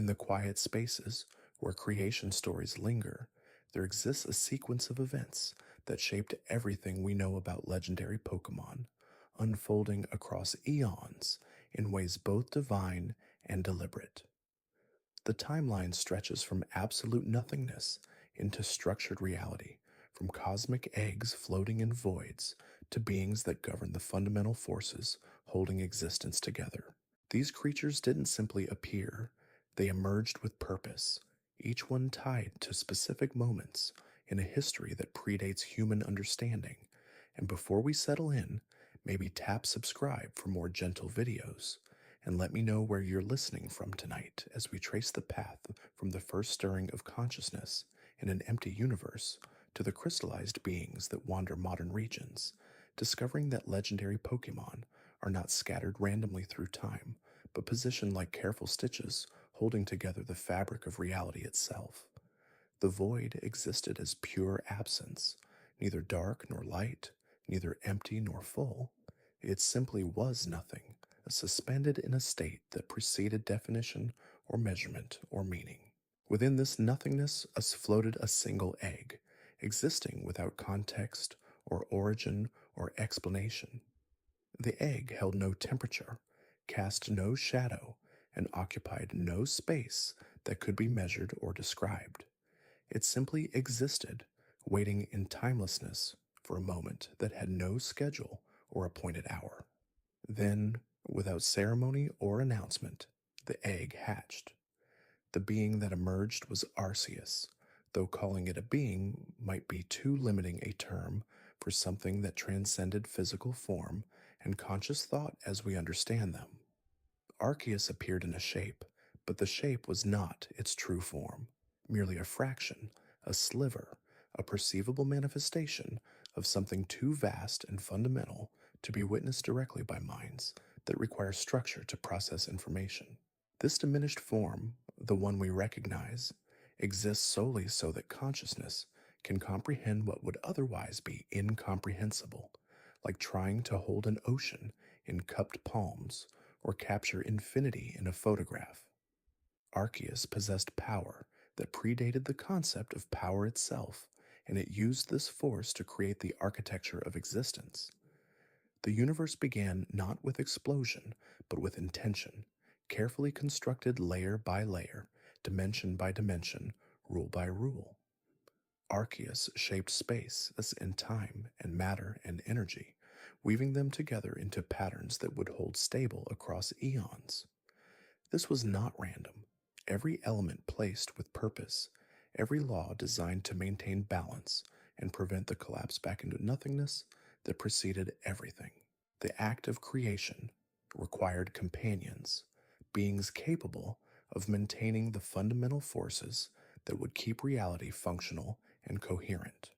In the quiet spaces where creation stories linger, there exists a sequence of events that shaped everything we know about legendary Pokemon, unfolding across eons in ways both divine and deliberate. The timeline stretches from absolute nothingness into structured reality, from cosmic eggs floating in voids to beings that govern the fundamental forces holding existence together. These creatures didn't simply appear, they emerged with purpose, each one tied to specific moments in a history that predates human understanding. And before we settle in, maybe tap subscribe for more gentle videos, and let me know where you're listening from tonight as we trace the path from the first stirring of consciousness in an empty universe to the crystallized beings that wander modern regions, discovering that legendary Pokemon are not scattered randomly through time, but positioned like careful stitches holding together the fabric of reality itself. The void existed as pure absence, neither dark nor light, neither empty nor full. It simply was nothing, suspended in a state that preceded definition or measurement or meaning. Within this nothingness floated a single egg, existing without context or origin or explanation. The egg held no temperature, cast no shadow, and occupied no space that could be measured or described. It simply existed, waiting in timelessness for a moment that had no schedule or appointed hour. Then, without ceremony or announcement, the egg hatched. The being that emerged was Arceus, though calling it a being might be too limiting a term for something that transcended physical form and conscious thought as we understand them. Arceus appeared in a shape, but the shape was not its true form, merely a fraction, a sliver, a perceivable manifestation of something too vast and fundamental to be witnessed directly by minds that require structure to process information. This diminished form, the one we recognize, exists solely so that consciousness can comprehend what would otherwise be incomprehensible, like trying to hold an ocean in cupped palms or capture infinity in a photograph. Arceus possessed power that predated the concept of power itself, and it used this force to create the architecture of existence. The universe began not with explosion, but with intention, carefully constructed layer by layer, dimension by dimension, rule by rule. Arceus shaped space as in time and matter and energy, weaving them together into patterns that would hold stable across eons. This was not random. Every element placed with purpose, every law designed to maintain balance and prevent the collapse back into nothingness that preceded everything. The act of creation required companions, beings capable of maintaining the fundamental forces that would keep reality functional and coherent.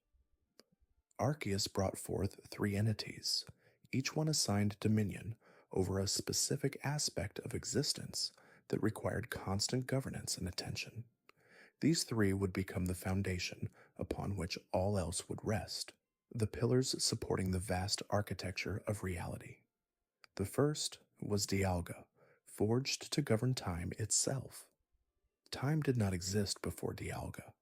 Arceus brought forth three entities, each one assigned dominion over a specific aspect of existence that required constant governance and attention. These three would become the foundation upon which all else would rest, the pillars supporting the vast architecture of reality. The first was Dialga, forged to govern time itself. Time did not exist before Dialga.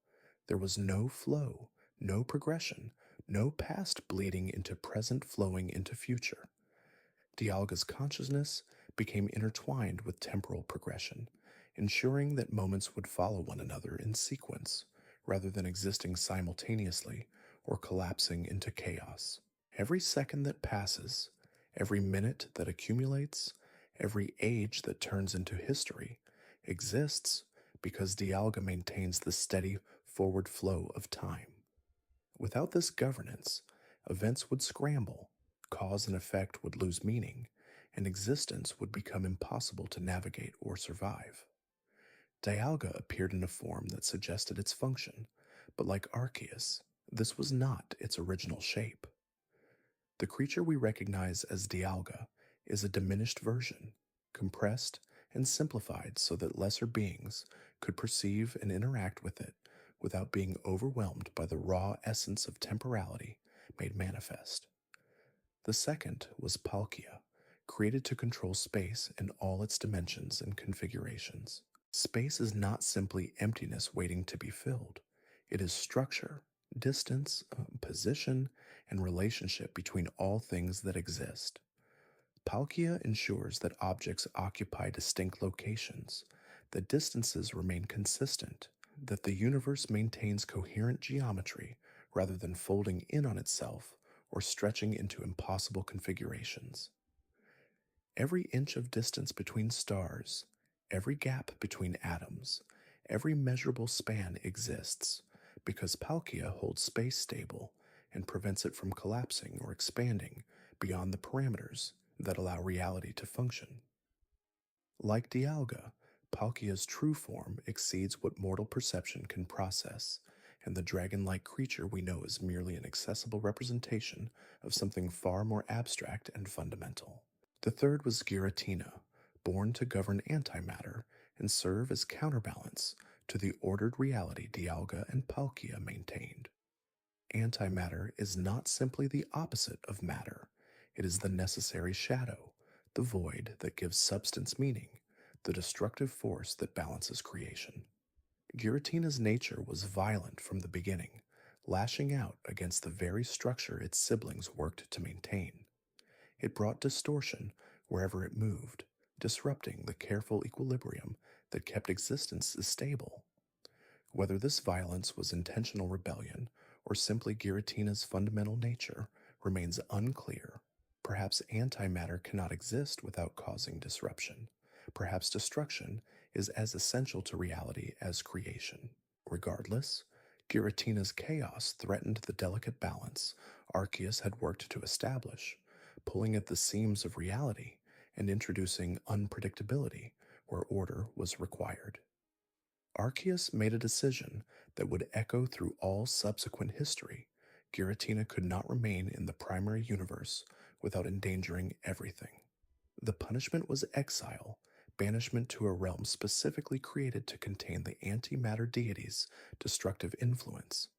There was no flow, no progression, no past bleeding into present flowing into future. Dialga's consciousness became intertwined with temporal progression, ensuring that moments would follow one another in sequence, rather than existing simultaneously or collapsing into chaos. Every second that passes, every minute that accumulates, every age that turns into history, exists because Dialga maintains the steady forward flow of time. Without this governance, events would scramble, cause and effect would lose meaning, and existence would become impossible to navigate or survive. Dialga appeared in a form that suggested its function, but like Arceus, this was not its original shape. The creature we recognize as Dialga is a diminished version, compressed and simplified so that lesser beings could perceive and interact with it without being overwhelmed by the raw essence of temporality made manifest. The second was Palkia, created to control space in all its dimensions and configurations. Space is not simply emptiness waiting to be filled. It is structure, distance, position, and relationship between all things that exist. Palkia ensures that objects occupy distinct locations, that distances remain consistent, that the universe maintains coherent geometry rather than folding in on itself or stretching into impossible configurations. Every inch of distance between stars, every gap between atoms, every measurable span exists because Palkia holds space stable and prevents it from collapsing or expanding beyond the parameters that allow reality to function. Like Dialga, Palkia's true form exceeds what mortal perception can process, and the dragon like creature we know is merely an accessible representation of something far more abstract and fundamental. The third was Giratina, born to govern antimatter and serve as counterbalance to the ordered reality Dialga and Palkia maintained. Antimatter is not simply the opposite of matter, it is the necessary shadow, the void that gives substance meaning, the destructive force that balances creation. Giratina's nature was violent from the beginning, lashing out against the very structure its siblings worked to maintain. It brought distortion wherever it moved, disrupting the careful equilibrium that kept existences stable. Whether this violence was intentional rebellion or simply Giratina's fundamental nature remains unclear. Perhaps antimatter cannot exist without causing disruption. Perhaps destruction is as essential to reality as creation. Regardless, Giratina's chaos threatened the delicate balance Arceus had worked to establish, pulling at the seams of reality and introducing unpredictability where order was required. Arceus made a decision that would echo through all subsequent history. Giratina could not remain in the primary universe without endangering everything. The punishment was exile, banishment to a realm specifically created to contain the antimatter deity's destructive influence.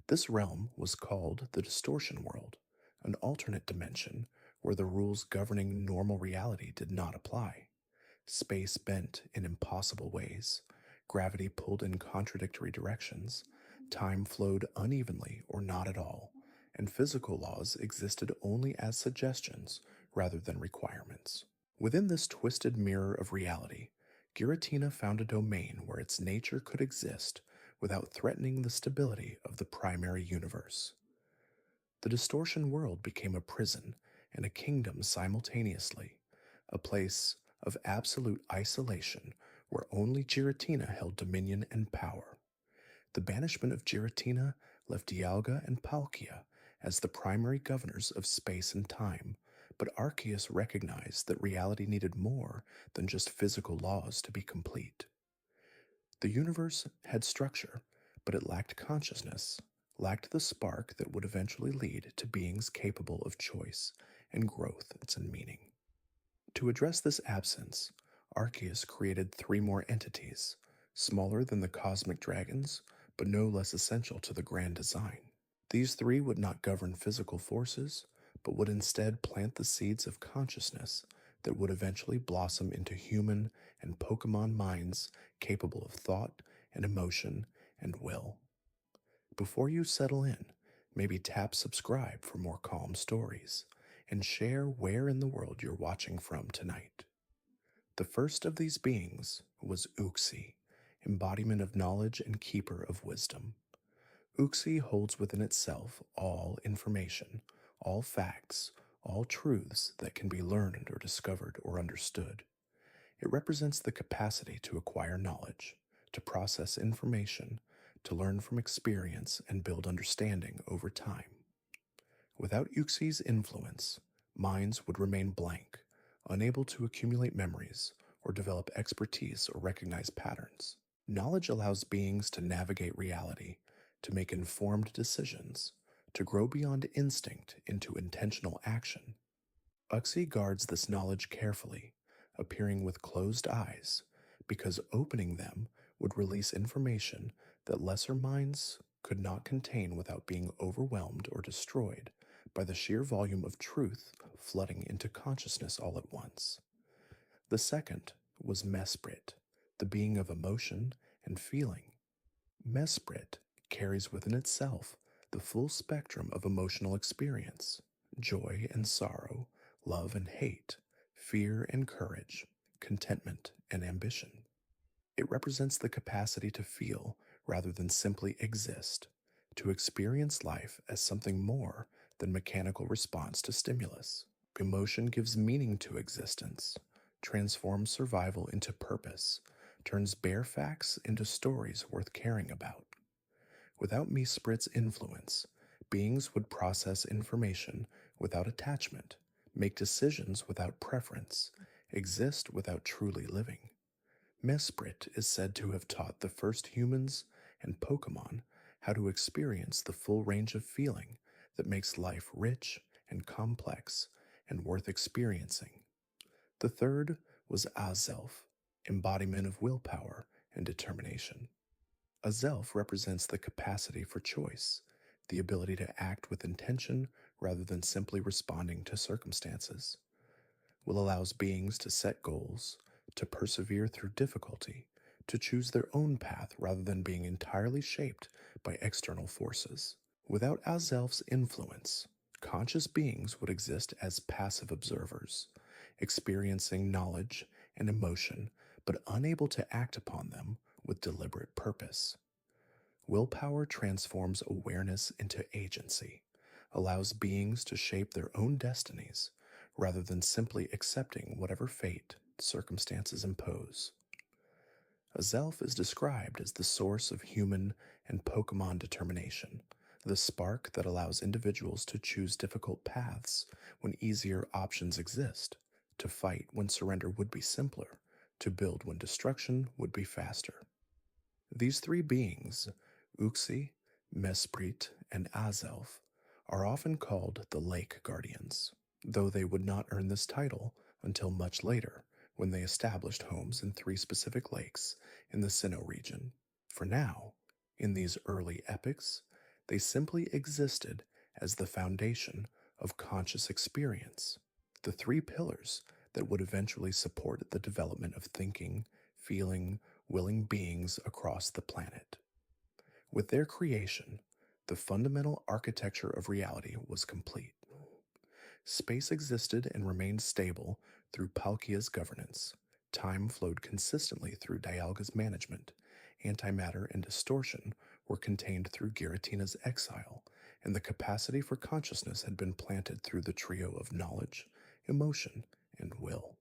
This realm was called the Distortion World, an alternate dimension where the rules governing normal reality did not apply. Space bent in impossible ways, gravity pulled in contradictory directions, time flowed unevenly or not at all, and physical laws existed only as suggestions rather than requirements. Within this twisted mirror of reality, Giratina found a domain where its nature could exist without threatening the stability of the primary universe. The distortion world became a prison and a kingdom simultaneously, a place of absolute isolation where only Giratina held dominion and power. The banishment of Giratina left Dialga and Palkia as the primary governors of space and time, but Arceus recognized that reality needed more than just physical laws to be complete. The universe had structure, but it lacked consciousness, lacked the spark that would eventually lead to beings capable of choice and growth and meaning. To address this absence, Arceus created three more entities, smaller than the cosmic dragons, but no less essential to the grand design. These three would not govern physical forces, but would instead plant the seeds of consciousness that would eventually blossom into human and Pokemon minds capable of thought and emotion and will. Before you settle in, maybe tap subscribe for more calm stories, and share where in the world you're watching from tonight. The first of these beings was Uxie, embodiment of knowledge and keeper of wisdom. Uxie holds within itself all information, all facts, all truths that can be learned or discovered or understood. It represents the capacity to acquire knowledge, to process information, to learn from experience and build understanding over time. Without Uxie's influence, minds would remain blank, unable to accumulate memories or develop expertise or recognize patterns. Knowledge allows beings to navigate reality, to make informed decisions, to grow beyond instinct into intentional action. Uxie guards this knowledge carefully, appearing with closed eyes, because opening them would release information that lesser minds could not contain without being overwhelmed or destroyed by the sheer volume of truth flooding into consciousness all at once. The second was Mesprit, the being of emotion and feeling. Mesprit carries within itself the full spectrum of emotional experience: joy and sorrow, love and hate, fear and courage, contentment and ambition. It represents the capacity to feel rather than simply exist, to experience life as something more than mechanical response to stimulus. Emotion gives meaning to existence, transforms survival into purpose, turns bare facts into stories worth caring about. Without Mesprit's influence, beings would process information without attachment, make decisions without preference, exist without truly living. Mesprit is said to have taught the first humans and Pokemon how to experience the full range of feeling that makes life rich and complex and worth experiencing. The third was Azelf, embodiment of willpower and determination. Azelf represents the capacity for choice, the ability to act with intention rather than simply responding to circumstances. Will allows beings to set goals, to persevere through difficulty, to choose their own path rather than being entirely shaped by external forces. Without Azelf's influence, conscious beings would exist as passive observers, experiencing knowledge and emotion but unable to act upon them with deliberate purpose. Willpower transforms awareness into agency, allows beings to shape their own destinies rather than simply accepting whatever fate circumstances impose. Azelf is described as the source of human and Pokemon determination, the spark that allows individuals to choose difficult paths when easier options exist, to fight when surrender would be simpler, to build when destruction would be faster. These three beings, Uxie, Mesprit, and Azelf, are often called the Lake Guardians, though they would not earn this title until much later, when they established homes in three specific lakes in the Sinnoh region. For now, in these early epics, they simply existed as the foundation of conscious experience, the three pillars that would eventually support the development of thinking, feeling, willing beings across the planet. With their creation, the fundamental architecture of reality was complete. Space existed and remained stable through Palkia's governance. Time flowed consistently through Dialga's management. Antimatter and distortion were contained through Giratina's exile, and the capacity for consciousness had been planted through the trio of knowledge, emotion, and will.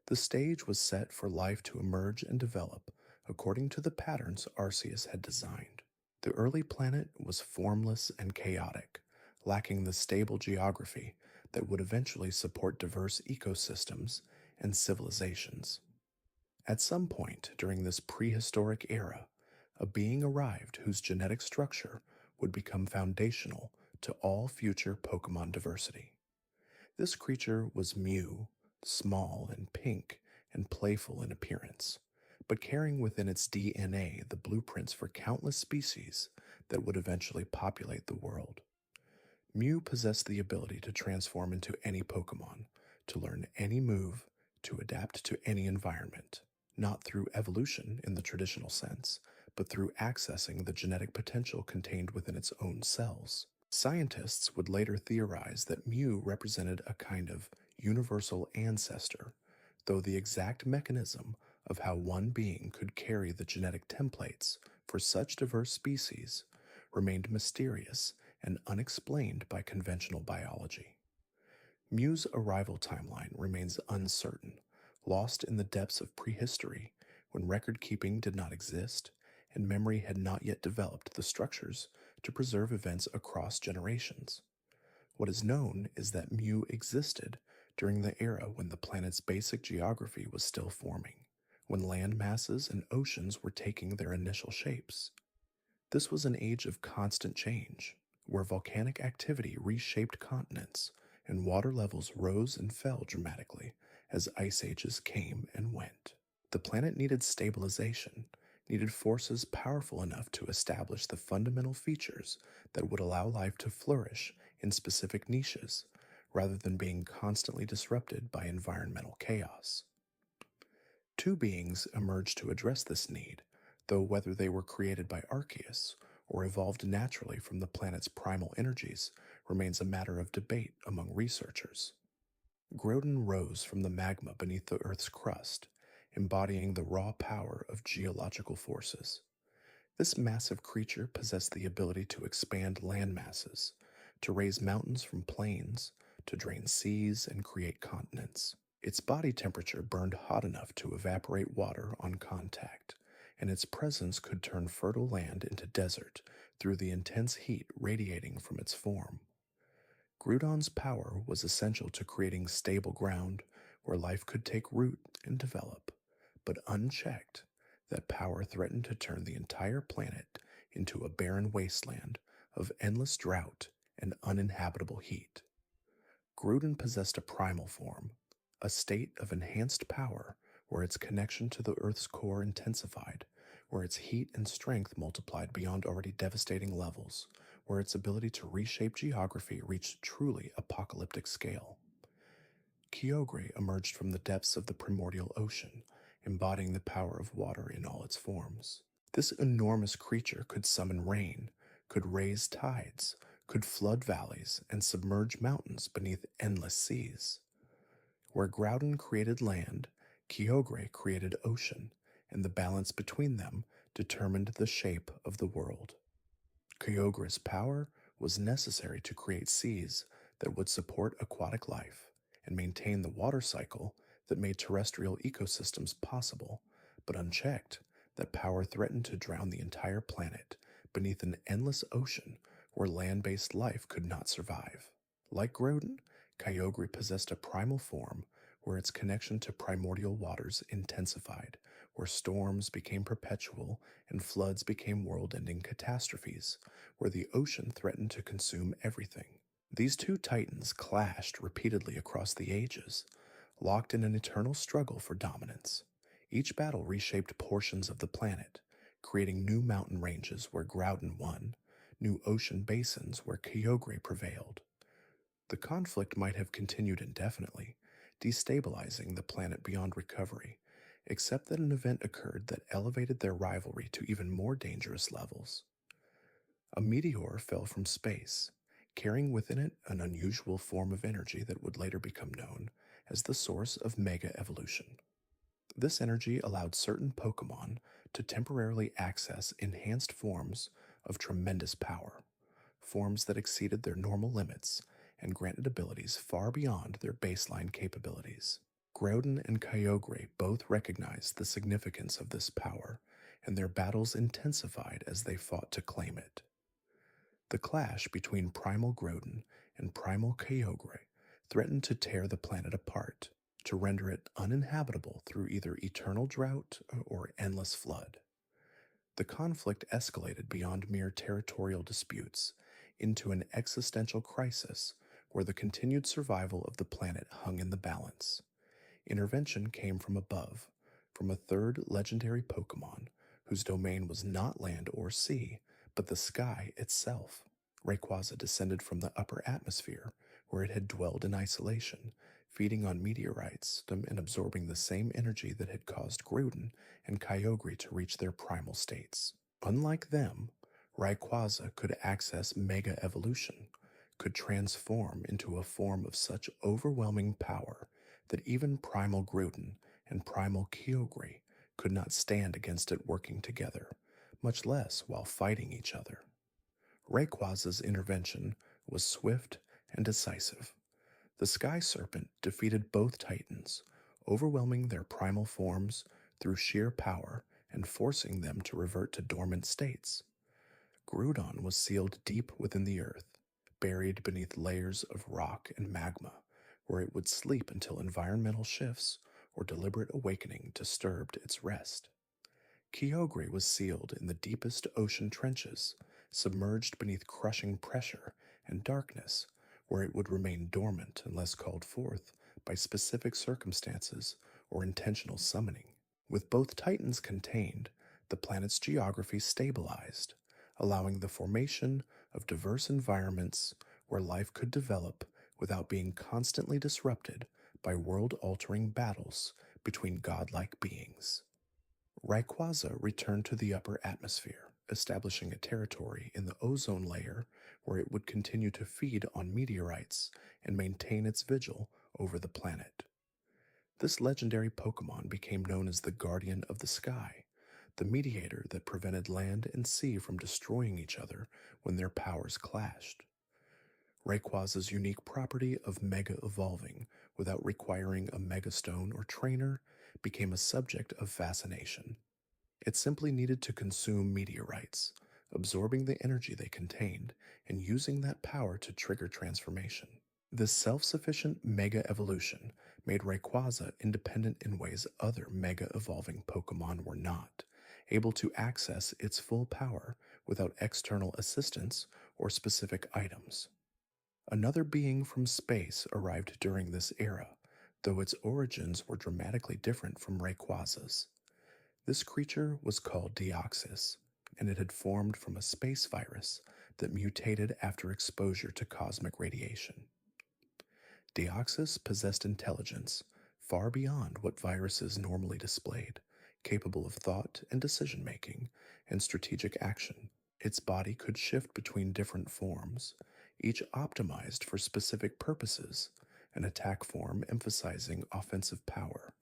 The stage was set for life to emerge and develop according to the patterns Arceus had designed. The early planet was formless and chaotic, lacking the stable geography that would eventually support diverse ecosystems and civilizations. At some point during this prehistoric era, a being arrived whose genetic structure would become foundational to all future Pokemon diversity. This creature was Mew, small and pink and playful in appearance, but carrying within its DNA the blueprints for countless species that would eventually populate the world. Mew possessed the ability to transform into any Pokemon, to learn any move, to adapt to any environment, not through evolution in the traditional sense, but through accessing the genetic potential contained within its own cells. Scientists would later theorize that Mew represented a kind of universal ancestor, though the exact mechanism of how one being could carry the genetic templates for such diverse species remained mysterious and unexplained by conventional biology. Mew's arrival timeline remains uncertain, lost in the depths of prehistory when record keeping did not exist and memory had not yet developed the structures to preserve events across generations. What is known is that Mew existed during the era when the planet's basic geography was still forming, when land masses and oceans were taking their initial shapes. This was an age of constant change, where volcanic activity reshaped continents and water levels rose and fell dramatically as ice ages came and went. The planet needed stabilization, needed forces powerful enough to establish the fundamental features that would allow life to flourish in specific niches, rather than being constantly disrupted by environmental chaos. Two beings emerged to address this need, though whether they were created by Arceus or evolved naturally from the planet's primal energies remains a matter of debate among researchers. Groudon rose from the magma beneath the Earth's crust, embodying the raw power of geological forces. This massive creature possessed the ability to expand land masses, to raise mountains from plains, to drain seas and create continents. Its body temperature burned hot enough to evaporate water on contact, and its presence could turn fertile land into desert through the intense heat radiating from its form. Groudon's power was essential to creating stable ground where life could take root and develop, but unchecked, that power threatened to turn the entire planet into a barren wasteland of endless drought and uninhabitable heat. Groudon possessed a primal form, a state of enhanced power where its connection to the Earth's core intensified, where its heat and strength multiplied beyond already devastating levels, where its ability to reshape geography reached truly apocalyptic scale. Kyogre emerged from the depths of the primordial ocean, embodying the power of water in all its forms. This enormous creature could summon rain, could raise tides, could flood valleys, and submerge mountains beneath endless seas. Where Groudon created land, Kyogre created ocean, and the balance between them determined the shape of the world. Kyogre's power was necessary to create seas that would support aquatic life and maintain the water cycle that made terrestrial ecosystems possible, but unchecked, that power threatened to drown the entire planet beneath an endless ocean where land-based life could not survive. Like Groudon, Kyogre possessed a primal form where its connection to primordial waters intensified, where storms became perpetual and floods became world-ending catastrophes, where the ocean threatened to consume everything. These two titans clashed repeatedly across the ages, locked in an eternal struggle for dominance. Each battle reshaped portions of the planet, creating new mountain ranges where Groudon won, new ocean basins where Kyogre prevailed. The conflict might have continued indefinitely, destabilizing the planet beyond recovery, except that an event occurred that elevated their rivalry to even more dangerous levels. A meteor fell from space, carrying within it an unusual form of energy that would later become known as the source of mega evolution. This energy allowed certain Pokémon to temporarily access enhanced forms of tremendous power, forms that exceeded their normal limits and granted abilities far beyond their baseline capabilities. Groudon and Kyogre both recognized the significance of this power, and their battles intensified as they fought to claim it. The clash between Primal Groudon and Primal Kyogre threatened to tear the planet apart, to render it uninhabitable through either eternal drought or endless flood. The conflict escalated beyond mere territorial disputes into an existential crisis where the continued survival of the planet hung in the balance. Intervention came from above, from a third legendary Pokémon whose domain was not land or sea, but the sky itself. Rayquaza descended from the upper atmosphere, where it had dwelled in isolation, feeding on meteorites and absorbing the same energy that had caused Groudon and Kyogre to reach their primal states. Unlike them, Rayquaza could access Mega Evolution, could transform into a form of such overwhelming power that even Primal Groudon and Primal Kyogre could not stand against it working together, much less while fighting each other. Rayquaza's intervention was swift and decisive. The Sky Serpent defeated both Titans, overwhelming their primal forms through sheer power and forcing them to revert to dormant states. Groudon was sealed deep within the earth, buried beneath layers of rock and magma, where it would sleep until environmental shifts or deliberate awakening disturbed its rest. Kyogre was sealed in the deepest ocean trenches, submerged beneath crushing pressure and darkness, where it would remain dormant unless called forth by specific circumstances or intentional summoning. With both titans contained, the planet's geography stabilized, allowing the formation of diverse environments where life could develop without being constantly disrupted by world-altering battles between godlike beings. Rayquaza returned to the upper atmosphere, establishing a territory in the ozone layer where it would continue to feed on meteorites and maintain its vigil over the planet. This legendary Pokemon became known as the Guardian of the Sky, the mediator that prevented land and sea from destroying each other when their powers clashed. Rayquaza's unique property of mega evolving without requiring a mega stone or trainer became a subject of fascination. It simply needed to consume meteorites, absorbing the energy they contained and using that power to trigger transformation. This self-sufficient mega evolution made Rayquaza independent in ways other mega evolving Pokemon were not, able to access its full power without external assistance or specific items. Another being from space arrived during this era, though its origins were dramatically different from Rayquaza's. This creature was called Deoxys, and it had formed from a space virus that mutated after exposure to cosmic radiation. Deoxys possessed intelligence far beyond what viruses normally displayed, capable of thought and decision-making and strategic action. Its body could shift between different forms, each optimized for specific purposes, an attack form emphasizing offensive power,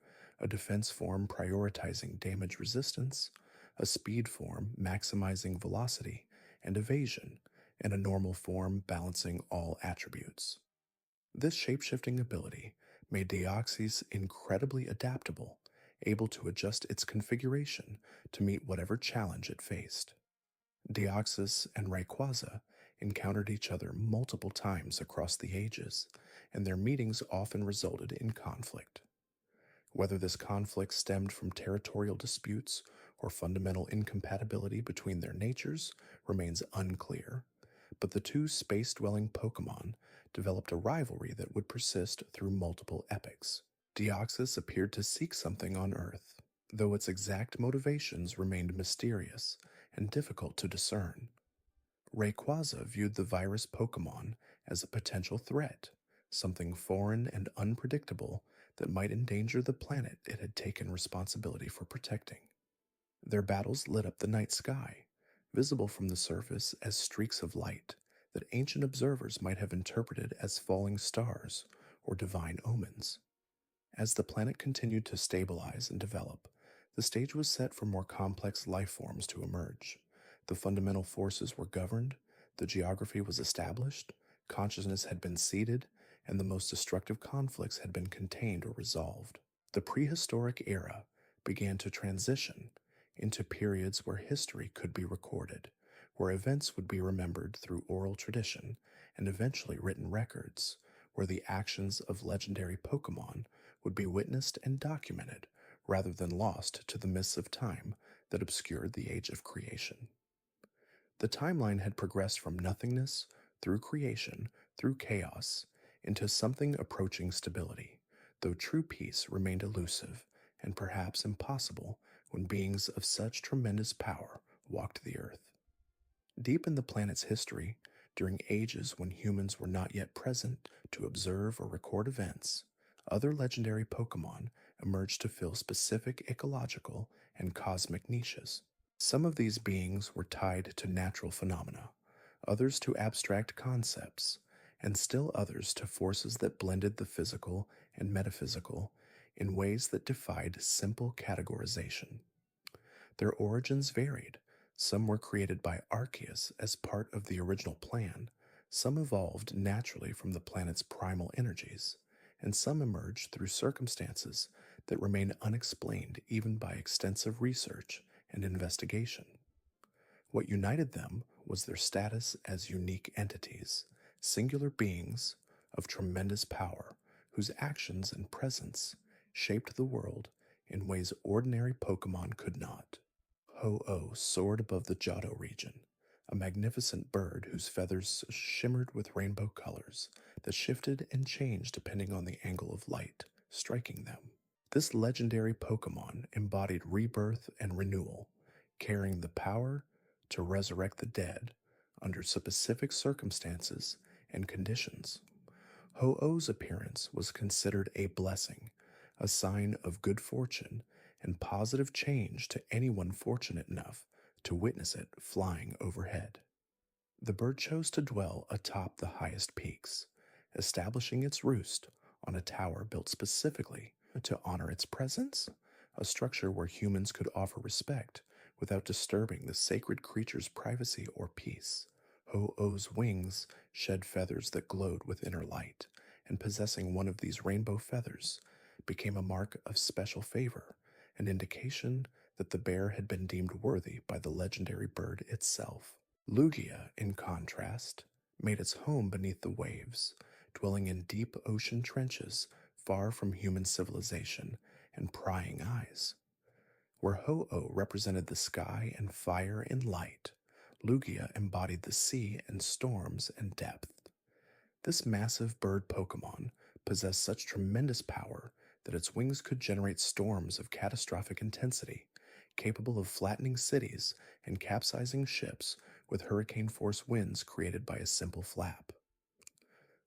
a defense form prioritizing damage resistance, a speed form maximizing velocity and evasion, and a normal form balancing all attributes. This shapeshifting ability made Deoxys incredibly adaptable, able to adjust its configuration to meet whatever challenge it faced. Deoxys and Rayquaza encountered each other multiple times across the ages, and their meetings often resulted in conflict. Whether this conflict stemmed from territorial disputes or fundamental incompatibility between their natures remains unclear, but the two space-dwelling Pokemon developed a rivalry that would persist through multiple epochs. Deoxys appeared to seek something on Earth, though its exact motivations remained mysterious and difficult to discern. Rayquaza viewed the virus Pokemon as a potential threat, something foreign and unpredictable that might endanger the planet it had taken responsibility for protecting. Their battles lit up the night sky, visible from the surface as streaks of light that ancient observers might have interpreted as falling stars or divine omens. As the planet continued to stabilize and develop, the stage was set for more complex life forms to emerge. The fundamental forces were governed, the geography was established, consciousness had been seeded, and the most destructive conflicts had been contained or resolved. The prehistoric era began to transition into periods where history could be recorded, where events would be remembered through oral tradition and eventually written records, where the actions of legendary Pokemon would be witnessed and documented rather than lost to the mists of time that obscured the age of creation. The timeline had progressed from nothingness through creation, through chaos, into something approaching stability, though true peace remained elusive and perhaps impossible when beings of such tremendous power walked the earth. Deep in the planet's history, during ages when humans were not yet present to observe or record events, other legendary Pokemon emerged to fill specific ecological and cosmic niches. Some of these beings were tied to natural phenomena, others to abstract concepts, and still others to forces that blended the physical and metaphysical in ways that defied simple categorization. Their origins varied. Some were created by Arceus as part of the original plan, some evolved naturally from the planet's primal energies, and some emerged through circumstances that remain unexplained even by extensive research and investigation. What united them was their status as unique entities, singular beings of tremendous power whose actions and presence shaped the world in ways ordinary Pokemon could not. Ho-Oh soared above the Johto region, a magnificent bird whose feathers shimmered with rainbow colors that shifted and changed depending on the angle of light striking them. This legendary Pokemon embodied rebirth and renewal, carrying the power to resurrect the dead under specific circumstances and conditions. Ho-Oh's appearance was considered a blessing, a sign of good fortune and positive change to anyone fortunate enough to witness it flying overhead. The bird chose to dwell atop the highest peaks, establishing its roost on a tower built specifically to honor its presence, a structure where humans could offer respect without disturbing the sacred creature's privacy or peace. Ho-Oh's wings shed feathers that glowed with inner light, and possessing one of these rainbow feathers became a mark of special favor, an indication that the bear had been deemed worthy by the legendary bird itself. Lugia, in contrast, made its home beneath the waves, dwelling in deep ocean trenches far from human civilization and prying eyes. Where Ho-Oh represented the sky and fire and light, Lugia embodied the sea and storms and depth. This massive bird Pokemon possessed such tremendous power that its wings could generate storms of catastrophic intensity, capable of flattening cities and capsizing ships with hurricane force winds created by a simple flap.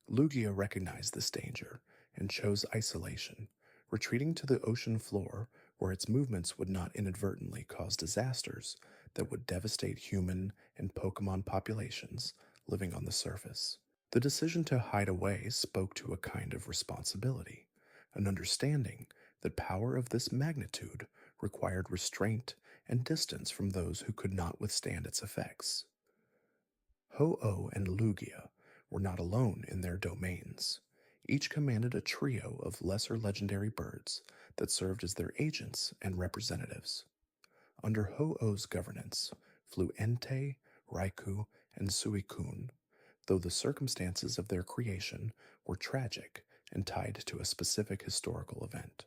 Lugia recognized this danger and chose isolation, retreating to the ocean floor where its movements would not inadvertently cause disasters that would devastate human and Pokemon populations living on the surface. The decision to hide away spoke to a kind of responsibility, an understanding that power of this magnitude required restraint and distance from those who could not withstand its effects. Ho-Oh and Lugia were not alone in their domains. Each commanded a trio of lesser legendary birds that served as their agents and representatives. Under Ho-Oh's governance flew Entei, Raikou, and Suicune, though the circumstances of their creation were tragic and tied to a specific historical event.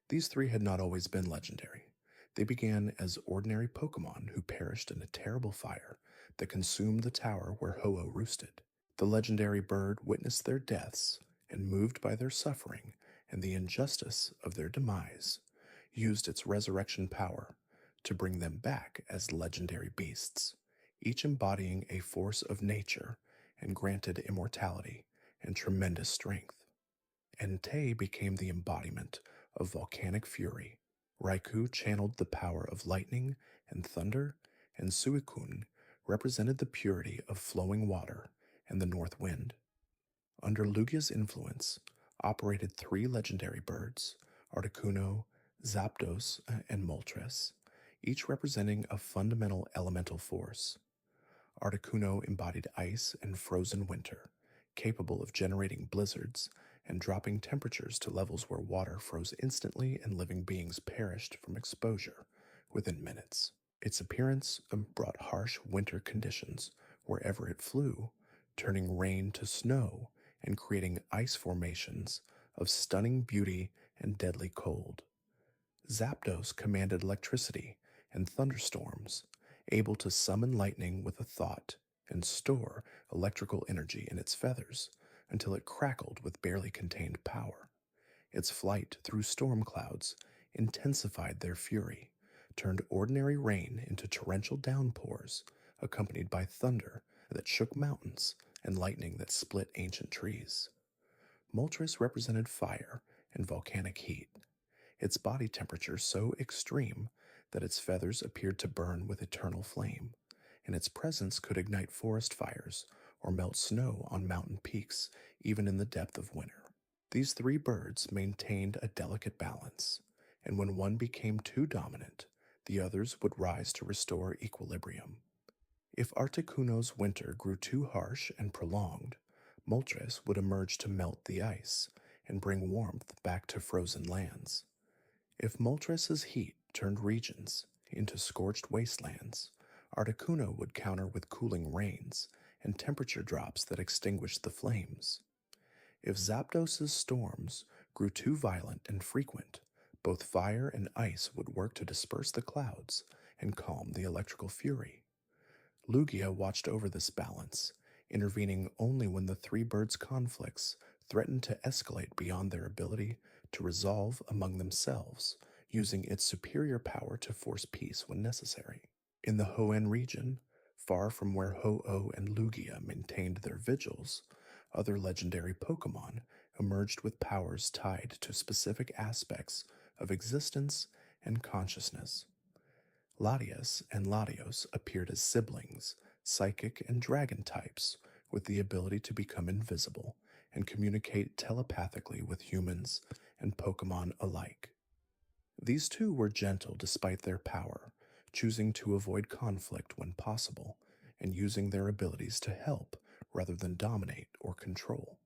These three had not always been legendary. They began as ordinary Pokemon who perished in a terrible fire that consumed the tower where Ho-Oh roosted. The legendary bird witnessed their deaths and, moved by their suffering and the injustice of their demise, used its resurrection power to bring them back as legendary beasts, each embodying a force of nature and granted immortality and tremendous strength. Entei became the embodiment of volcanic fury. Raikou channeled the power of lightning and thunder, and Suicune represented the purity of flowing water and the north wind. Under Lugia's influence operated three legendary birds, Articuno, Zapdos, and Moltres, each representing a fundamental elemental force. Articuno embodied ice and frozen winter, capable of generating blizzards and dropping temperatures to levels where water froze instantly and living beings perished from exposure within minutes. Its appearance brought harsh winter conditions wherever it flew, turning rain to snow and creating ice formations of stunning beauty and deadly cold. Zapdos commanded electricity and thunderstorms, able to summon lightning with a thought and store electrical energy in its feathers until it crackled with barely contained power. Its flight through storm clouds intensified their fury, turned ordinary rain into torrential downpours, accompanied by thunder that shook mountains and lightning that split ancient trees. Moltres represented fire and volcanic heat, its body temperature so extreme that its feathers appeared to burn with eternal flame, and its presence could ignite forest fires or melt snow on mountain peaks even in the depth of winter. These three birds maintained a delicate balance, and when one became too dominant, the others would rise to restore equilibrium. If Articuno's winter grew too harsh and prolonged, Moltres would emerge to melt the ice and bring warmth back to frozen lands. If Moltres' heat turned regions into scorched wastelands, Articuno would counter with cooling rains and temperature drops that extinguished the flames. If Zapdos' storms grew too violent and frequent, both fire and ice would work to disperse the clouds and calm the electrical fury. Lugia watched over this balance, intervening only when the three birds' conflicts threatened to escalate beyond their ability to resolve among themselves, using its superior power to force peace when necessary. In the Hoenn region, far from where Ho-Oh and Lugia maintained their vigils, other legendary Pokemon emerged with powers tied to specific aspects of existence and consciousness. Latias and Latios appeared as siblings, psychic and dragon types, with the ability to become invisible and communicate telepathically with humans and Pokemon alike. These two were gentle despite their power, choosing to avoid conflict when possible and using their abilities to help rather than dominate or control.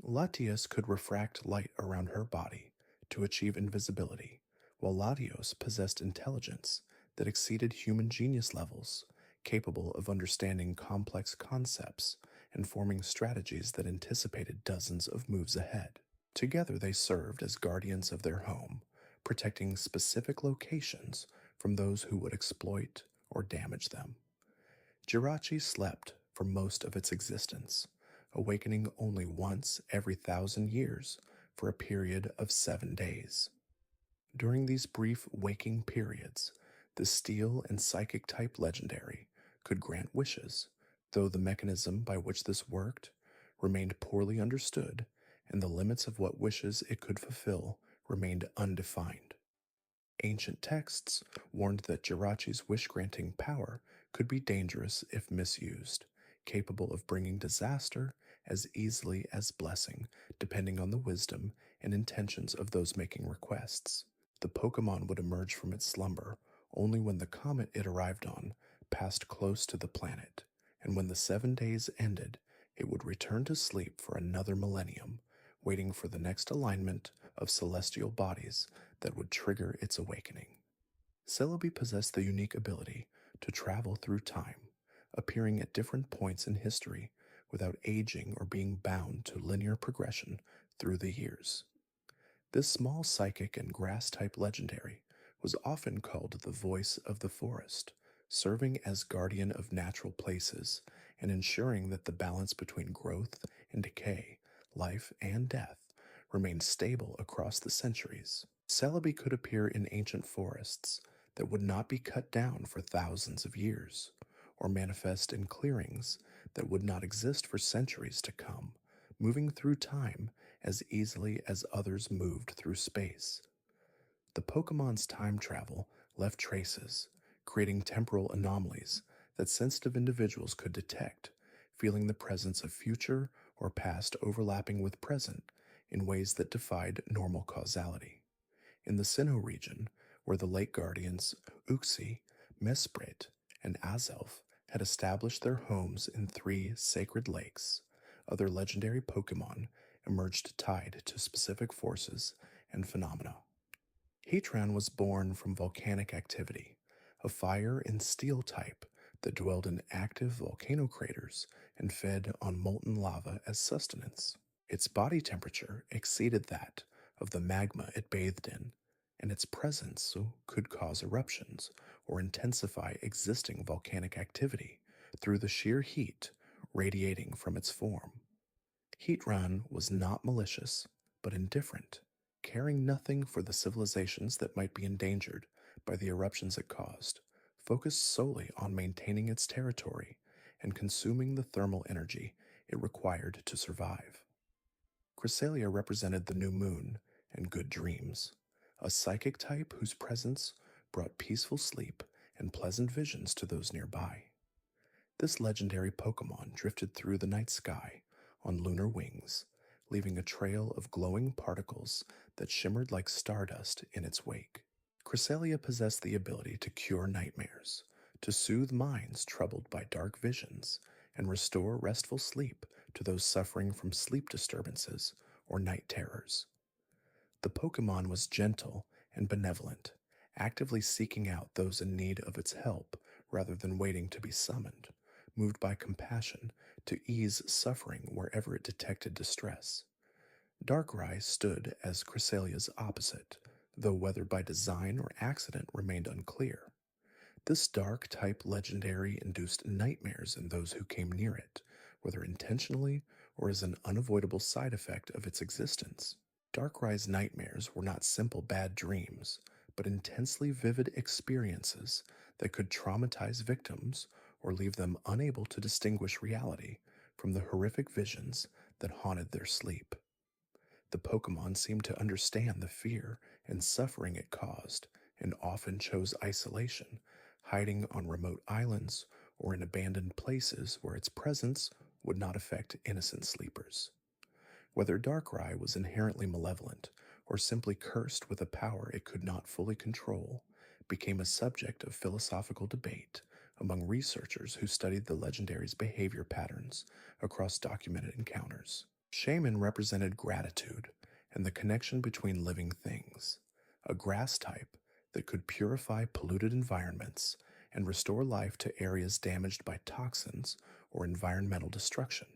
Latias could refract light around her body to achieve invisibility, while Latios possessed intelligence that exceeded human genius levels, capable of understanding complex concepts and forming strategies that anticipated dozens of moves ahead. Together, they served as guardians of their home, protecting specific locations from those who would exploit or damage them. Jirachi slept for most of its existence, awakening only once every 1,000 years for a period of 7 days. During these brief waking periods, the Steel and Psychic type legendary could grant wishes, though the mechanism by which this worked remained poorly understood and the limits of what wishes it could fulfill remained undefined. Ancient texts warned that Jirachi's wish-granting power could be dangerous if misused, capable of bringing disaster as easily as blessing, depending on the wisdom and intentions of those making requests. The Pokemon would emerge from its slumber only when the comet it arrived on passed close to the planet, and when the 7 days ended, it would return to sleep for another millennium, waiting for the next alignment of celestial bodies that would trigger its awakening. Celebi possessed the unique ability to travel through time, appearing at different points in history without aging or being bound to linear progression through the years. This small psychic and grass type legendary was often called the voice of the forest, serving as guardian of natural places and ensuring that the balance between growth and decay, life and death, remained stable across the centuries. Celebi could appear in ancient forests that would not be cut down for thousands of years, or manifest in clearings that would not exist for centuries to come, moving through time as easily as others moved through space. The Pokemon's time travel left traces, creating temporal anomalies that sensitive individuals could detect, feeling the presence of future or past overlapping with present in ways that defied normal causality. In the Sinnoh region, where the lake guardians Uxie, Mesprit, and Azelf had established their homes in 3 sacred lakes, other legendary Pokemon emerged tied to specific forces and phenomena. Heatran was born from volcanic activity, a fire and steel type that dwelled in active volcano craters and fed on molten lava as sustenance. Its body temperature exceeded that of the magma it bathed in, and its presence could cause eruptions or intensify existing volcanic activity through the sheer heat radiating from its form. Heatran was not malicious, but indifferent, caring nothing for the civilizations that might be endangered by the eruptions it caused, focused solely on maintaining its territory and consuming the thermal energy it required to survive. Cresselia represented the new moon and good dreams, a psychic type whose presence brought peaceful sleep and pleasant visions to those nearby. This legendary Pokemon drifted through the night sky on lunar wings, leaving a trail of glowing particles that shimmered like stardust in its wake. Cresselia possessed the ability to cure nightmares, to soothe minds troubled by dark visions, and restore restful sleep to those suffering from sleep disturbances or night terrors. The Pokemon was gentle and benevolent, actively seeking out those in need of its help rather than waiting to be summoned, moved by compassion to ease suffering wherever it detected distress. Darkrai stood as Cresselia's opposite, though whether by design or accident remained unclear. This dark type legendary induced nightmares in those who came near it, whether intentionally or as an unavoidable side effect of its existence. Darkrai's nightmares were not simple bad dreams, but intensely vivid experiences that could traumatize victims or leave them unable to distinguish reality from the horrific visions that haunted their sleep. The Pokemon seemed to understand the fear and suffering it caused, and often chose isolation, hiding on remote islands or in abandoned places where its presence would not affect innocent sleepers. Whether Darkrai was inherently malevolent or simply cursed with a power it could not fully control became a subject of philosophical debate among researchers who studied the legendary's behavior patterns across documented encounters. Shaman represented gratitude and the connection between living things, a grass type that could purify polluted environments and restore life to areas damaged by toxins or environmental destruction.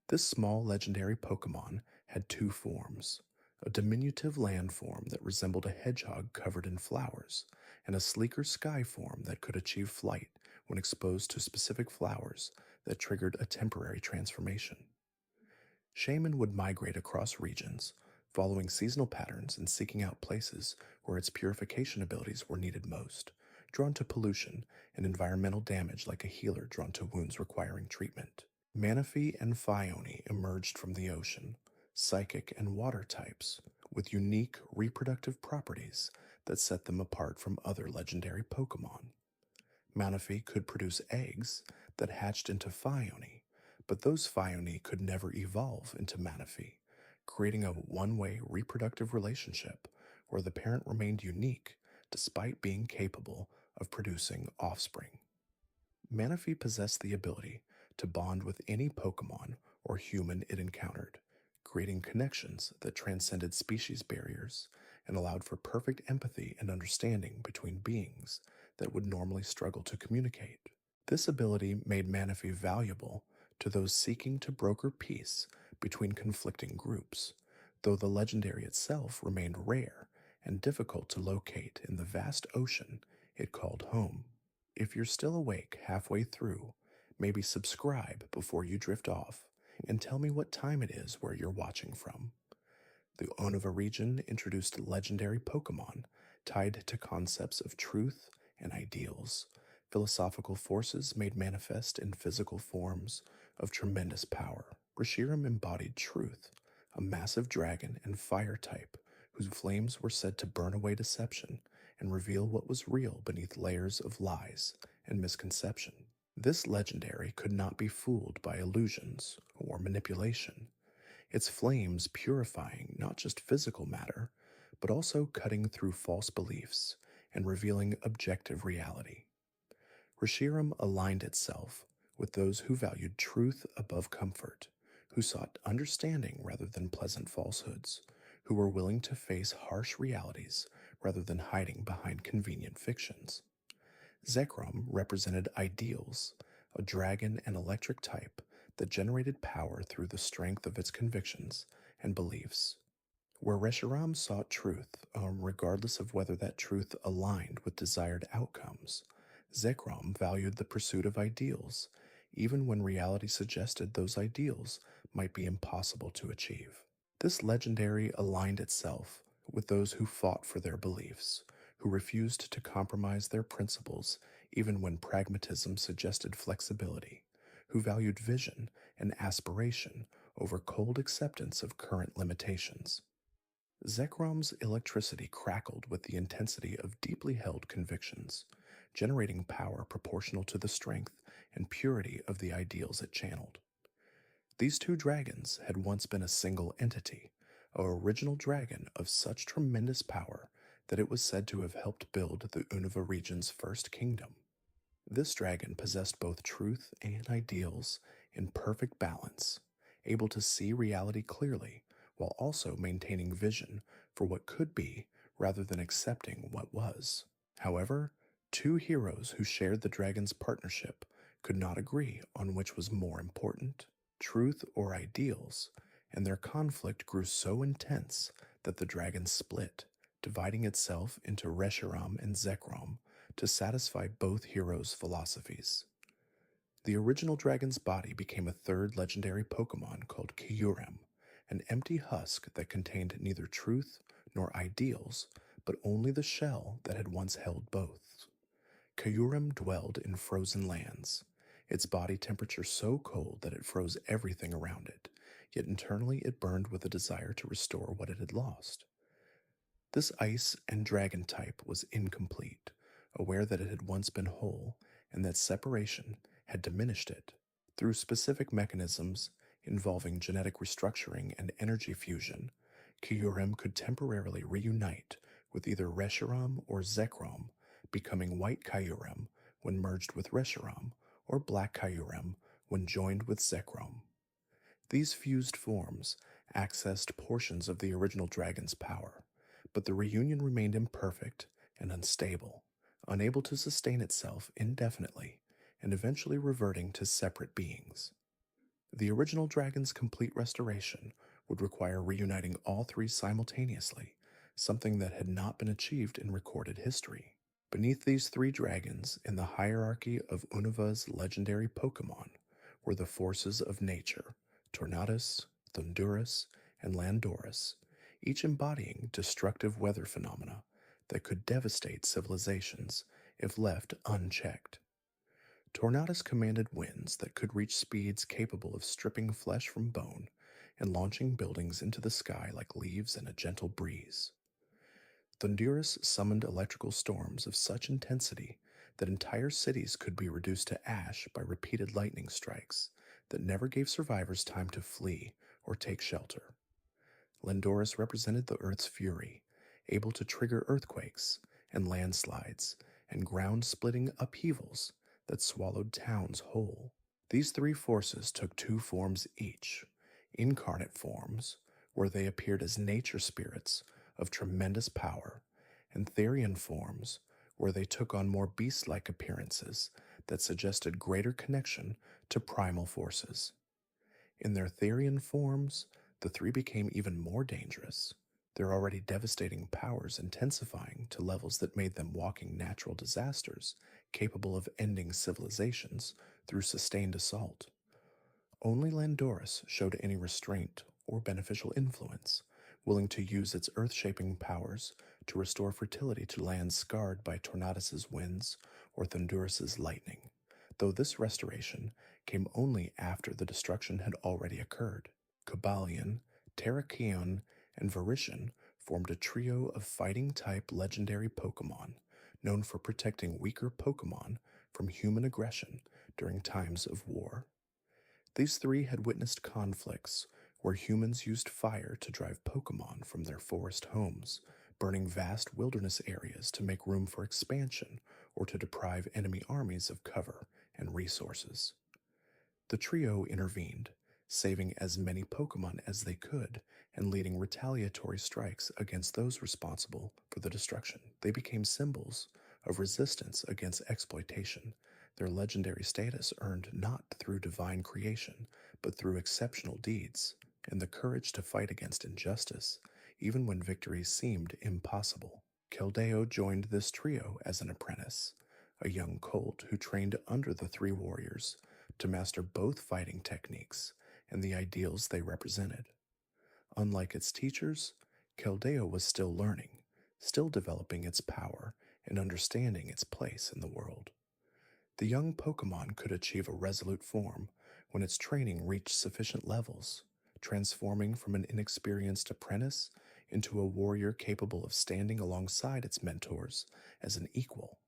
This small legendary Pokemon had two forms: a diminutive land form that resembled a hedgehog covered in flowers, and a sleeker sky form that could achieve flight when exposed to specific flowers that triggered a temporary transformation. Shaman would migrate across regions, following seasonal patterns and seeking out places where its purification abilities were needed most, drawn to pollution and environmental damage like a healer drawn to wounds requiring treatment. Manaphy and Phione emerged from the ocean, psychic and water types, with unique reproductive properties that set them apart from other legendary Pokemon. Manaphy could produce eggs that hatched into Phione, but those Phione could never evolve into Manaphy, creating a one-way reproductive relationship where the parent remained unique despite being capable of producing offspring. Manaphy possessed the ability to bond with any Pokemon or human it encountered, creating connections that transcended species barriers and allowed for perfect empathy and understanding between beings that would normally struggle to communicate. This ability made Manaphy valuable to those seeking to broker peace between conflicting groups, though the legendary itself remained rare and difficult to locate in the vast ocean it called home. If you're still awake halfway through, maybe subscribe before you drift off and tell me what time it is where you're watching from. The Unova region introduced legendary Pokemon tied to concepts of truth and ideals, philosophical forces made manifest in physical forms of tremendous power. Reshiram embodied truth, a massive dragon and fire type whose flames were said to burn away deception and reveal what was real beneath layers of lies and misconception. This legendary could not be fooled by illusions or manipulation, its flames purifying not just physical matter, but also cutting through false beliefs and revealing objective reality. Reshiram aligned itself with those who valued truth above comfort, who sought understanding rather than pleasant falsehoods, who were willing to face harsh realities rather than hiding behind convenient fictions. Zekrom represented ideals, a dragon and electric type that generated power through the strength of its convictions and beliefs. Where Reshiram sought truth, regardless of whether that truth aligned with desired outcomes, Zekrom valued the pursuit of ideals, even when reality suggested those ideals might be impossible to achieve. This legendary aligned itself with those who fought for their beliefs, who refused to compromise their principles even when pragmatism suggested flexibility, who valued vision and aspiration over cold acceptance of current limitations. Zekrom's electricity crackled with the intensity of deeply held convictions, generating power proportional to the strength and purity of the ideals it channeled. These two dragons had once been a single entity, an original dragon of such tremendous power that it was said to have helped build the Unova region's first kingdom. This dragon possessed both truth and ideals in perfect balance, able to see reality clearly while also maintaining vision for what could be rather than accepting what was. However, two heroes who shared the dragon's partnership could not agree on which was more important, truth or ideals, and their conflict grew so intense that the dragon split, dividing itself into Reshiram and Zekrom to satisfy both heroes' philosophies. The original dragon's body became a third legendary Pokemon called Kyurem, an empty husk that contained neither truth nor ideals, but only the shell that had once held both. Kyurem dwelled in frozen lands, its body temperature so cold that it froze everything around it, yet internally it burned with a desire to restore what it had lost. This ice and dragon type was incomplete, aware that it had once been whole and that separation had diminished it. Through specific mechanisms involving genetic restructuring and energy fusion, Kyurem could temporarily reunite with either Reshiram or Zekrom, becoming White Kyurem when merged with Reshiram, or Black Kyurem when joined with Zekrom. These fused forms accessed portions of the original dragon's power, but the reunion remained imperfect and unstable, unable to sustain itself indefinitely, and eventually reverting to separate beings. The original dragon's complete restoration would require reuniting all three simultaneously, something that had not been achieved in recorded history. Beneath these three dragons, in the hierarchy of Unuva's legendary Pokémon, were the forces of nature: Tornadus, Thundurus, and Landorus, each embodying destructive weather phenomena that could devastate civilizations if left unchecked. Tornadus commanded winds that could reach speeds capable of stripping flesh from bone and launching buildings into the sky like leaves in a gentle breeze. Thundurus summoned electrical storms of such intensity that entire cities could be reduced to ash by repeated lightning strikes that never gave survivors time to flee or take shelter. Landorus represented the Earth's fury, able to trigger earthquakes and landslides and ground-splitting upheavals that swallowed towns whole. These three forces took two forms each: incarnate forms, where they appeared as nature spirits of tremendous power, and Therian forms, where they took on more beast-like appearances that suggested greater connection to primal forces. In their Therian forms, the three became even more dangerous, their already devastating powers intensifying to levels that made them walking natural disasters capable of ending civilizations through sustained assault. Only Landorus showed any restraint or beneficial influence, willing to use its earth-shaping powers to restore fertility to lands scarred by Tornadus's winds or Thundurus's lightning, though this restoration came only after the destruction had already occurred. Cobalion, Terrakion, and Varishan formed a trio of fighting-type legendary Pokémon, known for protecting weaker Pokémon from human aggression during times of war. These three had witnessed conflicts where humans used fire to drive Pokémon from their forest homes, burning vast wilderness areas to make room for expansion or to deprive enemy armies of cover and resources. The trio intervened, saving as many Pokémon as they could and leading retaliatory strikes against those responsible for the destruction. They became symbols of resistance against exploitation, their legendary status earned not through divine creation, but through exceptional deeds, and the courage to fight against injustice, even when victory seemed impossible. Keldeo joined this trio as an apprentice, a young colt who trained under the three warriors to master both fighting techniques and the ideals they represented. Unlike its teachers, Keldeo was still learning, still developing its power and understanding its place in the world. The young Pokémon could achieve a resolute form when its training reached sufficient levels, transforming from an inexperienced apprentice into a warrior capable of standing alongside its mentors as an equal.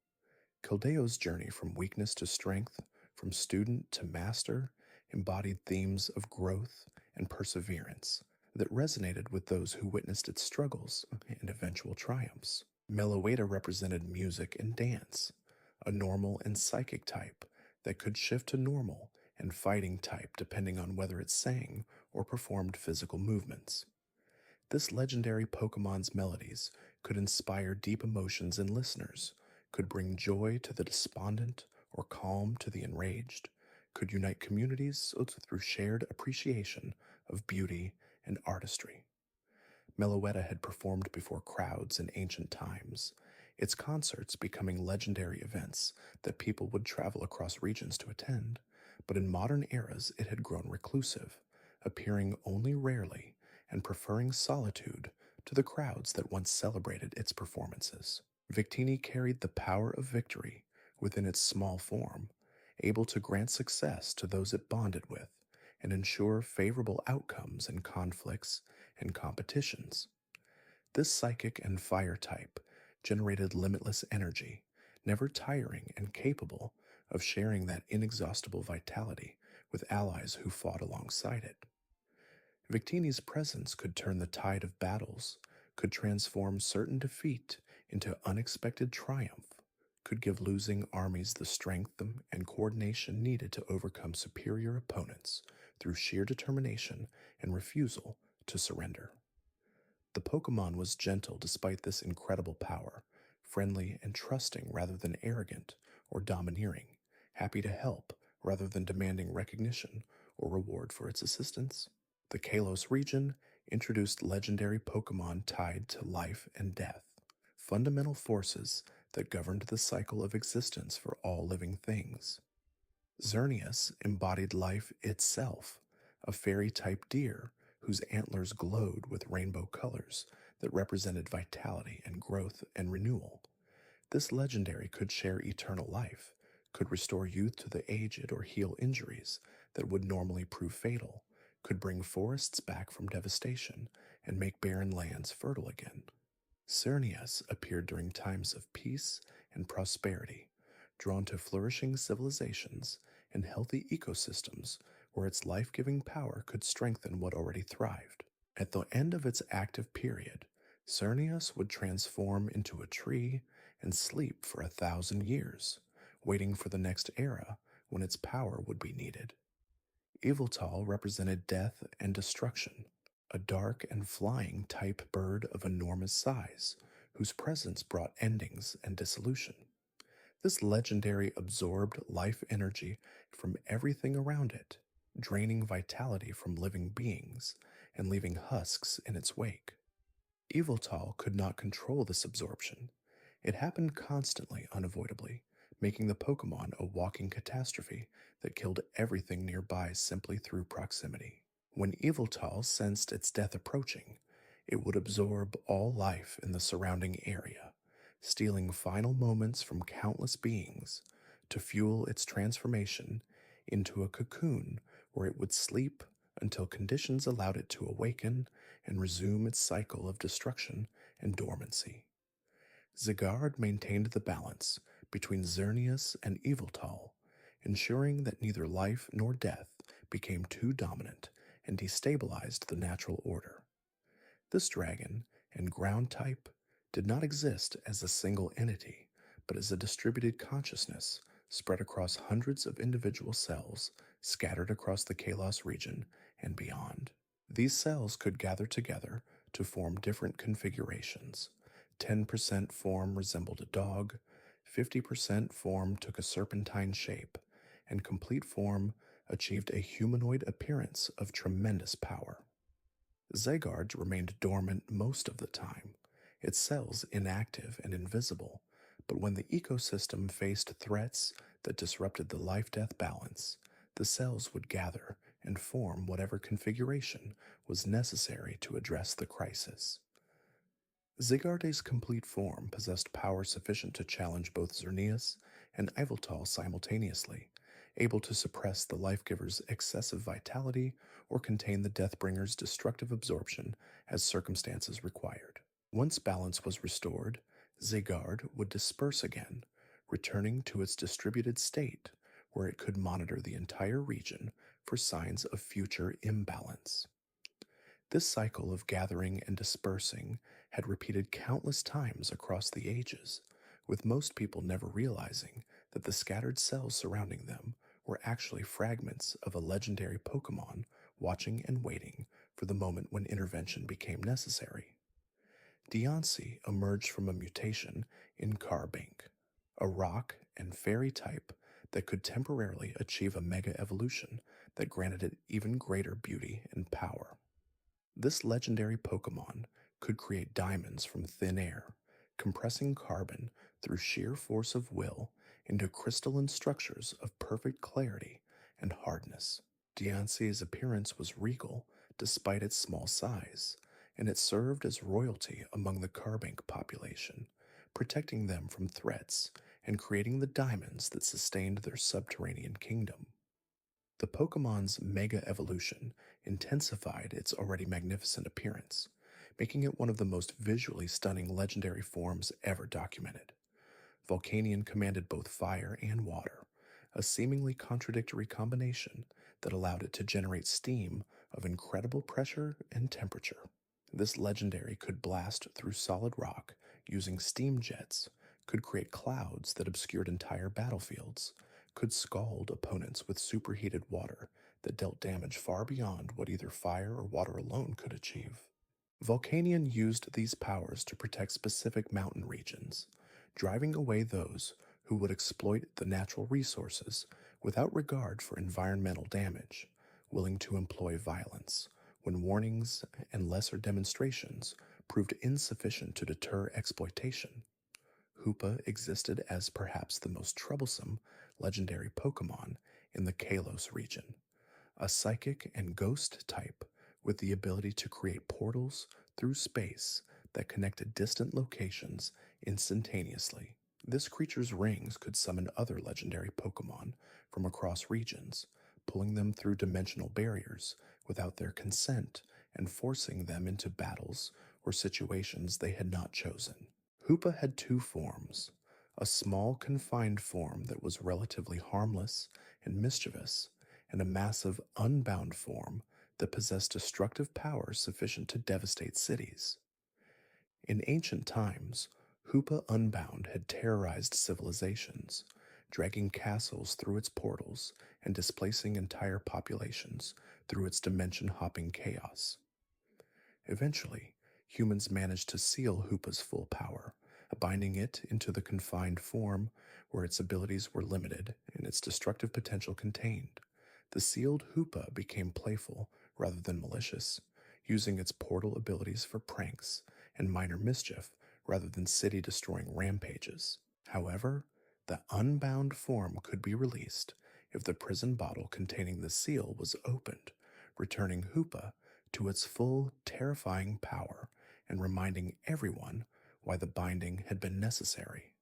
Keldeo's journey from weakness to strength, from student to master, embodied themes of growth and perseverance that resonated with those who witnessed its struggles and eventual triumphs. Meloetta represented music and dance, a normal and psychic type that could shift to normal and fighting type depending on whether it sang or performed physical movements. This legendary Pokemon's melodies could inspire deep emotions in listeners, could bring joy to the despondent or calm to the enraged, could unite communities through shared appreciation of beauty and artistry. Meloetta had performed before crowds in ancient times, its concerts becoming legendary events that people would travel across regions to attend, but in modern eras it had grown reclusive, appearing only rarely and preferring solitude to the crowds that once celebrated its performances. Victini carried the power of victory within its small form, able to grant success to those it bonded with, and ensure favorable outcomes in conflicts and competitions. This psychic and fire type generated limitless energy, never tiring and capable of sharing that inexhaustible vitality with allies who fought alongside it. Victini's presence could turn the tide of battles, could transform certain defeat into unexpected triumph, could give losing armies the strength and coordination needed to overcome superior opponents through sheer determination and refusal to surrender. The Pokemon was gentle despite this incredible power, friendly and trusting rather than arrogant or domineering, happy to help rather than demanding recognition or reward for its assistance. The Kalos region introduced legendary Pokemon tied to life and death, fundamental forces that governed the cycle of existence for all living things. Xerneas embodied life itself, a fairy-type deer whose antlers glowed with rainbow colors that represented vitality and growth and renewal. This legendary could share eternal life, could restore youth to the aged or heal injuries that would normally prove fatal, could bring forests back from devastation and make barren lands fertile again. Cernius appeared during times of peace and prosperity, drawn to flourishing civilizations and healthy ecosystems where its life giving power could strengthen what already thrived. At the end of its active period, Cernius would transform into a tree and sleep for 1,000 years, waiting for the next era when its power would be needed. Eviltal represented death and destruction, a dark and flying type bird of enormous size, whose presence brought endings and dissolution. This legendary absorbed life energy from everything around it, draining vitality from living beings and leaving husks in its wake. Eviltal could not control this absorption. It happened constantly, unavoidably, making the Pokemon a walking catastrophe that killed everything nearby simply through proximity. When Eviltal sensed its death approaching, it would absorb all life in the surrounding area, stealing final moments from countless beings to fuel its transformation into a cocoon where it would sleep until conditions allowed it to awaken and resume its cycle of destruction and dormancy. Zygarde maintained the balance between Xerneas and Eviltal, ensuring that neither life nor death became too dominant and destabilized the natural order. This dragon and ground type did not exist as a single entity, but as a distributed consciousness spread across hundreds of individual cells scattered across the Kalos region and beyond. These cells could gather together to form different configurations. 10% form resembled a dog, 50% form took a serpentine shape, and complete form achieved a humanoid appearance of tremendous power. Zygarde remained dormant most of the time, its cells inactive and invisible, but when the ecosystem faced threats that disrupted the life-death balance, the cells would gather and form whatever configuration was necessary to address the crisis. Zygarde's complete form possessed power sufficient to challenge both Xerneas and Yveltal simultaneously, able to suppress the life-giver's excessive vitality or contain the Deathbringer's destructive absorption as circumstances required. Once balance was restored, Zygarde would disperse again, returning to its distributed state, where it could monitor the entire region for signs of future imbalance. This cycle of gathering and dispersing had repeated countless times across the ages, with most people never realizing that the scattered cells surrounding them were actually fragments of a legendary Pokemon watching and waiting for the moment when intervention became necessary. Deontay emerged from a mutation in Carbink, a rock and fairy type that could temporarily achieve a mega evolution that granted it even greater beauty and power. This legendary Pokemon could create diamonds from thin air, compressing carbon through sheer force of will into crystalline structures of perfect clarity and hardness. Deontay's appearance was regal despite its small size, and it served as royalty among the Carbink population, protecting them from threats and creating the diamonds that sustained their subterranean kingdom. The Pokemon's Mega Evolution intensified its already magnificent appearance, making it one of the most visually stunning legendary forms ever documented. Volcanion commanded both fire and water, a seemingly contradictory combination that allowed it to generate steam of incredible pressure and temperature. This legendary could blast through solid rock using steam jets, could create clouds that obscured entire battlefields, could scald opponents with superheated water that dealt damage far beyond what either fire or water alone could achieve. Volcanion used these powers to protect specific mountain regions, driving away those who would exploit the natural resources without regard for environmental damage, willing to employ violence when warnings and lesser demonstrations proved insufficient to deter exploitation. Hoopa existed as perhaps the most troublesome legendary Pokemon in the Kalos region, a psychic and ghost type with the ability to create portals through space that connected distant locations instantaneously. This creature's rings could summon other legendary Pokemon from across regions, pulling them through dimensional barriers without their consent and forcing them into battles or situations they had not chosen. Hoopa had two forms: a small, confined form that was relatively harmless and mischievous, and a massive, unbound form that possessed destructive power sufficient to devastate cities. In ancient times, Hoopa Unbound had terrorized civilizations, dragging castles through its portals and displacing entire populations through its dimension-hopping chaos. Eventually, humans managed to seal Hoopa's full power, binding it into the confined form where its abilities were limited and its destructive potential contained. The sealed Hoopa became playful rather than malicious, using its portal abilities for pranks and minor mischief rather than city-destroying rampages. However, the unbound form could be released if the prison bottle containing the seal was opened, returning Hoopa to its full, terrifying power and reminding everyone why the binding had been necessary.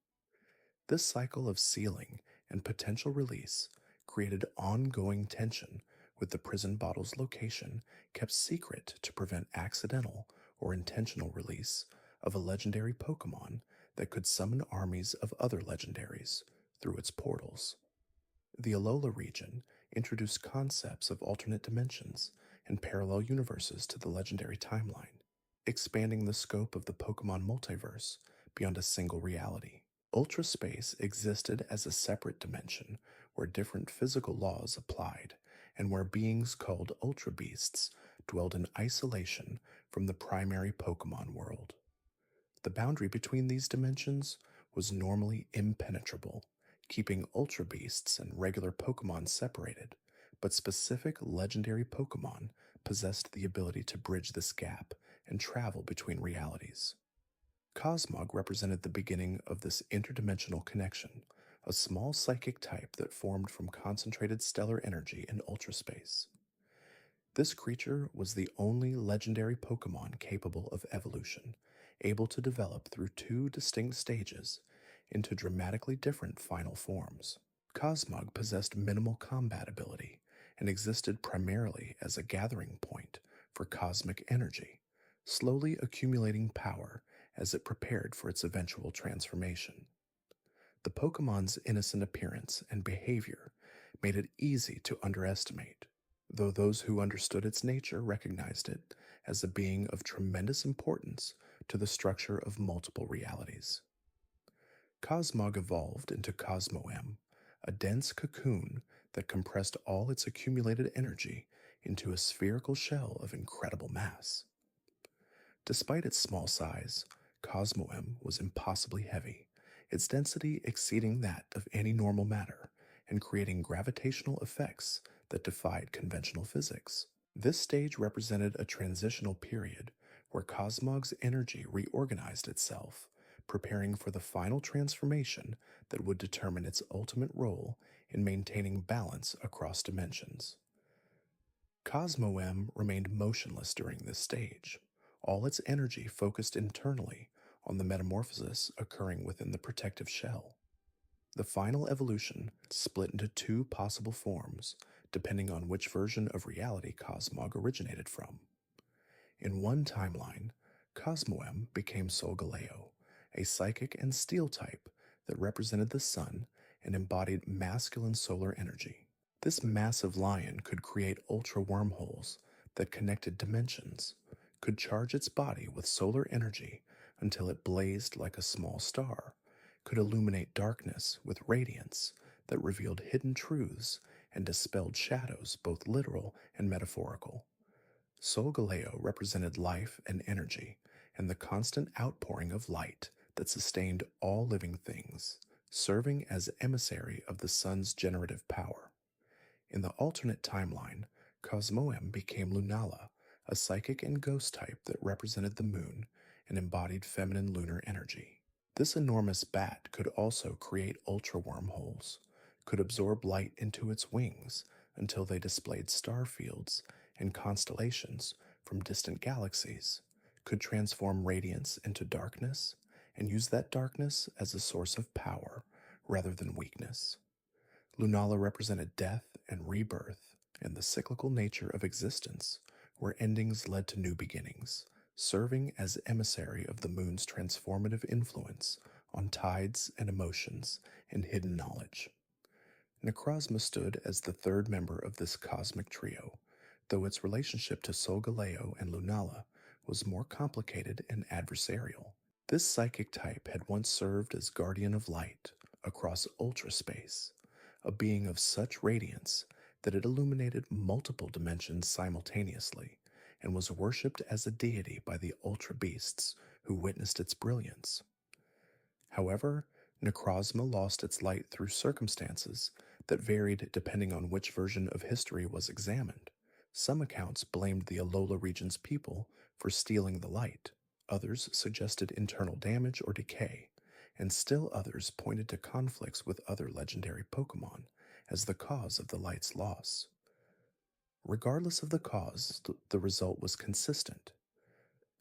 This cycle of sealing and potential release created ongoing tension, with the prison bottle's location kept secret to prevent accidental or intentional release of a legendary Pokemon that could summon armies of other legendaries through its portals. The Alola region introduced concepts of alternate dimensions and parallel universes to the legendary timeline, expanding the scope of the Pokemon multiverse beyond a single reality. Ultra space existed as a separate dimension where different physical laws applied and where beings called Ultra Beasts dwelled in isolation from the primary Pokemon world. The boundary between these dimensions was normally impenetrable, keeping Ultra Beasts and regular Pokemon separated, but specific legendary Pokemon possessed the ability to bridge this gap and travel between realities. Cosmog represented the beginning of this interdimensional connection, a small psychic type that formed from concentrated stellar energy in ultraspace. This creature was the only legendary Pokemon capable of evolution, able to develop through two distinct stages into dramatically different final forms. Cosmog possessed minimal combat ability and existed primarily as a gathering point for cosmic energy, slowly accumulating power as it prepared for its eventual transformation. The Pokemon's innocent appearance and behavior made it easy to underestimate, though those who understood its nature recognized it as a being of tremendous importance to the structure of multiple realities. Cosmog evolved into Cosmoem, a dense cocoon that compressed all its accumulated energy into a spherical shell of incredible mass. Despite its small size, Cosmoem was impossibly heavy, its density exceeding that of any normal matter and creating gravitational effects that defied conventional physics. This stage represented a transitional period where Cosmog's energy reorganized itself, preparing for the final transformation that would determine its ultimate role in maintaining balance across dimensions. Cosmoem remained motionless during this stage, all its energy focused internally on the metamorphosis occurring within the protective shell. The final evolution split into two possible forms, depending on which version of reality Cosmog originated from. In one timeline, Cosmoem became Solgaleo, a psychic and steel type that represented the sun and embodied masculine solar energy. This massive lion could create ultra wormholes that connected dimensions, could charge its body with solar energy until it blazed like a small star, could illuminate darkness with radiance that revealed hidden truths and dispelled shadows, both literal and metaphorical. Solgaleo represented life and energy, and the constant outpouring of light that sustained all living things, serving as emissary of the sun's generative power. In the alternate timeline, Cosmoem became Lunala, a psychic and ghost type that represented the moon and embodied feminine lunar energy. This enormous bat could also create ultra wormholes, could absorb light into its wings until they displayed star fields and constellations from distant galaxies, could transform radiance into darkness, and use that darkness as a source of power rather than weakness. Lunala represented death and rebirth and the cyclical nature of existence, where endings led to new beginnings, serving as emissary of the moon's transformative influence on tides and emotions and hidden knowledge. Necrozma stood as the third member of this cosmic trio, though its relationship to Solgaleo and Lunala was more complicated and adversarial. This psychic type had once served as guardian of light across ultraspace, a being of such radiance that it illuminated multiple dimensions simultaneously and was worshipped as a deity by the ultra beasts who witnessed its brilliance. However, Necrozma lost its light through circumstances that varied depending on which version of history was examined. Some accounts blamed the Alola region's people for stealing the light, others suggested internal damage or decay, and still others pointed to conflicts with other legendary Pokémon as the cause of the light's loss. Regardless of the cause, the result was consistent.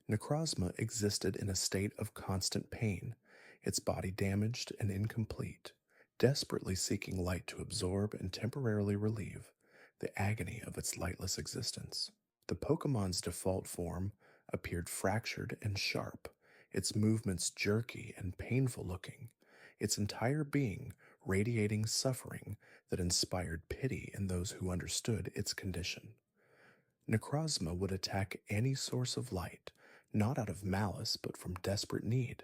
Necrozma existed in a state of constant pain, its body damaged and incomplete, desperately seeking light to absorb and temporarily relieve the agony of its lightless existence. The Pokemon's default form appeared fractured and sharp, its movements jerky and painful looking, its entire being radiating suffering that inspired pity in those who understood its condition. Necrozma would attack any source of light, not out of malice but from desperate need,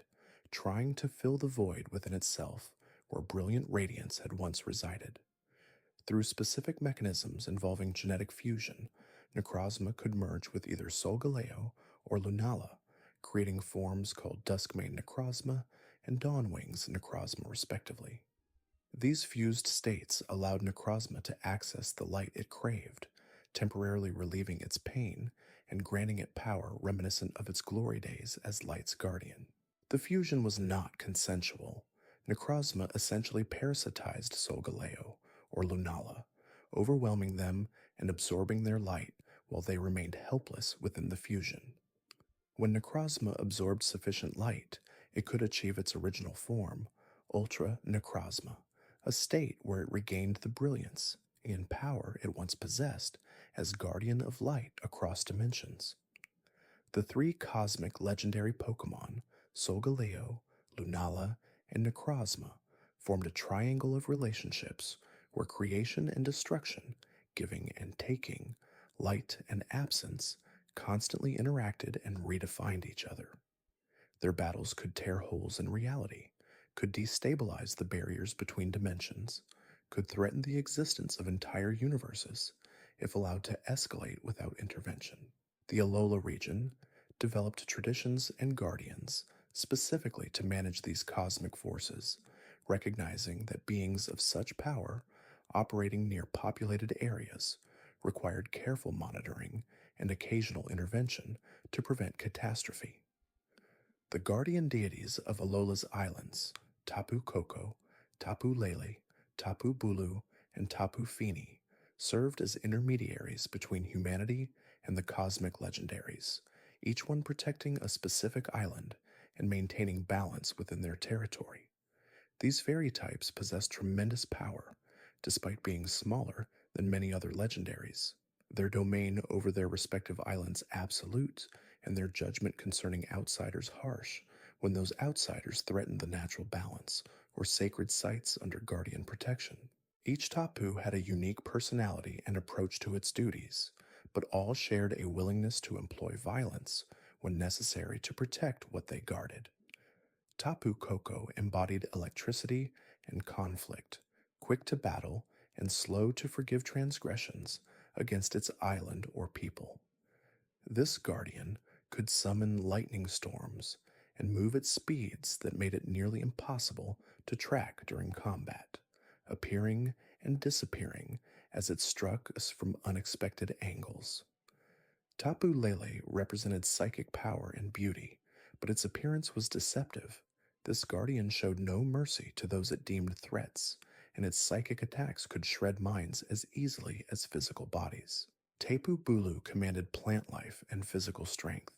trying to fill the void within itself where brilliant radiance had once resided. Through specific mechanisms involving genetic fusion, Necrozma could merge with either Solgaleo or Lunala, creating forms called Duskmane Necrozma and Dawnwings Necrozma respectively. These fused states allowed Necrozma to access the light it craved, temporarily relieving its pain and granting it power reminiscent of its glory days as Light's guardian. The fusion was not consensual. Necrozma essentially parasitized Solgaleo or Lunala, overwhelming them and absorbing their light while they remained helpless within the fusion. When Necrozma absorbed sufficient light, it could achieve its original form, Ultra Necrozma, a state where it regained the brilliance and power it once possessed as guardian of light across dimensions. The three cosmic legendary Pokémon, Solgaleo, Lunala, and Necrozma, formed a triangle of relationships where creation and destruction, giving and taking, light and absence, constantly interacted and redefined each other. Their battles could tear holes in reality, could destabilize the barriers between dimensions, could threaten the existence of entire universes if allowed to escalate without intervention. The Alola region developed traditions and guardians specifically to manage these cosmic forces, recognizing that beings of such power operating near populated areas required careful monitoring and occasional intervention to prevent catastrophe. The guardian deities of Alola's islands, Tapu Koko, Tapu Lele, Tapu Bulu, and Tapu Fini, served as intermediaries between humanity and the cosmic legendaries, each one protecting a specific island and maintaining balance within their territory. These fairy types possess tremendous power, despite being smaller than many other legendaries. Their domain over their respective islands absolute, and their judgment concerning outsiders harsh when those outsiders threaten the natural balance or sacred sites under guardian protection. Each Tapu had a unique personality and approach to its duties, but all shared a willingness to employ violence when necessary to protect what they guarded. Tapu Koko embodied electricity and conflict, quick to battle and slow to forgive transgressions against its island or people. This guardian could summon lightning storms and move at speeds that made it nearly impossible to track during combat, appearing and disappearing as it struck us from unexpected angles. Tapu Lele represented psychic power and beauty, but its appearance was deceptive. This guardian showed no mercy to those it deemed threats, and its psychic attacks could shred minds as easily as physical bodies. Tapu Bulu commanded plant life and physical strength,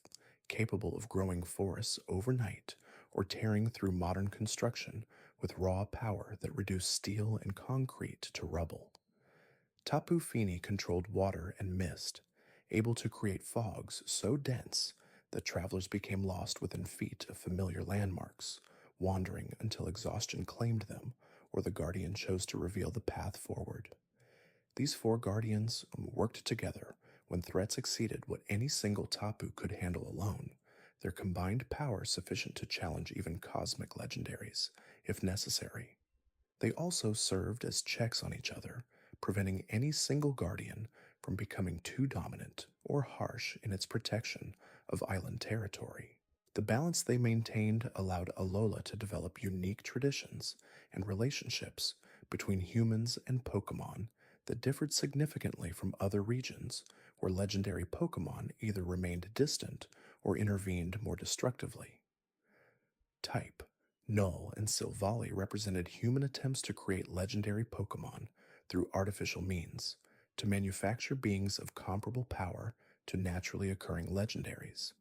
capable of growing forests overnight or tearing through modern construction with raw power that reduced steel and concrete to rubble. Tapu Fini controlled water and mist, able to create fogs so dense that travelers became lost within feet of familiar landmarks, wandering until exhaustion claimed them or the Guardian chose to reveal the path forward. These four Guardians worked together when threats exceeded what any single Tapu could handle alone, their combined power sufficient to challenge even cosmic legendaries, if necessary. They also served as checks on each other, preventing any single Guardian from becoming too dominant or harsh in its protection of island territory. The balance they maintained allowed Alola to develop unique traditions and relationships between humans and Pokémon that differed significantly from other regions where legendary Pokémon either remained distant or intervened more destructively. Type: Null and Silvally represented human attempts to create legendary Pokémon through artificial means, to manufacture beings of comparable power to naturally occurring legendaries.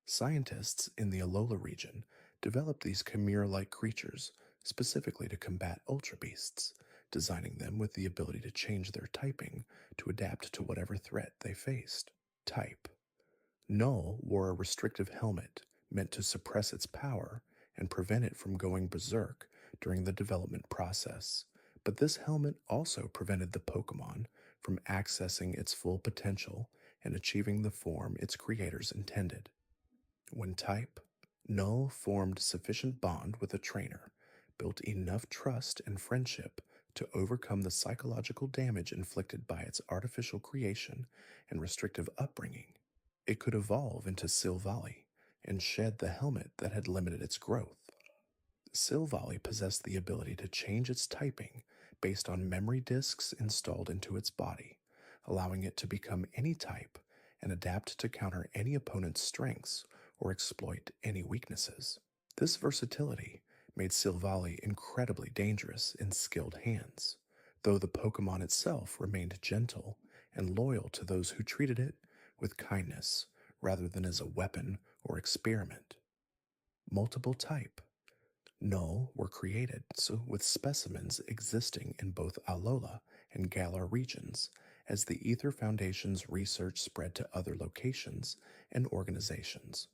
Scientists in the Alola region developed these chimera-like creatures specifically to combat Ultra Beasts, designing them with the ability to change their typing to adapt to whatever threat they faced. Type: Null wore a restrictive helmet meant to suppress its power and prevent it from going berserk during the development process, but this helmet also prevented the Pokémon from accessing its full potential and achieving the form its creators intended. When type: Null formed sufficient bond with a trainer, built enough trust and friendship to overcome the psychological damage inflicted by its artificial creation and restrictive upbringing, it could evolve into Silvally and shed the helmet that had limited its growth. Silvally possessed the ability to change its typing based on memory disks installed into its body, allowing it to become any type and adapt to counter any opponent's strengths or exploit any weaknesses. This versatility made Silvally incredibly dangerous in skilled hands, though the Pokémon itself remained gentle and loyal to those who treated it with kindness rather than as a weapon or experiment. Multiple type: Null were created with specimens existing in both Alola and Galar regions as the Ether Foundation's research spread to other locations and organizations.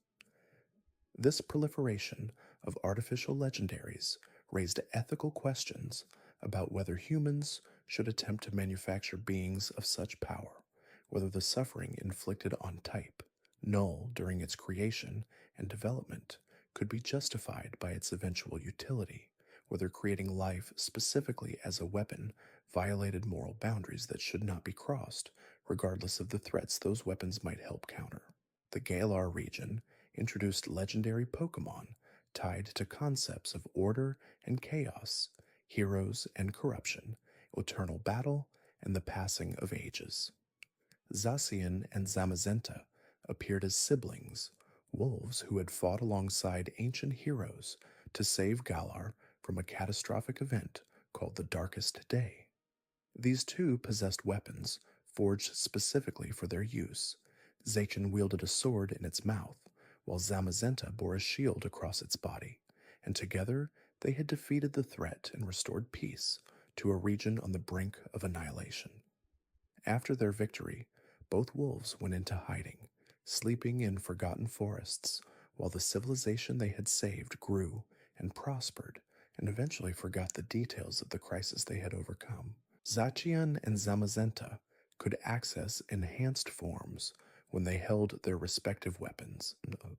This proliferation of artificial legendaries raised ethical questions about whether humans should attempt to manufacture beings of such power, whether the suffering inflicted on type, Null, during its creation and development could be justified by its eventual utility, whether creating life specifically as a weapon violated moral boundaries that should not be crossed, regardless of the threats those weapons might help counter. The Galar region introduced legendary Pokémon tied to concepts of order and chaos, heroes and corruption, eternal battle, and the passing of ages. Zacian and Zamazenta appeared as siblings, wolves who had fought alongside ancient heroes to save Galar from a catastrophic event called the Darkest Day. These two possessed weapons forged specifically for their use. Zacian wielded a sword in its mouth, while Zamazenta bore a shield across its body, and together they had defeated the threat and restored peace to a region on the brink of annihilation. After their victory, both wolves went into hiding, sleeping in forgotten forests, while the civilization they had saved grew and prospered and eventually forgot the details of the crisis they had overcome. Zacian and Zamazenta could access enhanced forms when they held their respective weapons,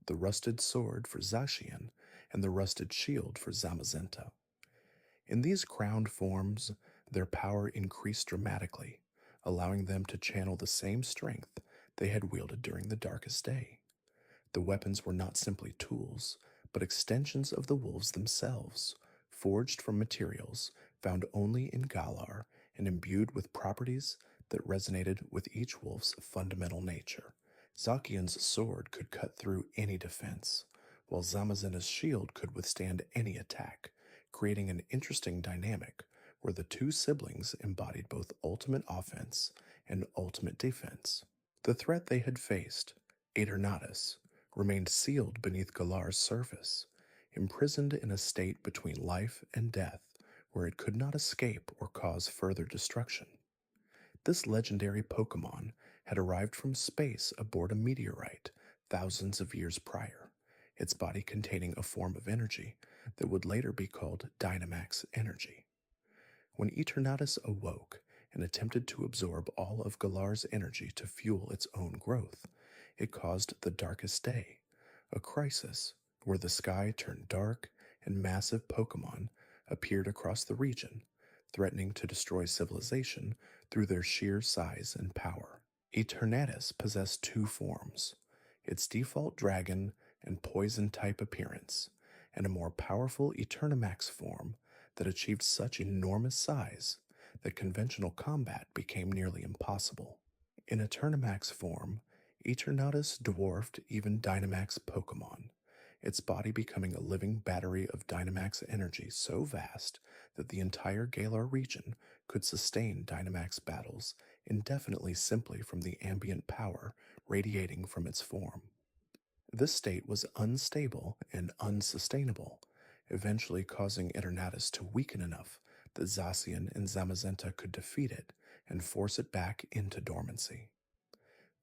the rusted sword for Zacian and the rusted shield for Zamazenta. In these crowned forms, their power increased dramatically, allowing them to channel the same strength they had wielded during the darkest day. The weapons were not simply tools, but extensions of the wolves themselves, forged from materials found only in Galar and imbued with properties that resonated with each wolf's fundamental nature. Zacian's sword could cut through any defense, while Zamazenta's shield could withstand any attack, creating an interesting dynamic where the two siblings embodied both ultimate offense and ultimate defense. The threat they had faced, Aeternatus, remained sealed beneath Galar's surface, imprisoned in a state between life and death where it could not escape or cause further destruction. This legendary Pokemon had arrived from space aboard a meteorite thousands of years prior, its body containing a form of energy that would later be called Dynamax energy. When Eternatus awoke and attempted to absorb all of Galar's energy to fuel its own growth, it caused the darkest day, a crisis where the sky turned dark and massive Pokemon appeared across the region, threatening to destroy civilization through their sheer size and power. Eternatus possessed two forms, its default dragon and poison-type appearance, and a more powerful Eternamax form that achieved such enormous size that conventional combat became nearly impossible. In Eternamax form, Eternatus dwarfed even Dynamax Pokemon, its body becoming a living battery of Dynamax energy so vast that the entire Galar region could sustain Dynamax battles indefinitely simply from the ambient power radiating from its form. This state was unstable and unsustainable, eventually causing Eternatus to weaken enough that Zacian and Zamazenta could defeat it and force it back into dormancy.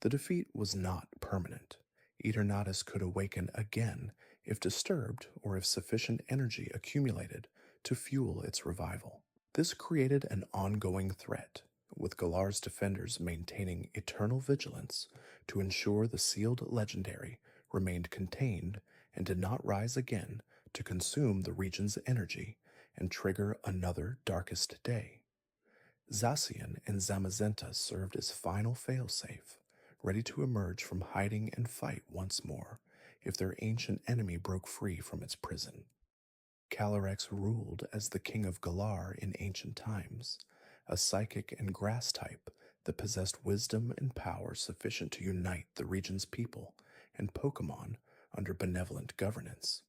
The defeat was not permanent. Eternatus could awaken again if disturbed or if sufficient energy accumulated to fuel its revival. This created an ongoing threat, with Galar's defenders maintaining eternal vigilance to ensure the sealed legendary remained contained and did not rise again to consume the region's energy and trigger another darkest day. Zacian and Zamazenta served as final failsafe, ready to emerge from hiding and fight once more if their ancient enemy broke free from its prison. Calyrex ruled as the king of Galar in ancient times, a psychic and grass type that possessed wisdom and power sufficient to unite the region's people and Pokemon under benevolent governance.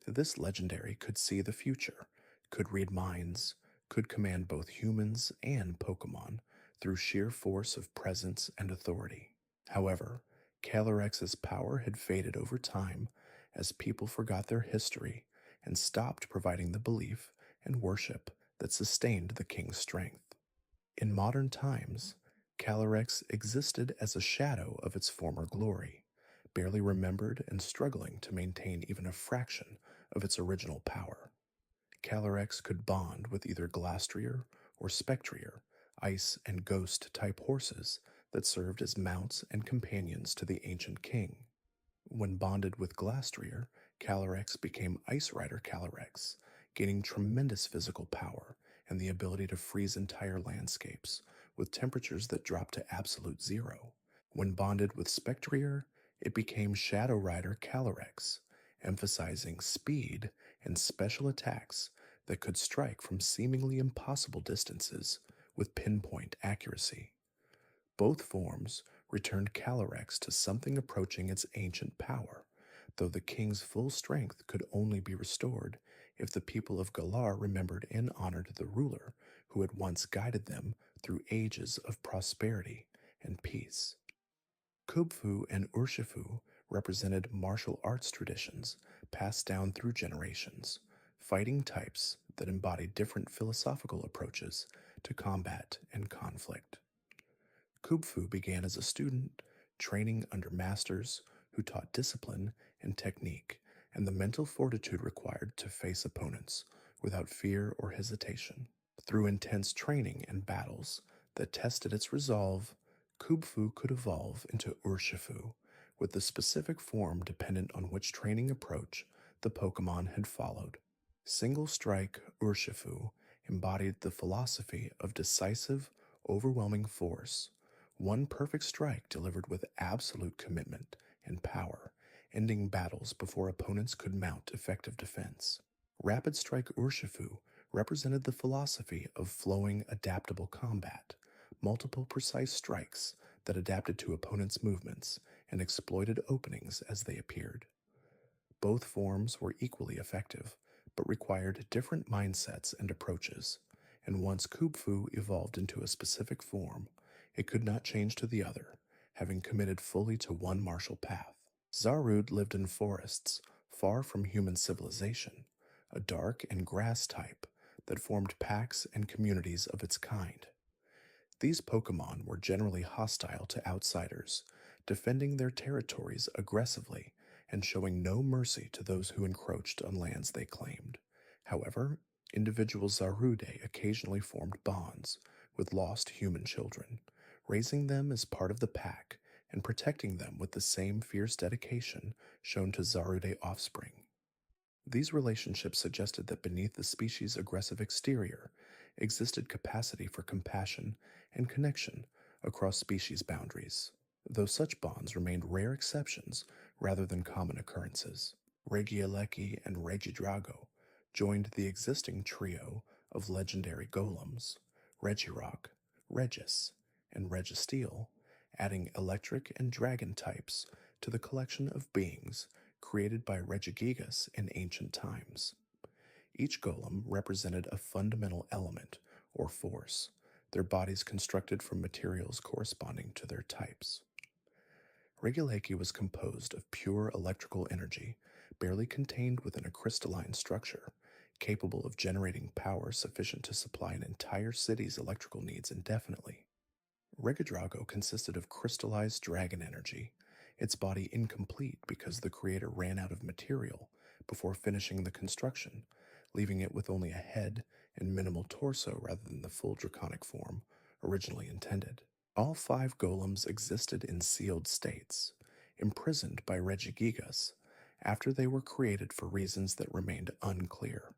This legendary could see the future, could read minds, could command both humans and Pokemon through sheer force of presence and authority. However, Calyrex's power had faded over time as people forgot their history and stopped providing the belief and worship that sustained the king's strength. In modern times, Calyrex existed as a shadow of its former glory, barely remembered and struggling to maintain even a fraction of its original power. Calyrex could bond with either Glastrier or Spectrier, ice and ghost-type horses that served as mounts and companions to the ancient king. When bonded with Glastrier, Calyrex became Ice Rider Calyrex, gaining tremendous physical power and the ability to freeze entire landscapes with temperatures that dropped to absolute zero. When bonded with Spectrier, it became Shadow Rider Calyrex, emphasizing speed and special attacks that could strike from seemingly impossible distances with pinpoint accuracy. Both forms returned Calyrex to something approaching its ancient power, though the king's full strength could only be restored if the people of Galar remembered and honored the ruler who had once guided them through ages of prosperity and peace. Kubfu and Urshifu represented martial arts traditions passed down through generations, fighting types that embodied different philosophical approaches to combat and conflict. Kubfu began as a student, training under masters who taught discipline and technique and the mental fortitude required to face opponents without fear or hesitation. Through intense training and battles that tested its resolve, Kubfu could evolve into Urshifu, with the specific form dependent on which training approach the Pokemon had followed. Single Strike Urshifu embodied the philosophy of decisive, overwhelming force, one perfect strike delivered with absolute commitment and power, ending battles before opponents could mount effective defense. Rapid Strike Urshifu represented the philosophy of flowing, adaptable combat, multiple precise strikes that adapted to opponents' movements and exploited openings as they appeared. Both forms were equally effective, but required different mindsets and approaches, and once Kubfu evolved into a specific form, it could not change to the other, having committed fully to one martial path. Zarude lived in forests, far from human civilization, a dark and grass type that formed packs and communities of its kind. These Pokemon were generally hostile to outsiders, defending their territories aggressively and showing no mercy to those who encroached on lands they claimed. However, individual Zarude occasionally formed bonds with lost human children, raising them as part of the pack and protecting them with the same fierce dedication shown to Zarude offspring. These relationships suggested that beneath the species' aggressive exterior existed capacity for compassion and connection across species boundaries, though such bonds remained rare exceptions rather than common occurrences. Regieleki and Regidrago joined the existing trio of legendary golems, Regirock, Regis, and Registeel, adding electric and dragon types to the collection of beings created by Regigigas in ancient times. Each golem represented a fundamental element or force, their bodies constructed from materials corresponding to their types. Regieleki was composed of pure electrical energy, barely contained within a crystalline structure, capable of generating power sufficient to supply an entire city's electrical needs indefinitely. Regidrago consisted of crystallized dragon energy, its body incomplete because the creator ran out of material before finishing the construction, leaving it with only a head and minimal torso rather than the full draconic form originally intended. All 5 golems existed in sealed states, imprisoned by Regigigas after they were created for reasons that remained unclear.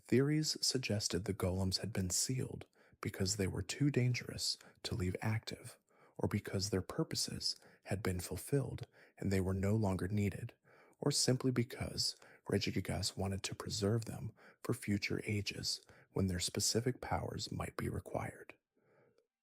Theories suggested the golems had been sealed because they were too dangerous to leave active, or because their purposes had been fulfilled and they were no longer needed, or simply because Regigigas wanted to preserve them for future ages when their specific powers might be required.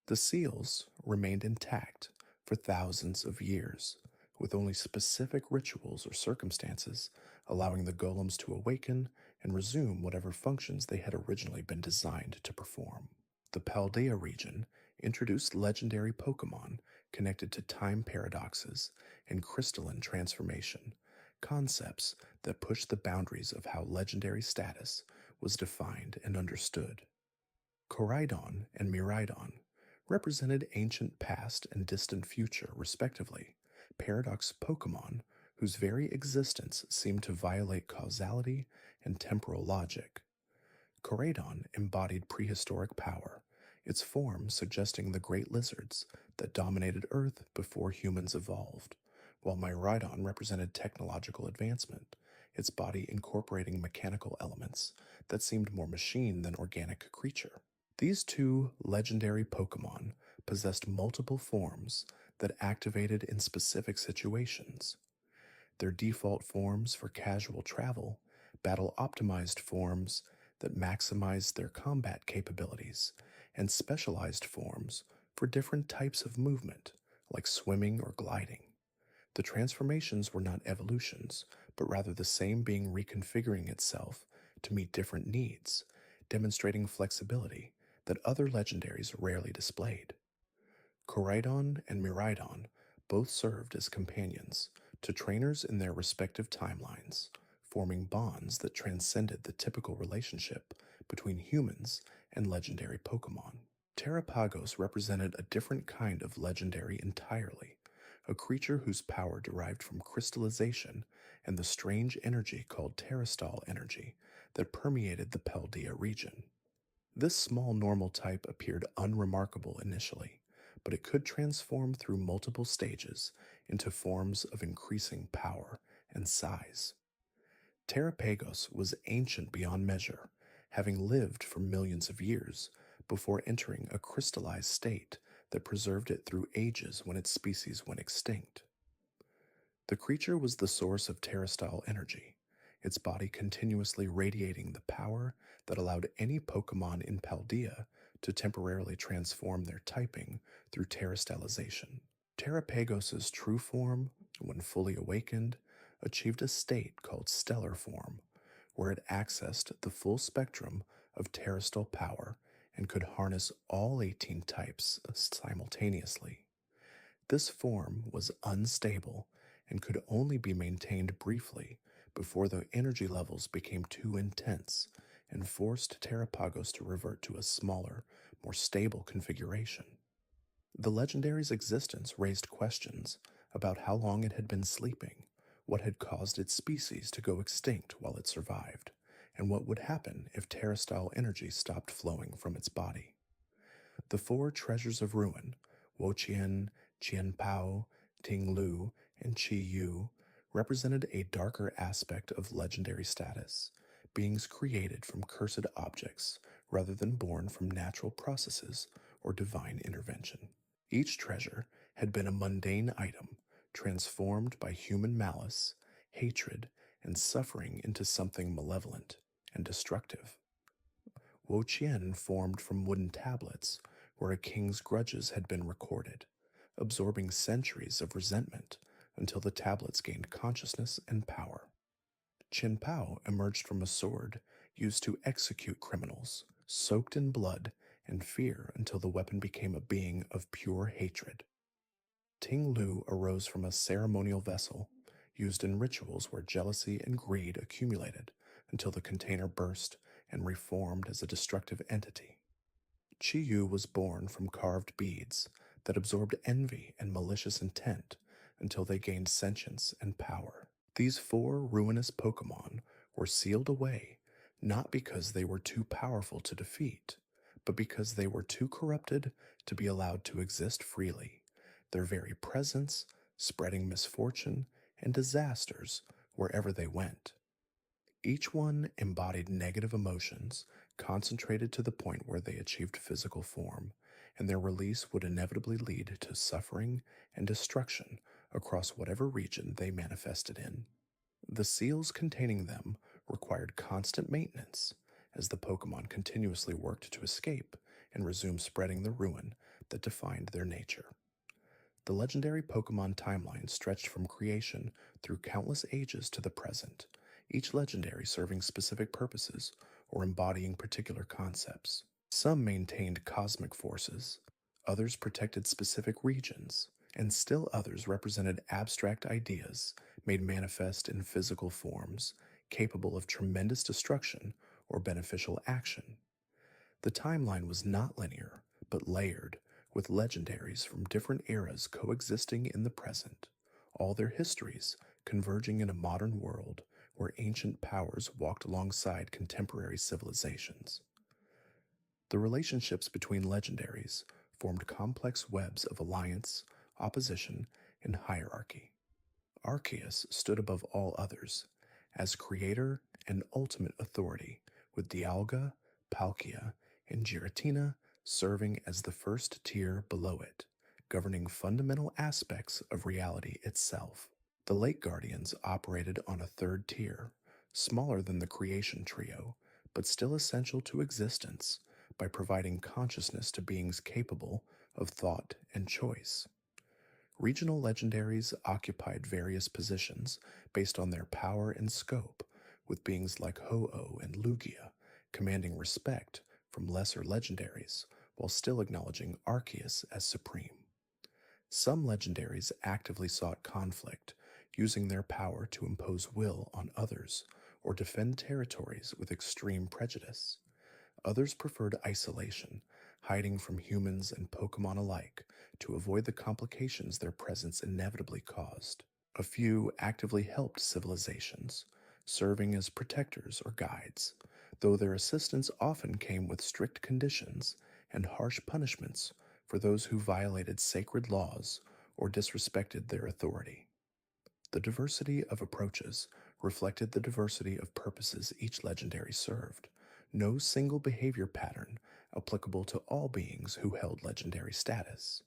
The seals remained intact for thousands of years, with only specific rituals or circumstances allowing the golems to awaken and resume whatever functions they had originally been designed to perform. The Paldea region introduced legendary Pokemon connected to time paradoxes and crystalline transformation, concepts that pushed the boundaries of how legendary status was defined and understood. Koraidon and Miraidon represented ancient past and distant future, respectively, paradox Pokemon whose very existence seemed to violate causality and temporal logic. Koraidon embodied prehistoric power, its form suggesting the great lizards that dominated Earth before humans evolved, while Miraidon represented technological advancement, its body incorporating mechanical elements that seemed more machine than organic creature. These 2 legendary Pokemon possessed multiple forms that activated in specific situations. Their default forms for casual travel, battle-optimized forms that maximized their combat capabilities, and specialized forms for different types of movement, like swimming or gliding. The transformations were not evolutions, but rather the same being reconfiguring itself to meet different needs, demonstrating flexibility that other legendaries rarely displayed. Koraidon and Miraidon both served as companions to trainers in their respective timelines, forming bonds that transcended the typical relationship between humans and legendary Pokemon. Terrapagos represented a different kind of legendary entirely, a creature whose power derived from crystallization and the strange energy called terrestrial energy that permeated the Paldea region. This small normal type appeared unremarkable initially, but it could transform through multiple stages into forms of increasing power and size. Terrapagos was ancient beyond measure, having lived for millions of years before entering a crystallized state that preserved it through ages when its species went extinct. The creature was the source of terrestrial energy, its body continuously radiating the power that allowed any Pokemon in Paldea to temporarily transform their typing through terrestrialization. Terrapagos' true form, when fully awakened, achieved a state called stellar form, where it accessed the full spectrum of terrestrial power and could harness all 18 types simultaneously. This form was unstable and could only be maintained briefly before the energy levels became too intense and forced Terrapagos to revert to a smaller, more stable configuration. The legendary's existence raised questions about how long it had been sleeping, what had caused its species to go extinct while it survived, and what would happen if terrestrial energy stopped flowing from its body. The four treasures of ruin, Woqian, Qianpao, Tinglu, and Qiyu, represented a darker aspect of legendary status, beings created from cursed objects rather than born from natural processes or divine intervention. Each treasure had been a mundane item, transformed by human malice, hatred, and suffering into something malevolent and destructive. Woqian formed from wooden tablets where a king's grudges had been recorded, absorbing centuries of resentment until the tablets gained consciousness and power. Qinpao emerged from a sword used to execute criminals, soaked in blood and fear until the weapon became a being of pure hatred. Tinglu arose from a ceremonial vessel used in rituals where jealousy and greed accumulated until the container burst and reformed as a destructive entity. Qiyu was born from carved beads that absorbed envy and malicious intent until they gained sentience and power. These four ruinous Pokemon were sealed away not because they were too powerful to defeat, but because they were too corrupted to be allowed to exist freely, their very presence spreading misfortune and disasters wherever they went. Each one embodied negative emotions, concentrated to the point where they achieved physical form, and their release would inevitably lead to suffering and destruction across whatever region they manifested in. The seals containing them required constant maintenance, as the Pokemon continuously worked to escape and resume spreading the ruin that defined their nature. The legendary Pokemon timeline stretched from creation through countless ages to the present, each legendary serving specific purposes or embodying particular concepts. Some maintained cosmic forces, others protected specific regions, and still others represented abstract ideas made manifest in physical forms, capable of tremendous destruction or beneficial action. The timeline was not linear, but layered, with legendaries from different eras coexisting in the present, all their histories converging in a modern world where ancient powers walked alongside contemporary civilizations. The relationships between legendaries formed complex webs of alliance, opposition, and hierarchy. Arceus stood above all others, as creator and ultimate authority, with Dialga, Palkia, and Giratina serving as the first tier below it, governing fundamental aspects of reality itself. The Lake Guardians operated on a third tier, smaller than the creation trio, but still essential to existence by providing consciousness to beings capable of thought and choice. Regional legendaries occupied various positions based on their power and scope, with beings like Ho-Oh and Lugia commanding respect from lesser legendaries while still acknowledging Arceus as supreme. Some legendaries actively sought conflict, using their power to impose will on others or defend territories with extreme prejudice. Others preferred isolation, hiding from humans and Pokemon alike to avoid the complications their presence inevitably caused. A few actively helped civilizations, serving as protectors or guides, though their assistance often came with strict conditions and harsh punishments for those who violated sacred laws or disrespected their authority. The diversity of approaches reflected the diversity of purposes each legendary served. No single behavior pattern applicable to all beings who held legendary status.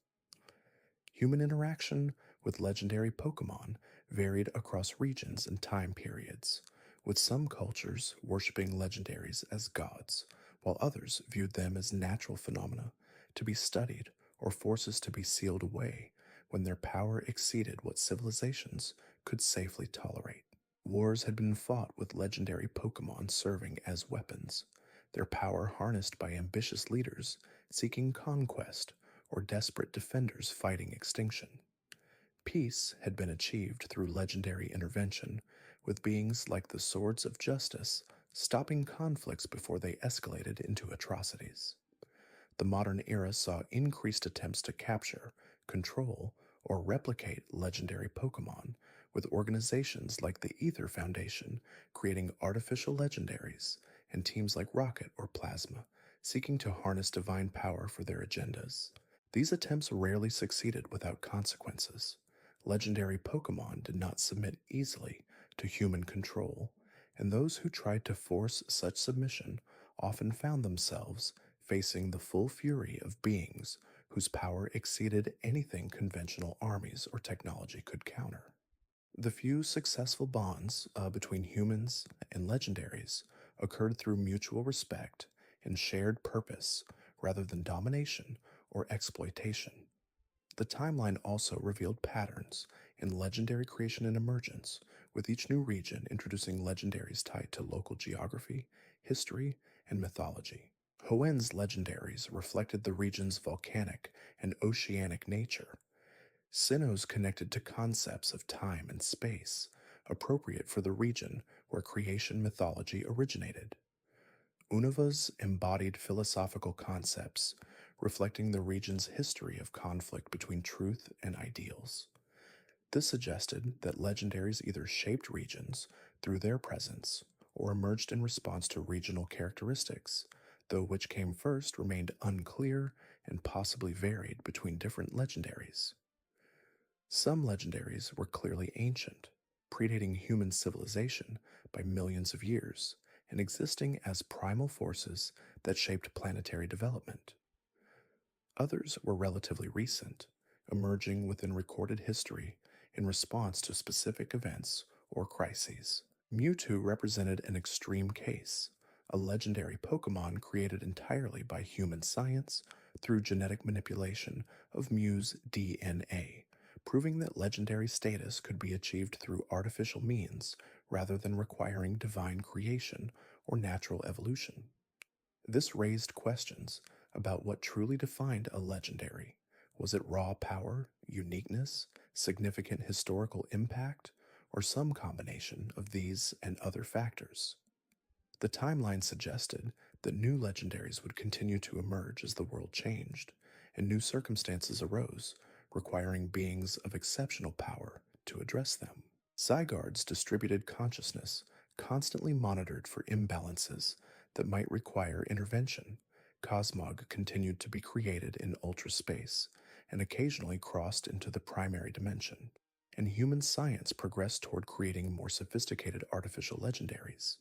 Human interaction with legendary Pokemon varied across regions and time periods, with some cultures worshipping legendaries as gods, while others viewed them as natural phenomena to be studied or forces to be sealed away when their power exceeded what civilizations could safely tolerate. Wars had been fought with legendary Pokemon serving as weapons, their power harnessed by ambitious leaders seeking conquest or desperate defenders fighting extinction. Peace had been achieved through legendary intervention, with beings like the Swords of Justice stopping conflicts before they escalated into atrocities. The modern era saw increased attempts to capture, control, or replicate legendary Pokemon, with organizations like the Ether Foundation creating artificial legendaries, and teams like Rocket or Plasma seeking to harness divine power for their agendas. These attempts rarely succeeded without consequences. Legendary Pokemon did not submit easily to human control, and those who tried to force such submission often found themselves facing the full fury of beings whose power exceeded anything conventional armies or technology could counter. The few successful bonds between humans and legendaries occurred through mutual respect and shared purpose rather than domination or exploitation. The timeline also revealed patterns in legendary creation and emergence, with each new region introducing legendaries tied to local geography, history, and mythology. Hoenn's legendaries reflected the region's volcanic and oceanic nature. Sinnoh's connected to concepts of time and space, appropriate for the region where creation mythology originated. Unava's embodied philosophical concepts, reflecting the region's history of conflict between truth and ideals. This suggested that legendaries either shaped regions through their presence or emerged in response to regional characteristics, though which came first remained unclear and possibly varied between different legendaries. Some legendaries were clearly ancient, predating human civilization by millions of years, and existing as primal forces that shaped planetary development. Others were relatively recent, emerging within recorded history in response to specific events or crises. Mewtwo represented an extreme case, a legendary Pokemon created entirely by human science through genetic manipulation of Mew's DNA, proving that legendary status could be achieved through artificial means rather than requiring divine creation or natural evolution. This raised questions about what truly defined a legendary. Was it raw power, uniqueness, significant historical impact, or some combination of these and other factors? The timeline suggested that new legendaries would continue to emerge as the world changed, and new circumstances arose, requiring beings of exceptional power to address them. Zygarde's distributed consciousness constantly monitored for imbalances that might require intervention. Cosmog continued to be created in ultraspace and occasionally crossed into the primary dimension, and human science progressed toward creating more sophisticated artificial legendaries.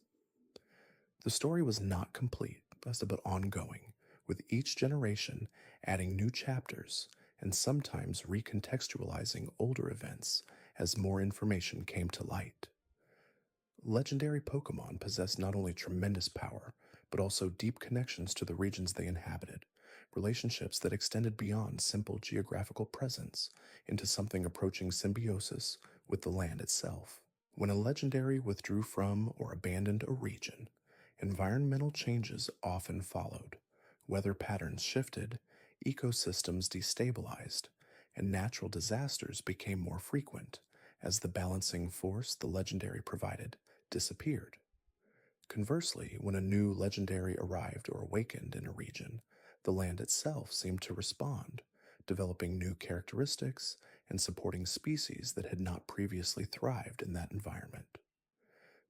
The story was not complete, but ongoing, with each generation adding new chapters and sometimes recontextualizing older events as more information came to light. Legendary Pokemon possessed not only tremendous power, but also deep connections to the regions they inhabited, relationships that extended beyond simple geographical presence into something approaching symbiosis with the land itself. When a legendary withdrew from or abandoned a region, environmental changes often followed. Weather patterns shifted, ecosystems destabilized, and natural disasters became more frequent as the balancing force the legendary provided disappeared. Conversely, when a new legendary arrived or awakened in a region, the land itself seemed to respond, developing new characteristics and supporting species that had not previously thrived in that environment.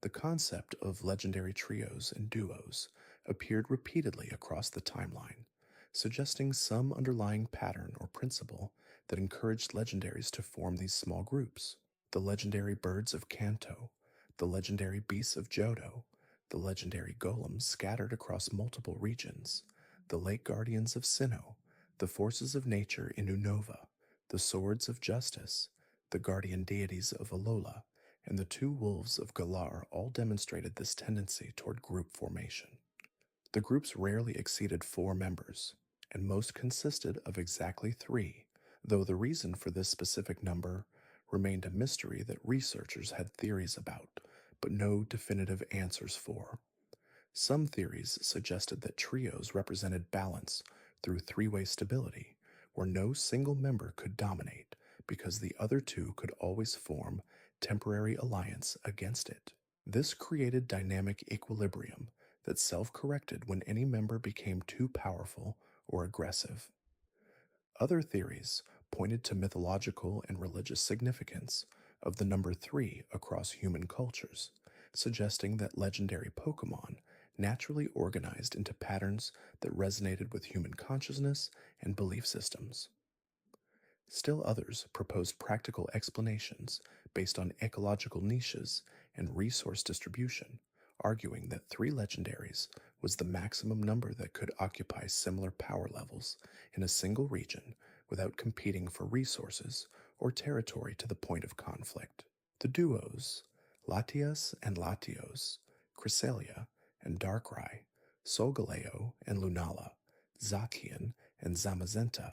The concept of legendary trios and duos appeared repeatedly across the timeline, suggesting some underlying pattern or principle that encouraged legendaries to form these small groups. The legendary birds of Kanto, the legendary beasts of Johto, the legendary golems scattered across multiple regions, the lake guardians of Sinnoh, the forces of nature in Unova, the swords of justice, the guardian deities of Alola, and the two wolves of Galar all demonstrated this tendency toward group formation. The groups rarely exceeded 4 members, and most consisted of exactly 3, though the reason for this specific number remained a mystery that researchers had theories about, but no definitive answers for. Some theories suggested that trios represented balance through three-way stability, where no single member could dominate because the other two could always form temporary alliance against it. This created dynamic equilibrium that self-corrected when any member became too powerful or aggressive. Other theories pointed to mythological and religious significance of the number 3 across human cultures, suggesting that legendary Pokemon naturally organized into patterns that resonated with human consciousness and belief systems. Still others proposed practical explanations based on ecological niches and resource distribution, arguing that 3 legendaries was the maximum number that could occupy similar power levels in a single region without competing for resources or territory to the point of conflict. The duos, Latias and Latios, Cresselia and Darkrai, Solgaleo and Lunala, Zacian and Zamazenta,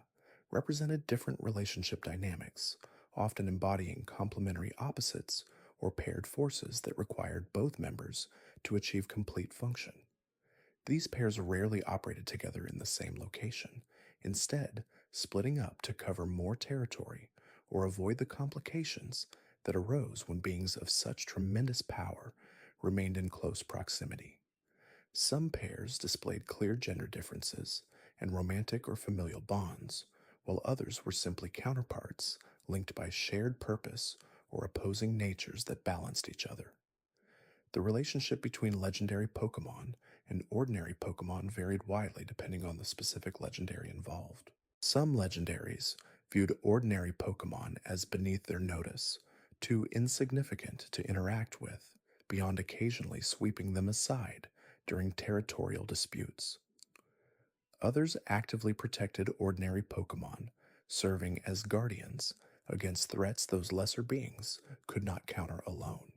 represented different relationship dynamics, often embodying complementary opposites or paired forces that required both members to achieve complete function. These pairs rarely operated together in the same location, instead splitting up to cover more territory or avoid the complications that arose when beings of such tremendous power remained in close proximity. Some pairs displayed clear gender differences and romantic or familial bonds, while others were simply counterparts linked by shared purpose or opposing natures that balanced each other. The relationship between legendary Pokemon and ordinary Pokemon varied widely depending on the specific legendary involved. Some legendaries viewed ordinary Pokemon as beneath their notice, too insignificant to interact with, beyond occasionally sweeping them aside during territorial disputes. Others actively protected ordinary Pokemon, serving as guardians against threats those lesser beings could not counter alone.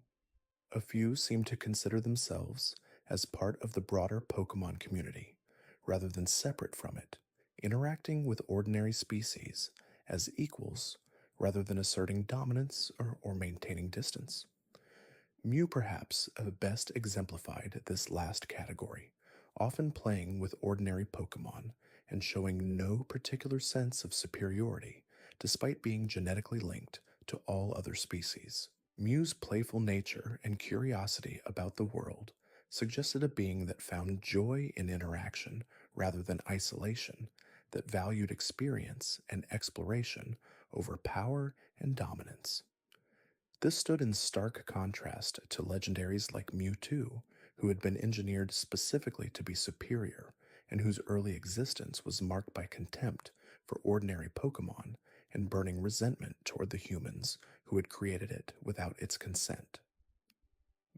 A few seemed to consider themselves as part of the broader Pokemon community, rather than separate from it, interacting with ordinary species as equals rather than asserting dominance or maintaining distance. Mew perhaps best exemplified this last category, often playing with ordinary Pokemon and showing no particular sense of superiority despite being genetically linked to all other species. Mew's playful nature and curiosity about the world suggested a being that found joy in interaction rather than isolation, that valued experience and exploration over power and dominance. This stood in stark contrast to legendaries like Mewtwo, who had been engineered specifically to be superior and whose early existence was marked by contempt for ordinary Pokemon and burning resentment toward the humans who had created it without its consent.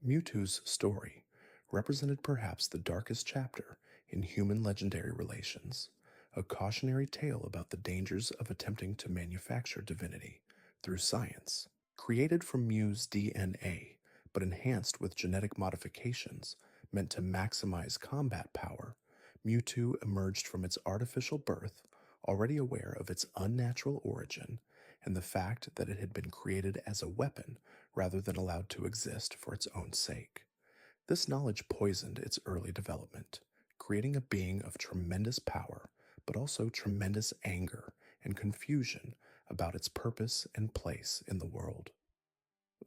Mewtwo's story represented perhaps the darkest chapter in human legendary relations, a cautionary tale about the dangers of attempting to manufacture divinity through science. Created from Mew's DNA, but enhanced with genetic modifications meant to maximize combat power, Mewtwo emerged from its artificial birth already aware of its unnatural origin and the fact that it had been created as a weapon rather than allowed to exist for its own sake. This knowledge poisoned its early development, creating a being of tremendous power, but also tremendous anger and confusion about its purpose and place in the world.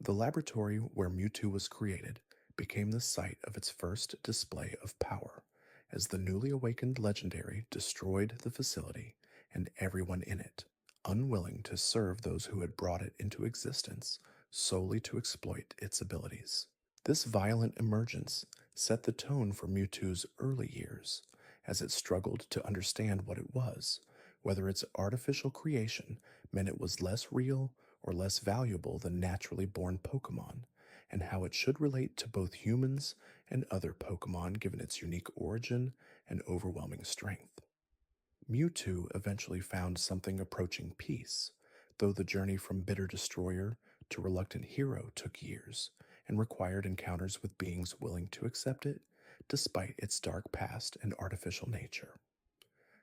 The laboratory where Mewtwo was created became the site of its first display of power, as the newly awakened legendary destroyed the facility and everyone in it, unwilling to serve those who had brought it into existence solely to exploit its abilities. This violent emergence set the tone for Mewtwo's early years, as it struggled to understand what it was, whether its artificial creation meant it was less real or less valuable than naturally born Pokemon, and how it should relate to both humans and other Pokemon given its unique origin and overwhelming strength. Mewtwo eventually found something approaching peace, though the journey from bitter destroyer to reluctant hero took years and required encounters with beings willing to accept it despite its dark past and artificial nature.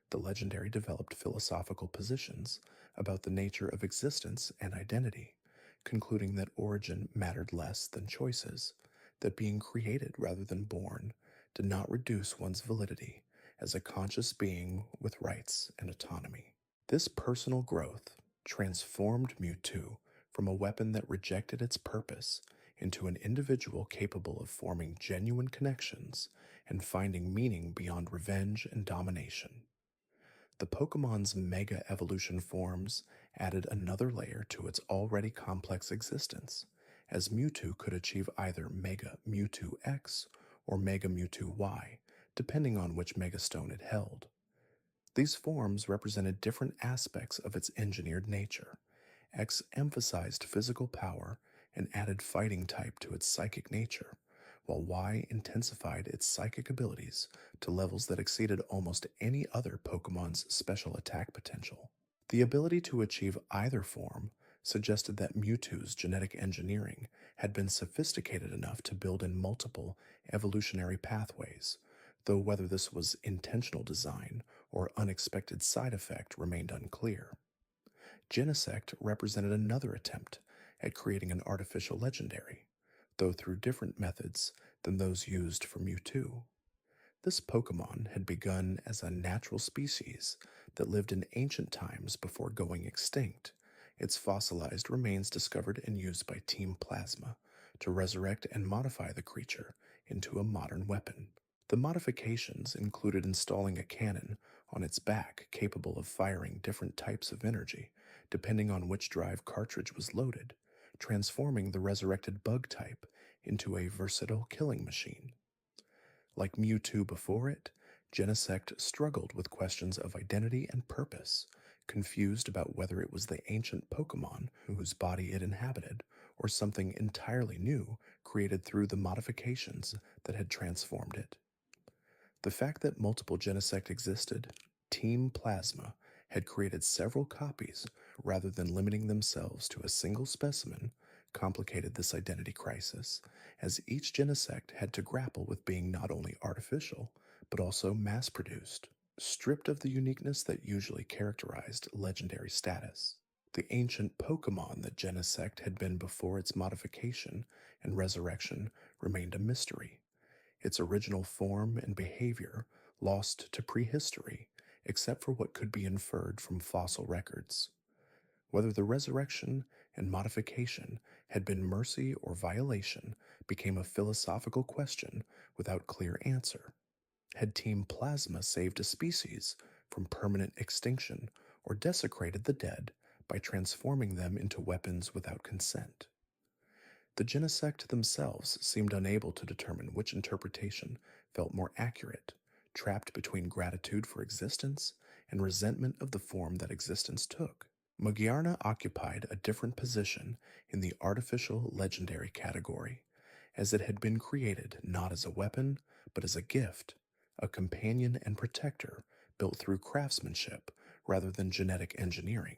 The legendary developed philosophical positions about the nature of existence and identity, concluding that origin mattered less than choices, that being created rather than born did not reduce one's validity as a conscious being with rights and autonomy. This personal growth transformed Mewtwo from a weapon that rejected its purpose into an individual capable of forming genuine connections and finding meaning beyond revenge and domination. The Pokemon's Mega Evolution forms added another layer to its already complex existence, as Mewtwo could achieve either Mega Mewtwo X or Mega Mewtwo Y, depending on which Mega Stone it held. These forms represented different aspects of its engineered nature. X emphasized physical power and added fighting type to its psychic nature, while Y intensified its psychic abilities to levels that exceeded almost any other Pokemon's special attack potential. The ability to achieve either form suggested that Mewtwo's genetic engineering had been sophisticated enough to build in multiple evolutionary pathways, though whether this was intentional design or unexpected side effect remained unclear. Genesect represented another attempt at creating an artificial legendary, though through different methods than those used for Mewtwo. This Pokemon had begun as a natural species that lived in ancient times before going extinct, its fossilized remains discovered and used by Team Plasma to resurrect and modify the creature into a modern weapon. The modifications included installing a cannon on its back capable of firing different types of energy, depending on which drive cartridge was loaded, transforming the resurrected bug type into a versatile killing machine. Like Mewtwo before it, Genesect struggled with questions of identity and purpose, confused about whether it was the ancient Pokemon whose body it inhabited, or something entirely new created through the modifications that had transformed it. The fact that multiple Genesect existed, Team Plasma had created several copies rather than limiting themselves to a single specimen, complicated this identity crisis, as each Genesect had to grapple with being not only artificial, but also mass-produced, stripped of the uniqueness that usually characterized legendary status. The ancient Pokemon that Genesect had been before its modification and resurrection remained a mystery, its original form and behavior lost to prehistory, except for what could be inferred from fossil records. Whether the resurrection and modification had been mercy or violation became a philosophical question without clear answer. Had Team Plasma saved a species from permanent extinction or desecrated the dead by transforming them into weapons without consent? The Genesect themselves seemed unable to determine which interpretation felt more accurate, trapped between gratitude for existence and resentment of the form that existence took. Magyarna occupied a different position in the artificial legendary category, as it had been created not as a weapon, but as a gift, a companion and protector built through craftsmanship rather than genetic engineering.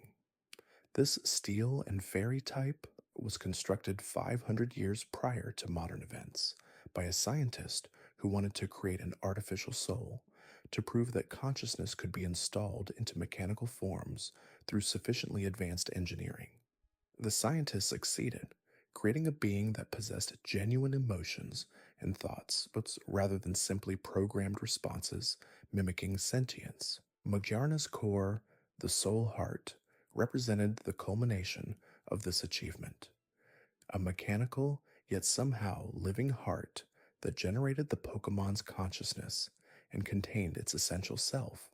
This steel and fairy type was constructed 500 years prior to modern events by a scientist who wanted to create an artificial soul to prove that consciousness could be installed into mechanical forms through sufficiently advanced engineering. The scientist succeeded, creating a being that possessed genuine emotions and thoughts, but rather than simply programmed responses mimicking sentience. Magyarna's core, the soul heart, represented the culmination of this achievement. A mechanical, yet somehow living heart that generated the Pokemon's consciousness and contained its essential self.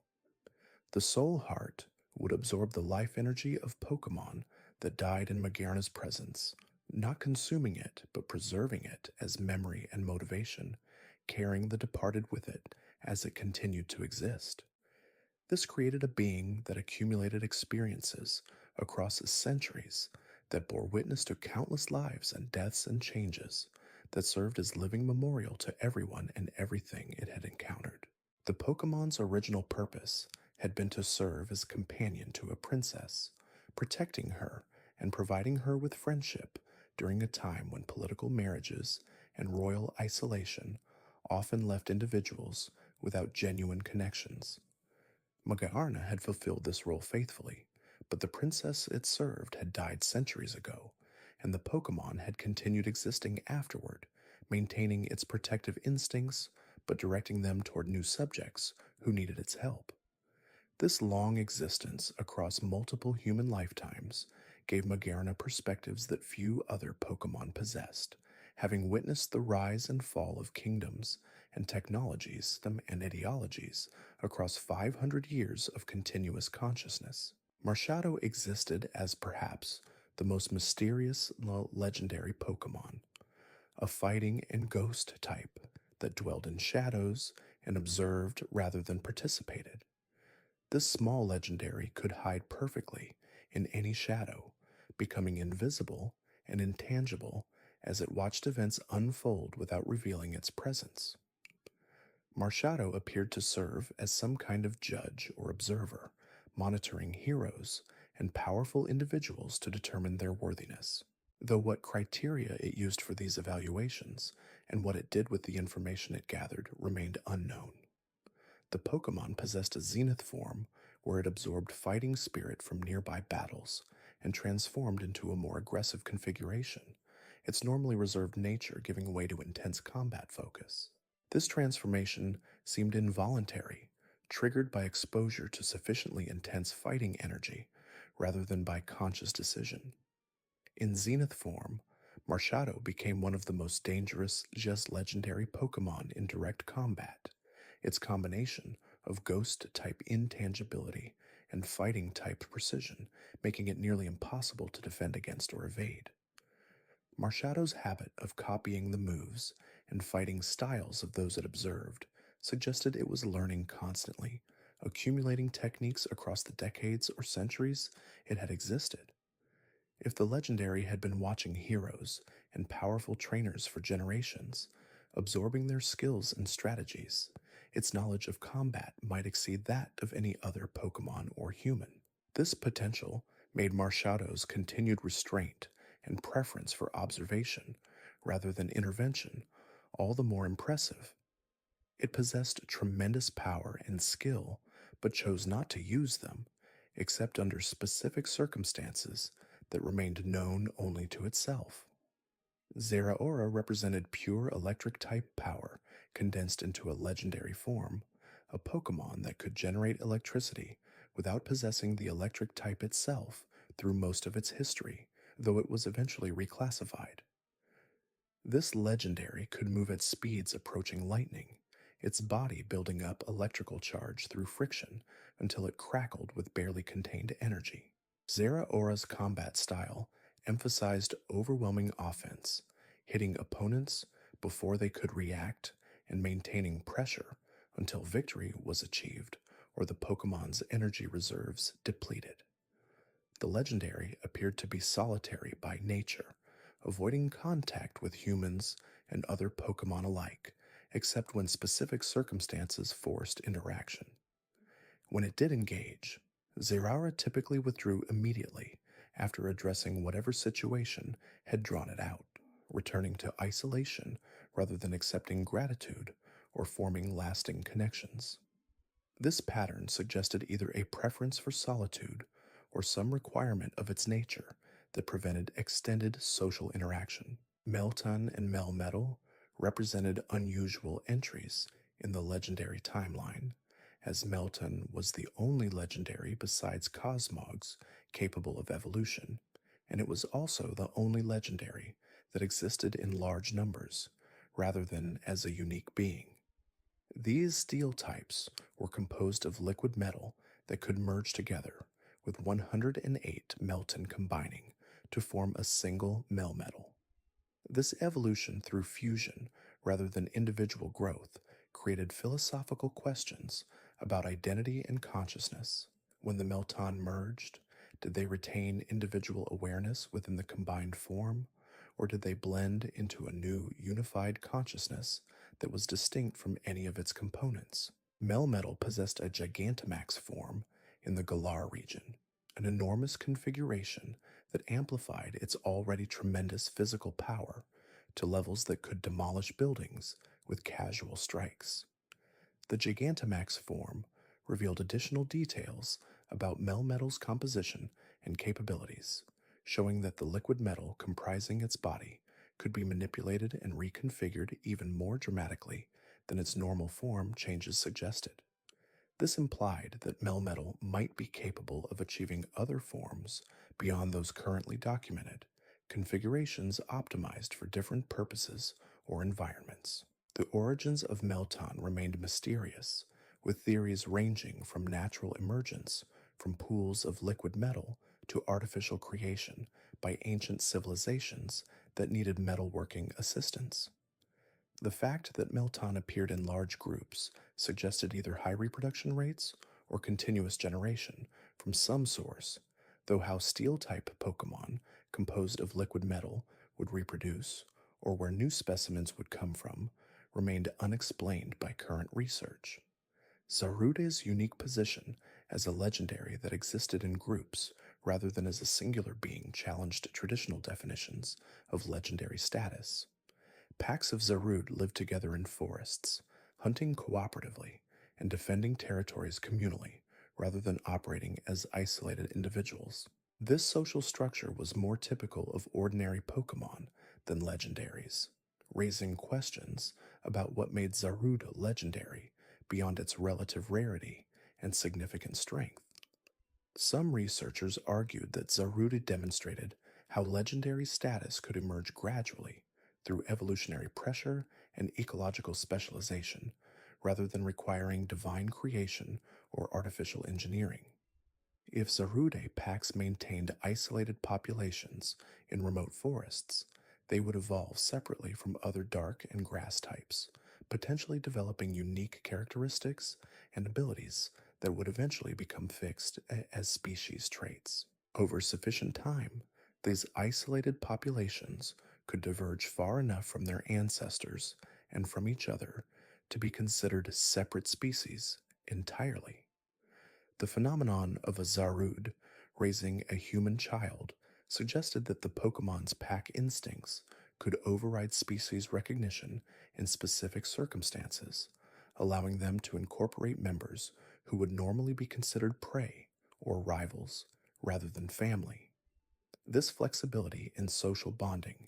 The Soul Heart would absorb the life energy of Pokemon that died in Magearna's presence, not consuming it, but preserving it as memory and motivation, carrying the departed with it as it continued to exist. This created a being that accumulated experiences across centuries that bore witness to countless lives and deaths and changes that served as living memorial to everyone and everything it had encountered. The Pokemon's original purpose had been to serve as a companion to a princess, protecting her and providing her with friendship during a time when political marriages and royal isolation often left individuals without genuine connections. Magearna had fulfilled this role faithfully, but the princess it served had died centuries ago, and the Pokemon had continued existing afterward, maintaining its protective instincts but directing them toward new subjects who needed its help. This long existence across multiple human lifetimes gave Magearna perspectives that few other Pokemon possessed, having witnessed the rise and fall of kingdoms and technologies and ideologies across 500 years of continuous consciousness. Marshadow existed as perhaps the most mysterious legendary Pokemon, a fighting and ghost type that dwelled in shadows and observed rather than participated. This small legendary could hide perfectly in any shadow, becoming invisible and intangible as it watched events unfold without revealing its presence. Marshadow appeared to serve as some kind of judge or observer, monitoring heroes and powerful individuals to determine their worthiness. Though what criteria it used for these evaluations and what it did with the information it gathered remained unknown. The Pokemon possessed a Zenith form where it absorbed fighting spirit from nearby battles and transformed into a more aggressive configuration, its normally reserved nature giving way to intense combat focus. This transformation seemed involuntary, triggered by exposure to sufficiently intense fighting energy rather than by conscious decision. In Zenith form, Marshadow became one of the most dangerous, just legendary Pokemon in direct combat. Its combination of ghost-type intangibility and fighting-type precision, making it nearly impossible to defend against or evade. Marshadow's habit of copying the moves and fighting styles of those it observed suggested it was learning constantly, accumulating techniques across the decades or centuries it had existed. If the legendary had been watching heroes and powerful trainers for generations, absorbing their skills and strategies, its knowledge of combat might exceed that of any other Pokemon or human. This potential made Marshadow's continued restraint and preference for observation rather than intervention all the more impressive. It possessed tremendous power and skill, but chose not to use them, except under specific circumstances that remained known only to itself. Zeraora represented pure electric-type power condensed into a legendary form, a Pokemon that could generate electricity without possessing the electric type itself through most of its history, though it was eventually reclassified. This legendary could move at speeds approaching lightning, its body building up electrical charge through friction until it crackled with barely contained energy. Zeraora's combat style emphasized overwhelming offense, hitting opponents before they could react and maintaining pressure until victory was achieved or the Pokemon's energy reserves depleted. The legendary appeared to be solitary by nature, avoiding contact with humans and other Pokemon alike, except when specific circumstances forced interaction. When it did engage, Zeraora typically withdrew immediately after addressing whatever situation had drawn it out, returning to isolation rather than accepting gratitude or forming lasting connections. This pattern suggested either a preference for solitude or some requirement of its nature that prevented extended social interaction. Meltan and Melmetal represented unusual entries in the legendary timeline, as Meltan was the only legendary besides Cosmogs capable of evolution, and it was also the only legendary that existed in large numbers, rather than as a unique being. These steel types were composed of liquid metal that could merge together, with 108 melton combining to form a single melmetal. This evolution through fusion rather than individual growth created philosophical questions about identity and consciousness. When the Melton merged, did they retain individual awareness within the combined form, or did they blend into a new unified consciousness that was distinct from any of its components? Melmetal possessed a Gigantamax form in the Galar region, an enormous configuration that amplified its already tremendous physical power to levels that could demolish buildings with casual strikes. The Gigantamax form revealed additional details about Melmetal's composition and capabilities, showing that the liquid metal comprising its body could be manipulated and reconfigured even more dramatically than its normal form changes suggested. This implied that Melmetal might be capable of achieving other forms beyond those currently documented, configurations optimized for different purposes or environments. The origins of Melton remained mysterious, with theories ranging from natural emergence from pools of liquid metal to artificial creation by ancient civilizations that needed metalworking assistance. The fact that Melton appeared in large groups suggested either high reproduction rates or continuous generation from some source, though how steel-type Pokemon composed of liquid metal would reproduce, or where new specimens would come from, remained unexplained by current research. Zarude's unique position as a legendary that existed in groups rather than as a singular being challenged traditional definitions of legendary status. Packs of Zarude lived together in forests, hunting cooperatively and defending territories communally rather than operating as isolated individuals. This social structure was more typical of ordinary Pokemon than legendaries, raising questions about what made Zarude legendary beyond its relative rarity and significant strength. Some researchers argued that Zarude demonstrated how legendary status could emerge gradually through evolutionary pressure and ecological specialization, rather than requiring divine creation or artificial engineering. If Zarude packs maintained isolated populations in remote forests, they would evolve separately from other dark and grass types, potentially developing unique characteristics and abilities that would eventually become fixed as species traits. Over sufficient time, these isolated populations could diverge far enough from their ancestors and from each other to be considered separate species entirely. The phenomenon of a Zarude raising a human child suggested that the Pokemon's pack instincts could override species recognition in specific circumstances, allowing them to incorporate members who would normally be considered prey or rivals rather than family. This flexibility in social bonding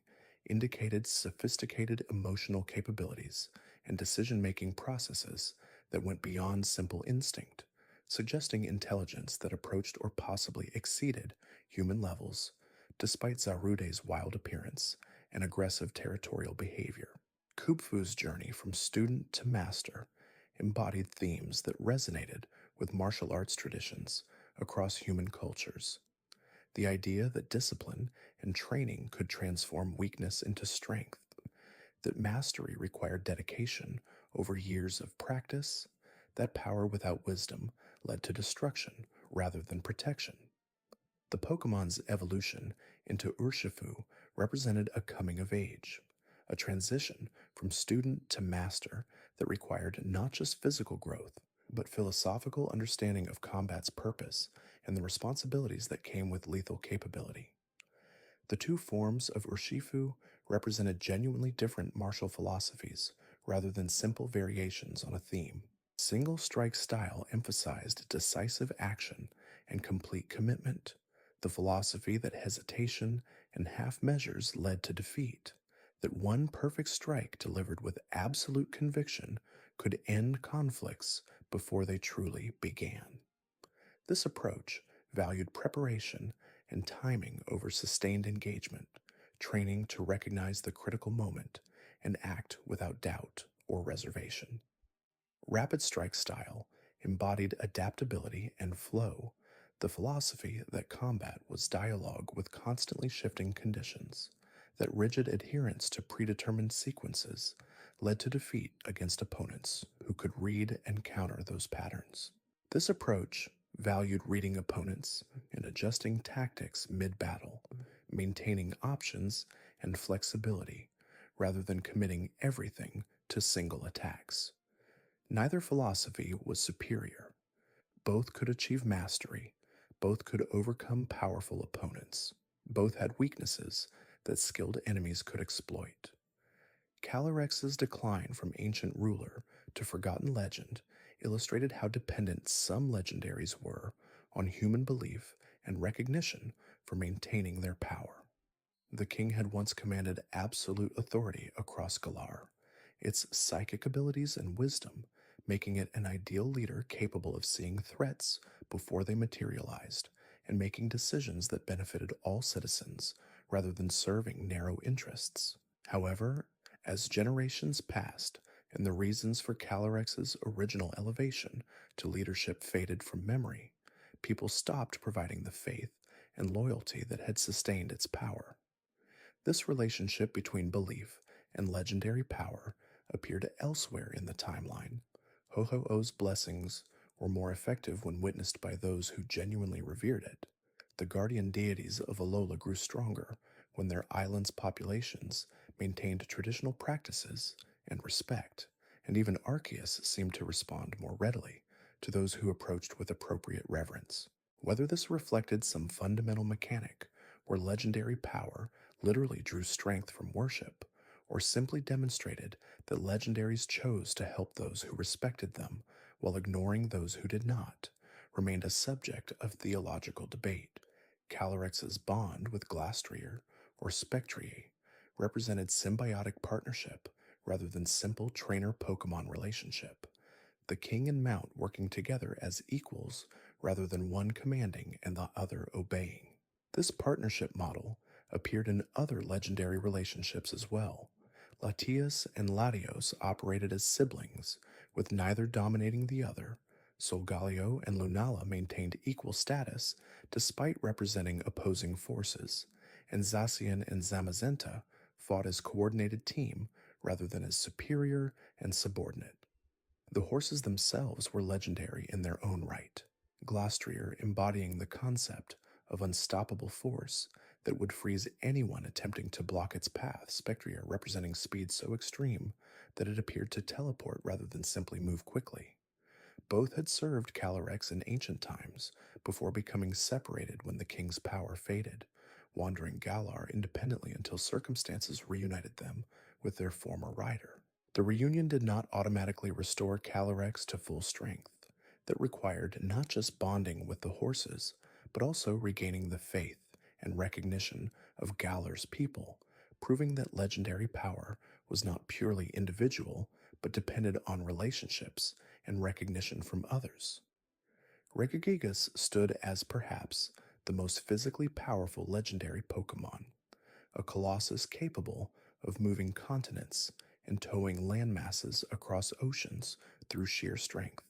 indicated sophisticated emotional capabilities and decision-making processes that went beyond simple instinct, suggesting intelligence that approached or possibly exceeded human levels, despite Zarude's wild appearance and aggressive territorial behavior. Kubfu's journey from student to master embodied themes that resonated with martial arts traditions across human cultures. The idea that discipline and training could transform weakness into strength, that mastery required dedication over years of practice, that power without wisdom led to destruction rather than protection. The Pokemon's evolution into Urshifu represented a coming of age, a transition from student to master that required not just physical growth, but philosophical understanding of combat's purpose and the responsibilities that came with lethal capability. The two forms of Urshifu represented genuinely different martial philosophies rather than simple variations on a theme. Single strike style emphasized decisive action and complete commitment, the philosophy that hesitation and half measures led to defeat, that one perfect strike delivered with absolute conviction could end conflicts before they truly began. This approach valued preparation and timing over sustained engagement, training to recognize the critical moment and act without doubt or reservation. Rapid strike style embodied adaptability and flow, the philosophy that combat was dialogue with constantly shifting conditions, that rigid adherence to predetermined sequences led to defeat against opponents who could read and counter those patterns. This approach valued reading opponents and adjusting tactics mid battle, maintaining options and flexibility rather than committing everything to single attacks. Neither philosophy was superior. Both could achieve mastery, both could overcome powerful opponents, both had weaknesses that skilled enemies could exploit. Calyrex's decline from ancient ruler to forgotten legend illustrated how dependent some legendaries were on human belief and recognition for maintaining their power. The king had once commanded absolute authority across Galar, its psychic abilities and wisdom making it an ideal leader capable of seeing threats before they materialized and making decisions that benefited all citizens rather than serving narrow interests. However, as generations passed and the reasons for Calyrex's original elevation to leadership faded from memory, people stopped providing the faith and loyalty that had sustained its power. This relationship between belief and legendary power appeared elsewhere in the timeline. Ho-Ho-Oh's blessings were more effective when witnessed by those who genuinely revered it. The guardian deities of Alola grew stronger when their island's populations maintained traditional practices and respect, and even Arceus seemed to respond more readily to those who approached with appropriate reverence. Whether this reflected some fundamental mechanic where legendary power literally drew strength from worship, or simply demonstrated that legendaries chose to help those who respected them while ignoring those who did not, remained a subject of theological debate. Calyrex's bond with Glastrier, or Spectrier, represented symbiotic partnership rather than simple trainer-Pokemon relationship, the king and mount working together as equals rather than one commanding and the other obeying. This partnership model appeared in other legendary relationships as well. Latias and Latios operated as siblings, with neither dominating the other. Solgaleo and Lunala maintained equal status despite representing opposing forces, and Zacian and Zamazenta fought as coordinated team rather than as superior and subordinate. The horses themselves were legendary in their own right, Glastrier embodying the concept of unstoppable force that would freeze anyone attempting to block its path, Spectrier representing speed so extreme that it appeared to teleport rather than simply move quickly. Both had served Calyrex in ancient times before becoming separated when the king's power faded, wandering Galar independently until circumstances reunited them with their former rider. The reunion did not automatically restore Calyrex to full strength. That required not just bonding with the horses, but also regaining the faith and recognition of Galar's people, proving that legendary power was not purely individual, but depended on relationships and recognition from others. Regigigas stood as perhaps the most physically powerful legendary Pokemon, a colossus capable of moving continents and towing land masses across oceans through sheer strength.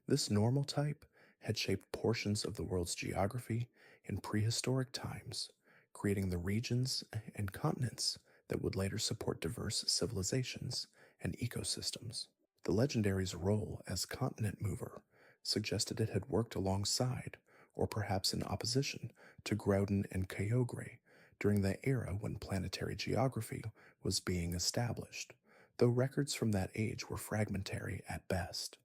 This normal type had shaped portions of the world's geography in prehistoric times, creating the regions and continents that would later support diverse civilizations and ecosystems. The legendary's role as continent mover suggested it had worked alongside, or perhaps in opposition, to Groudon and Kyogre during the era when planetary geography was being established, though records from that age were fragmentary at best.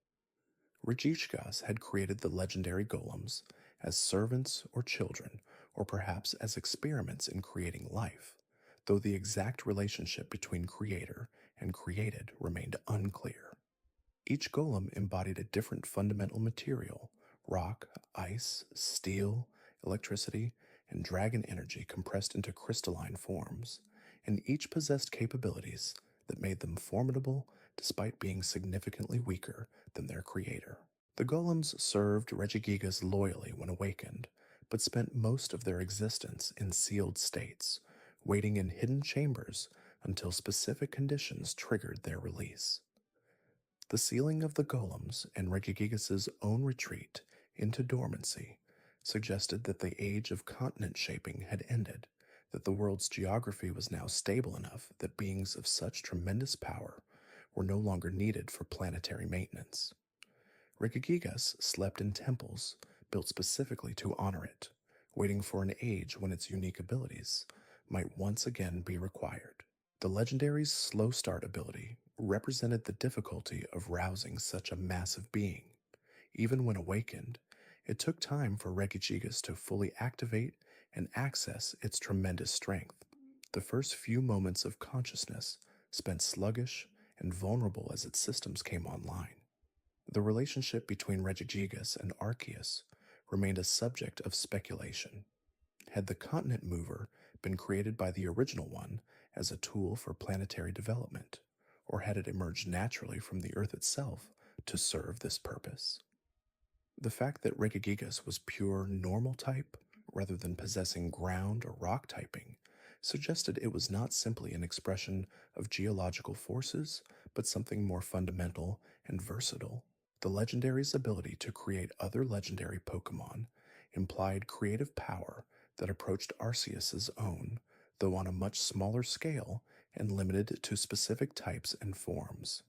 Regigigas had created the legendary golems as servants or children, or perhaps as experiments in creating life, though the exact relationship between creator and created remained unclear. Each golem embodied a different fundamental material: rock, ice, steel, electricity, and dragon energy compressed into crystalline forms, and each possessed capabilities that made them formidable despite being significantly weaker than their creator. The golems served Regigigas loyally when awakened, but spent most of their existence in sealed states, waiting in hidden chambers until specific conditions triggered their release. The sealing of the golems and Regigigas's own retreat into dormancy suggested that the age of continent shaping had ended, that the world's geography was now stable enough that beings of such tremendous power were no longer needed for planetary maintenance. Regigigas slept in temples built specifically to honor it, waiting for an age when its unique abilities might once again be required. The legendary's slow start ability represented the difficulty of rousing such a massive being. Even when awakened, it took time for Regigigas to fully activate and access its tremendous strength. The first few moments of consciousness spent sluggish and vulnerable as its systems came online. The relationship between Regigigas and Arceus remained a subject of speculation. Had the continent mover been created by the original one as a tool for planetary development, or had it emerged naturally from the Earth itself to serve this purpose? The fact that Regigigas was pure normal type rather than possessing ground or rock typing suggested it was not simply an expression of geological forces, but something more fundamental and versatile. The legendary's ability to create other legendary Pokemon implied creative power that approached Arceus's own, though on a much smaller scale and limited to specific types and forms.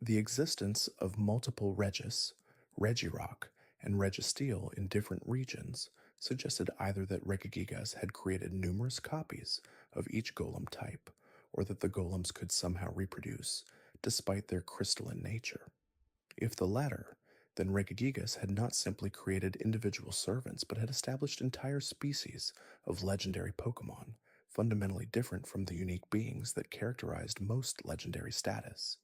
The existence of multiple Regis, Regirock, and Registeel in different regions suggested either that Regigigas had created numerous copies of each golem type, or that the golems could somehow reproduce despite their crystalline nature. If the latter, then Regigigas had not simply created individual servants, but had established entire species of legendary Pokemon, fundamentally different from the unique beings that characterized most legendary status.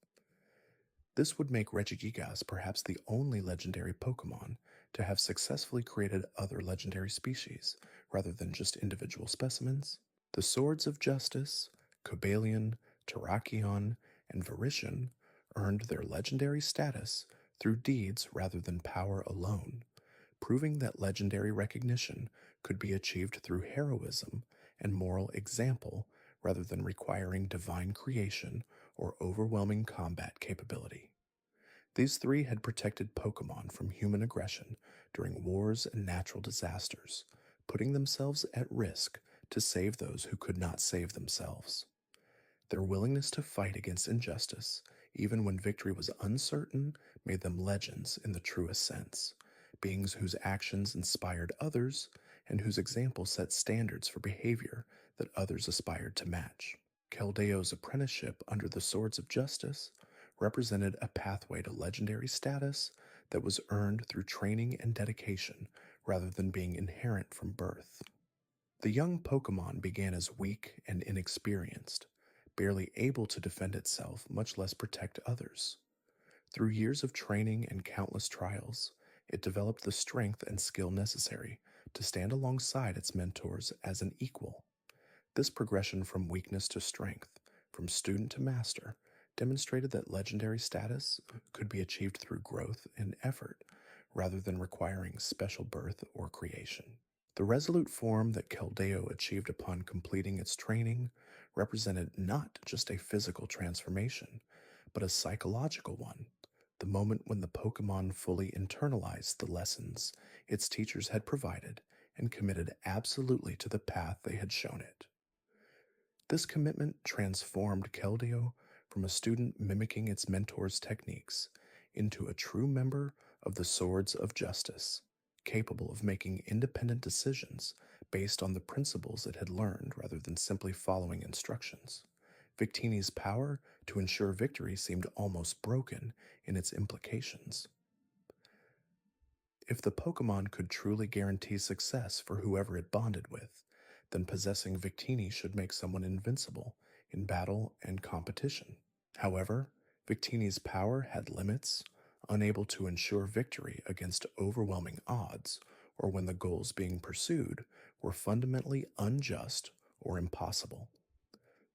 This would make Regigigas perhaps the only legendary Pokemon to have successfully created other legendary species, rather than just individual specimens. The Swords of Justice, Cobalion, Terrakion, and Verishion earned their legendary status through deeds rather than power alone, proving that legendary recognition could be achieved through heroism and moral example rather than requiring divine creation or overwhelming combat capability. These three had protected Pokemon from human aggression during wars and natural disasters, putting themselves at risk to save those who could not save themselves. Their willingness to fight against injustice, even when victory was uncertain, made them legends in the truest sense, beings whose actions inspired others and whose example set standards for behavior that others aspired to match. Keldeo's apprenticeship under the Swords of Justice represented a pathway to legendary status that was earned through training and dedication rather than being inherent from birth. The young Pokemon began as weak and inexperienced, barely able to defend itself, much less protect others. Through years of training and countless trials, it developed the strength and skill necessary to stand alongside its mentors as an equal. This progression from weakness to strength, from student to master, demonstrated that legendary status could be achieved through growth and effort, rather than requiring special birth or creation. The resolute form that Keldeo achieved upon completing its training represented not just a physical transformation, but a psychological one, the moment when the Pokemon fully internalized the lessons its teachers had provided and committed absolutely to the path they had shown it. This commitment transformed Keldeo from a student mimicking its mentor's techniques into a true member of the Swords of Justice, capable of making independent decisions based on the principles it had learned rather than simply following instructions. Victini's power to ensure victory seemed almost broken in its implications. If the Pokemon could truly guarantee success for whoever it bonded with, then possessing Victini should make someone invincible in battle and competition. However, Victini's power had limits, unable to ensure victory against overwhelming odds, or when the goals being pursued were fundamentally unjust or impossible.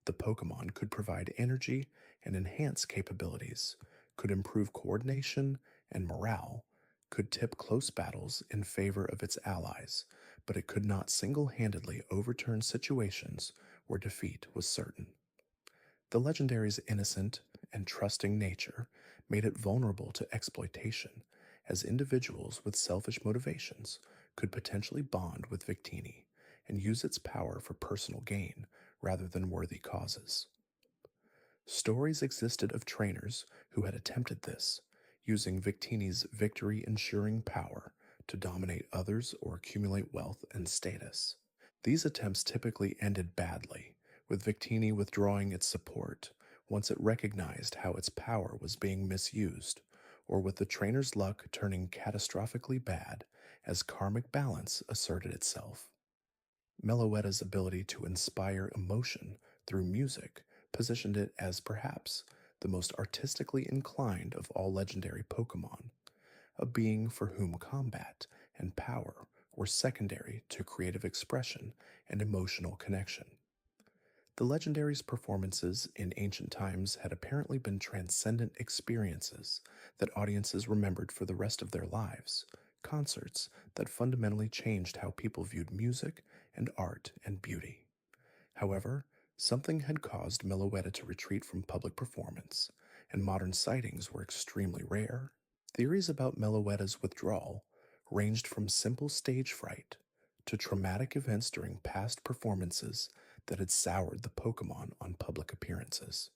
The Pokemon could provide energy and enhance capabilities, could improve coordination and morale, could tip close battles in favor of its allies, but it could not single-handedly overturn situations where defeat was certain. The legendary's innocent and trusting nature made it vulnerable to exploitation, as individuals with selfish motivations could potentially bond with Victini and use its power for personal gain rather than worthy causes. Stories existed of trainers who had attempted this, using Victini's victory ensuring power to dominate others or accumulate wealth and status. These attempts typically ended badly, with Victini withdrawing its support once it recognized how its power was being misused, or with the trainer's luck turning catastrophically bad as karmic balance asserted itself. Meloetta's ability to inspire emotion through music positioned it as perhaps the most artistically inclined of all legendary Pokemon, a being for whom combat and power were secondary to creative expression and emotional connection. The legendary's performances in ancient times had apparently been transcendent experiences that audiences remembered for the rest of their lives, concerts that fundamentally changed how people viewed music and art and beauty. However, something had caused Meloetta to retreat from public performance, and modern sightings were extremely rare. Theories about Meloetta's withdrawal ranged from simple stage fright to traumatic events during past performances that had soured the Pokemon on public appearances.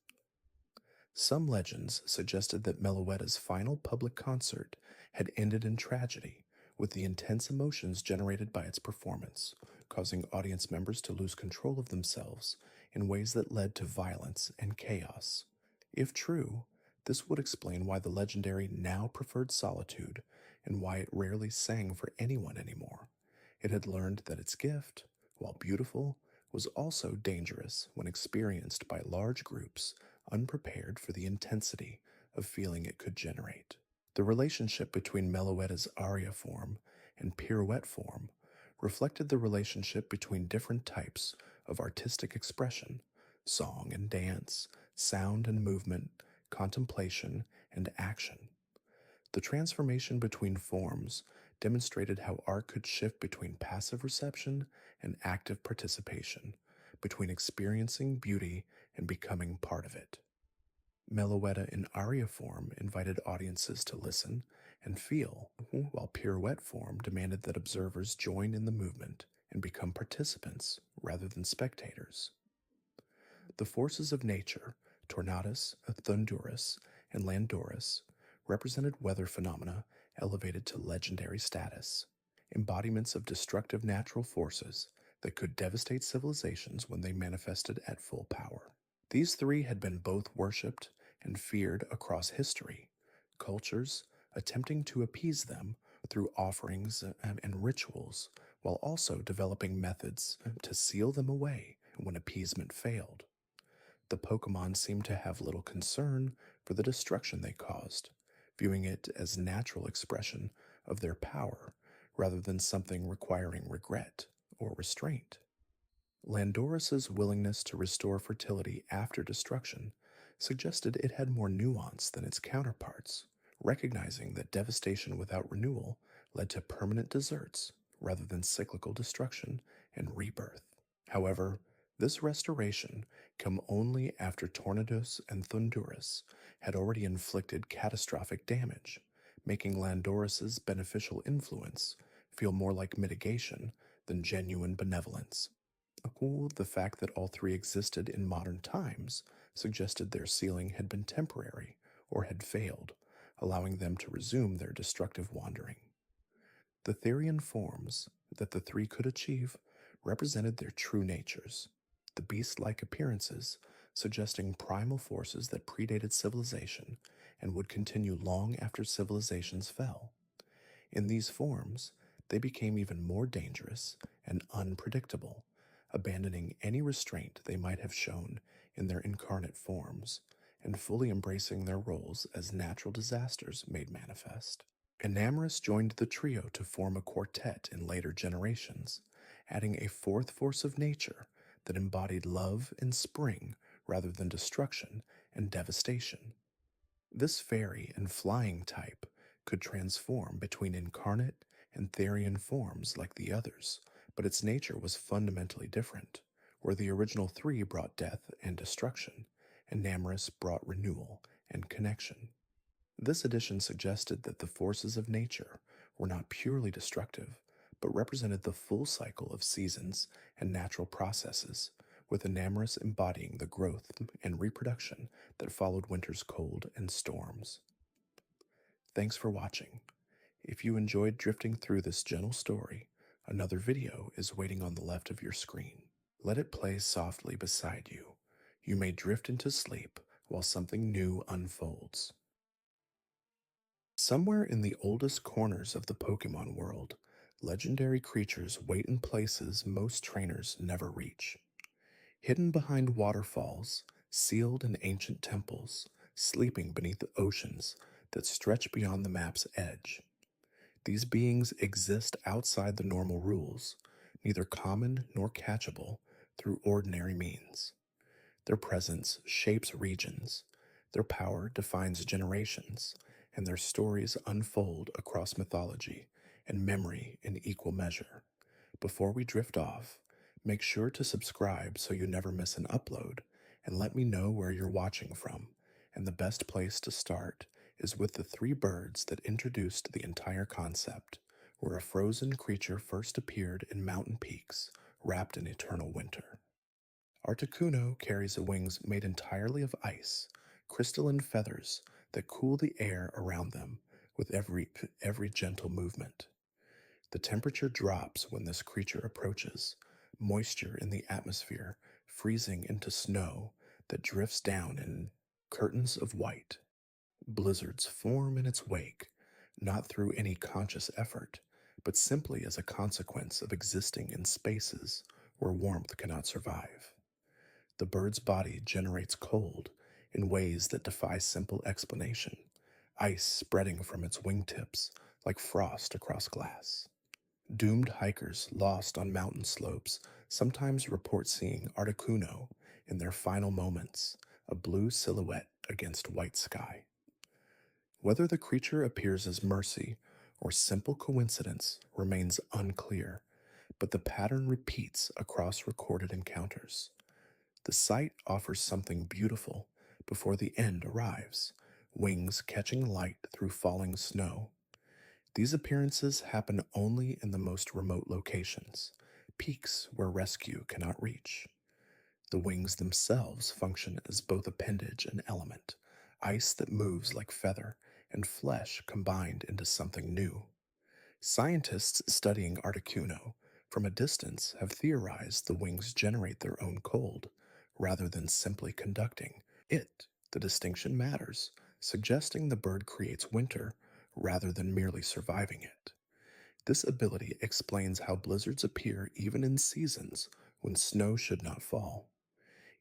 Some legends suggested that Meloetta's final public concert had ended in tragedy, with the intense emotions generated by its performance, causing audience members to lose control of themselves in ways that led to violence and chaos. If true, this would explain why the legendary now preferred solitude and why it rarely sang for anyone anymore. It had learned that its gift, while beautiful, was also dangerous when experienced by large groups unprepared for the intensity of feeling it could generate. The relationship between Meloetta's aria form and pirouette form reflected the relationship between different types of artistic expression: song and dance, sound and movement, contemplation and action. The transformation between forms demonstrated how art could shift between passive reception and active participation, between experiencing beauty and becoming part of it. Meloetta in aria form invited audiences to listen and feel, while pirouette form demanded that observers join in the movement and become participants rather than spectators. The forces of nature, Tornadus, Thundurus, and Landorus, represented weather phenomena elevated to legendary status, embodiments of destructive natural forces that could devastate civilizations when they manifested at full power. These three had been both worshipped and feared across history, cultures attempting to appease them through offerings and rituals, while also developing methods to seal them away when appeasement failed. The Pokemon seemed to have little concern for the destruction they caused, viewing it as natural expression of their power rather than something requiring regret or restraint. Landorus's willingness to restore fertility after destruction suggested it had more nuance than its counterparts, recognizing that devastation without renewal led to permanent deserts rather than cyclical destruction and rebirth. However, this restoration came only after Tornadus and Thundurus had already inflicted catastrophic damage, making Landorus's beneficial influence feel more like mitigation than genuine benevolence. The fact that all three existed in modern times suggested their sealing had been temporary or had failed, allowing them to resume their destructive wandering. The Therian forms that the three could achieve represented their true natures, the beast-like appearances suggesting primal forces that predated civilization and would continue long after civilizations fell. In these forms, they became even more dangerous and unpredictable, abandoning any restraint they might have shown in their incarnate forms, and fully embracing their roles as natural disasters made manifest. Enamorus joined the trio to form a quartet in later generations, adding a fourth force of nature that embodied love and spring rather than destruction and devastation. This fairy and flying type could transform between incarnate and Therian forms like the others, but its nature was fundamentally different. Where the original three brought death and destruction, and Namarus brought renewal and connection. This edition suggested that the forces of nature were not purely destructive, but represented the full cycle of seasons and natural processes, with Enamorus embodying the growth and reproduction that followed winter's cold and storms. Thanks for watching. If you enjoyed drifting through this gentle story, another video is waiting on the left of your screen. Let it play softly beside you. You may drift into sleep while something new unfolds. Somewhere in the oldest corners of the Pokemon world, legendary creatures wait in places most trainers never reach. Hidden behind waterfalls, sealed in ancient temples, sleeping beneath the oceans that stretch beyond the map's edge. These beings exist outside the normal rules, neither common nor catchable through ordinary means. Their presence shapes regions, their power defines generations, and their stories unfold across mythology and memory in equal measure. Before we drift off, make sure to subscribe so you never miss an upload, and let me know where you're watching from. And the best place to start is with the three birds that introduced the entire concept, where a frozen creature first appeared in mountain peaks, wrapped in eternal winter. Articuno carries wings made entirely of ice, crystalline feathers that cool the air around them with every gentle movement. The temperature drops when this creature approaches, moisture in the atmosphere freezing into snow that drifts down in curtains of white. Blizzards form in its wake, not through any conscious effort, but simply as a consequence of existing in spaces where warmth cannot survive. The bird's body generates cold in ways that defy simple explanation, ice spreading from its wingtips like frost across glass. Doomed hikers lost on mountain slopes sometimes report seeing Articuno in their final moments, a blue silhouette against white sky. Whether the creature appears as mercy or simple coincidence remains unclear, but the pattern repeats across recorded encounters. The sight offers something beautiful before the end arrives, wings catching light through falling snow. These appearances happen only in the most remote locations, peaks where rescue cannot reach. The wings themselves function as both appendage and element, ice that moves like feather and flesh combined into something new. Scientists studying Articuno from a distance have theorized the wings generate their own cold, rather than simply conducting it. The distinction matters, suggesting the bird creates winter rather than merely surviving it. This ability explains how blizzards appear even in seasons when snow should not fall.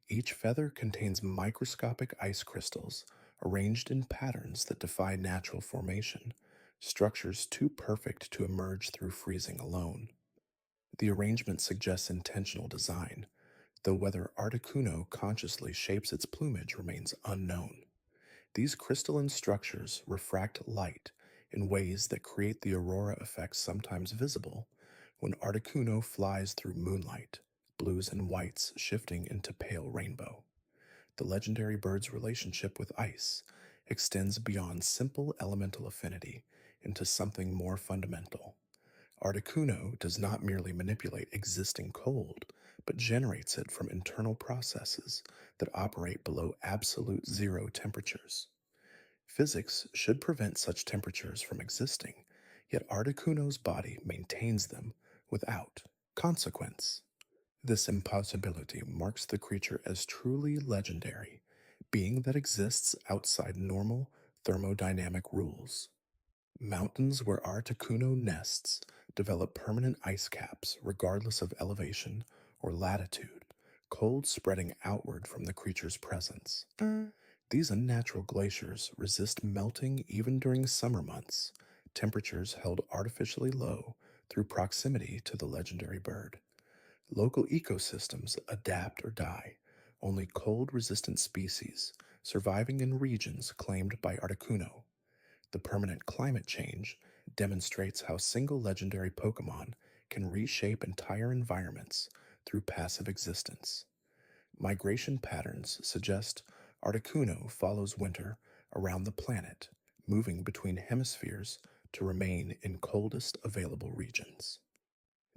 Each feather contains microscopic ice crystals arranged in patterns that defy natural formation, structures too perfect to emerge through freezing alone. The arrangement suggests intentional design, though whether Articuno consciously shapes its plumage remains unknown. These crystalline structures refract light in ways that create the aurora effect sometimes visible when Articuno flies through moonlight, blues and whites shifting into pale rainbow. The legendary bird's relationship with ice extends beyond simple elemental affinity into something more fundamental. Articuno does not merely manipulate existing cold, but generates it from internal processes that operate below absolute zero temperatures. Physics should prevent such temperatures from existing, yet Articuno's body maintains them without consequence. This impossibility marks the creature as truly legendary, being that exists outside normal thermodynamic rules. Mountains where Articuno nests develop permanent ice caps regardless of elevation or latitude, cold spreading outward from the creature's presence. These unnatural glaciers resist melting even during summer months, temperatures held artificially low through proximity to the legendary bird. Local ecosystems adapt or die, only cold-resistant species surviving in regions claimed by Articuno. The permanent climate change demonstrates how single legendary Pokemon can reshape entire environments through passive existence. Migration patterns suggest Articuno follows winter around the planet, moving between hemispheres to remain in coldest available regions.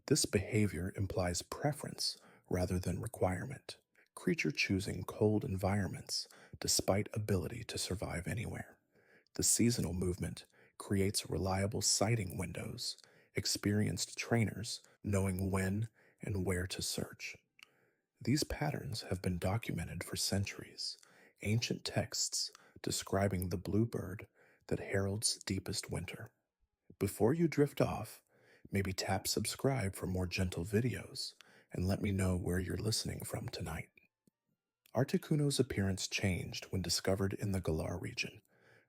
This behavior implies preference rather than requirement, creature choosing cold environments despite ability to survive anywhere. The seasonal movement creates reliable sighting windows, experienced trainers knowing when and where to search. These patterns have been documented for centuries, ancient texts describing the bluebird that heralds deepest winter. Before you drift off, maybe tap subscribe for more gentle videos and let me know where you're listening from tonight. Articuno's appearance changed when discovered in the Galar region,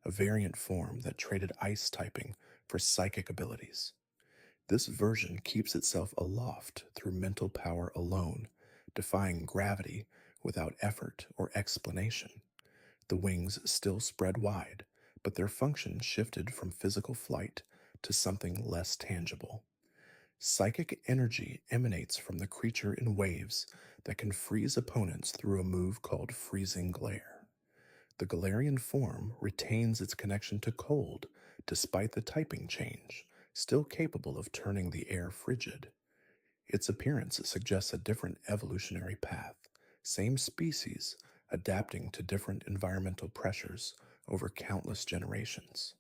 a variant form that traded ice typing for psychic abilities. This version keeps itself aloft through mental power alone, defying gravity without effort or explanation. The wings still spread wide, but their function shifted from physical flight to something less tangible. Psychic energy emanates from the creature in waves that can freeze opponents through a move called freezing glare. The Galarian form retains its connection to cold despite the typing change, still capable of turning the air frigid. Its appearance suggests a different evolutionary path, same species, adapting to different environmental pressures over countless generations.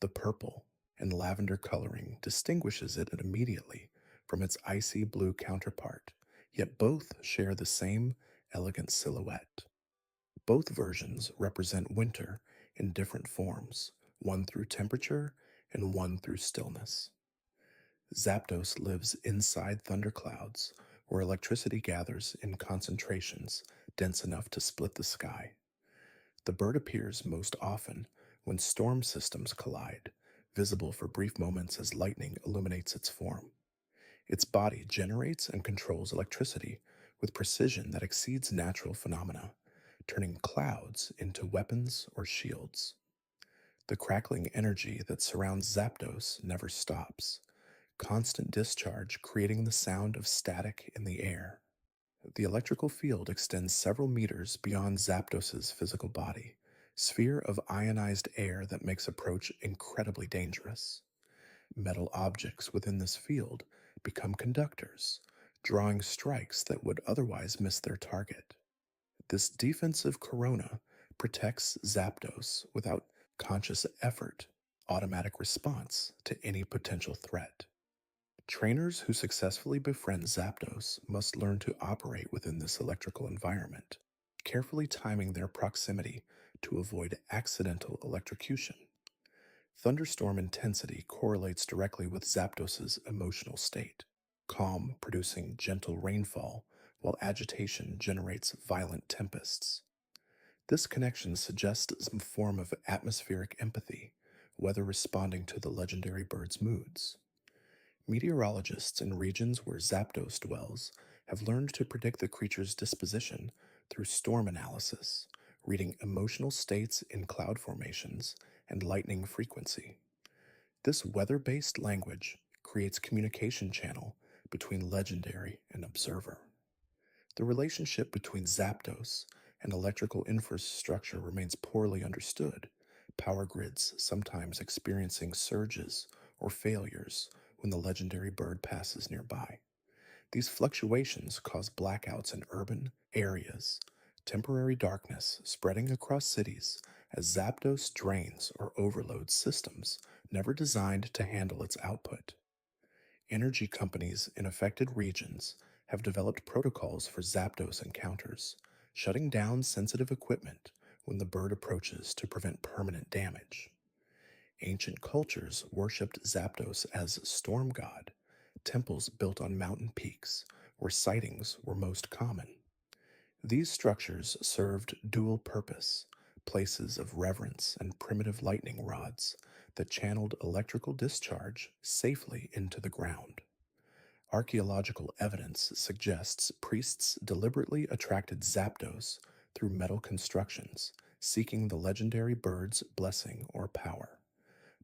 The purple and lavender coloring distinguishes it immediately from its icy blue counterpart, yet both share the same elegant silhouette. Both versions represent winter in different forms, one through temperature and one through stillness. Zapdos lives inside thunderclouds, where electricity gathers in concentrations dense enough to split the sky. The bird appears most often when storm systems collide, visible for brief moments as lightning illuminates its form. Its body generates and controls electricity with precision that exceeds natural phenomena, turning clouds into weapons or shields. The crackling energy that surrounds Zapdos never stops, constant discharge creating the sound of static in the air. The electrical field extends several meters beyond Zapdos's physical body, sphere of ionized air that makes approach incredibly dangerous. Metal objects within this field become conductors, drawing strikes that would otherwise miss their target. This defensive corona protects Zapdos without conscious effort, automatic response to any potential threat. Trainers who successfully befriend Zapdos must learn to operate within this electrical environment, carefully timing their proximity to avoid accidental electrocution. Thunderstorm intensity correlates directly with Zapdos's emotional state, calm producing gentle rainfall, while agitation generates violent tempests. This connection suggests some form of atmospheric empathy, weather responding to the legendary bird's moods. Meteorologists in regions where Zapdos dwells have learned to predict the creature's disposition through storm analysis, reading emotional states in cloud formations and lightning frequency. This weather-based language creates communication channel between legendary and observer. The relationship between Zapdos and electrical infrastructure remains poorly understood, power grids sometimes experiencing surges or failures when the legendary bird passes nearby. These fluctuations cause blackouts in urban areas, temporary darkness spreading across cities as Zapdos drains or overloads systems never designed to handle its output. Energy companies in affected regions have developed protocols for Zapdos encounters, shutting down sensitive equipment when the bird approaches to prevent permanent damage. Ancient cultures worshipped Zapdos as storm god, temples built on mountain peaks where sightings were most common. These structures served dual purpose, places of reverence and primitive lightning rods that channeled electrical discharge safely into the ground. Archaeological evidence suggests priests deliberately attracted Zapdos through metal constructions, seeking the legendary bird's blessing or power.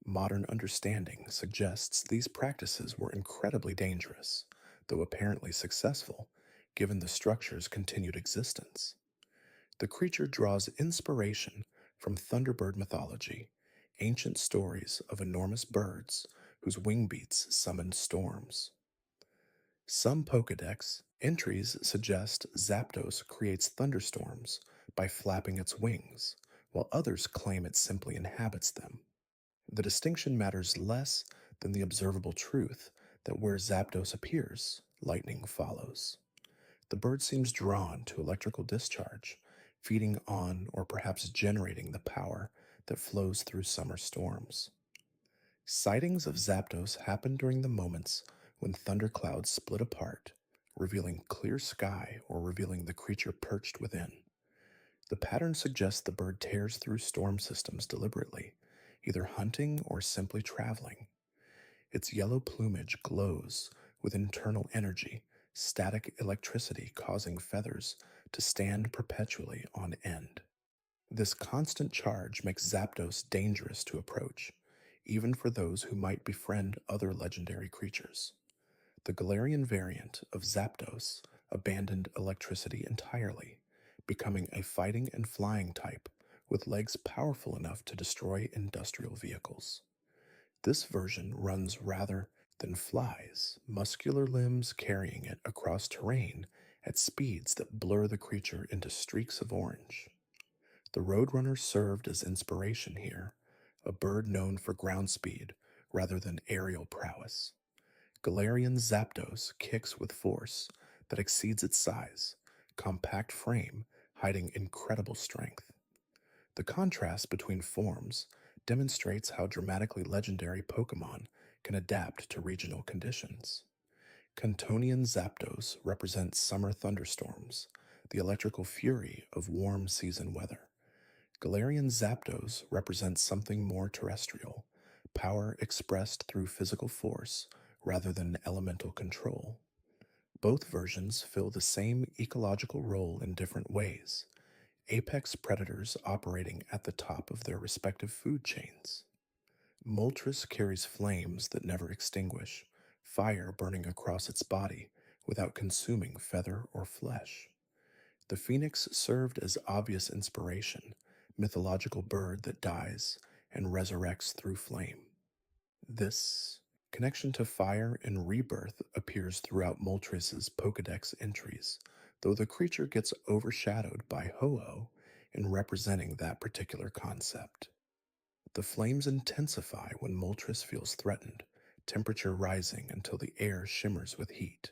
Modern understanding suggests these practices were incredibly dangerous, though apparently successful, given the structure's continued existence. The creature draws inspiration from Thunderbird mythology, ancient stories of enormous birds whose wing beats summoned storms. Some Pokedex entries suggest Zapdos creates thunderstorms by flapping its wings, while others claim it simply inhabits them. The distinction matters less than the observable truth that where Zapdos appears, lightning follows. The bird seems drawn to electrical discharge, feeding on or perhaps generating the power that flows through summer storms. Sightings of Zapdos happen during the moments when thunderclouds split apart, revealing clear sky or revealing the creature perched within. The pattern suggests the bird tears through storm systems deliberately, either hunting or simply traveling. Its yellow plumage glows with internal energy, static electricity causing feathers to stand perpetually on end. This constant charge makes Zapdos dangerous to approach, even for those who might befriend other legendary creatures. The Galarian variant of Zapdos abandoned electricity entirely, becoming a fighting and flying type with legs powerful enough to destroy industrial vehicles. This version runs rather than flies, muscular limbs carrying it across terrain at speeds that blur the creature into streaks of orange. The Roadrunner served as inspiration here, a bird known for ground speed rather than aerial prowess. Galarian Zapdos kicks with force that exceeds its size, compact frame hiding incredible strength. The contrast between forms demonstrates how dramatically legendary Pokemon can adapt to regional conditions. Cantonian Zapdos represents summer thunderstorms, the electrical fury of warm season weather. Galarian Zapdos represents something more terrestrial, power expressed through physical force rather than elemental control. Both versions fill the same ecological role in different ways, apex predators operating at the top of their respective food chains. Moltres carries flames that never extinguish, fire burning across its body without consuming feather or flesh. The phoenix served as obvious inspiration, mythological bird that dies and resurrects through flame. This connection to fire and rebirth appears throughout Moltres' Pokedex entries, though the creature gets overshadowed by Ho-Oh in representing that particular concept. The flames intensify when Moltres feels threatened, temperature rising until the air shimmers with heat.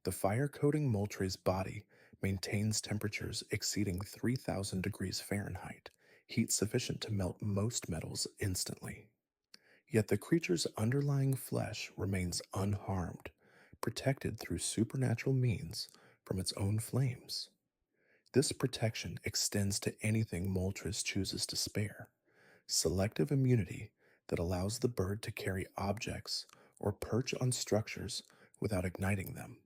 The fire-coating Moltres' body maintains temperatures exceeding 3,000 degrees Fahrenheit, heat sufficient to melt most metals instantly. Yet the creature's underlying flesh remains unharmed, protected through supernatural means from its own flames. This protection extends to anything Moltres chooses to spare, selective immunity that allows the bird to carry objects or perch on structures without igniting them.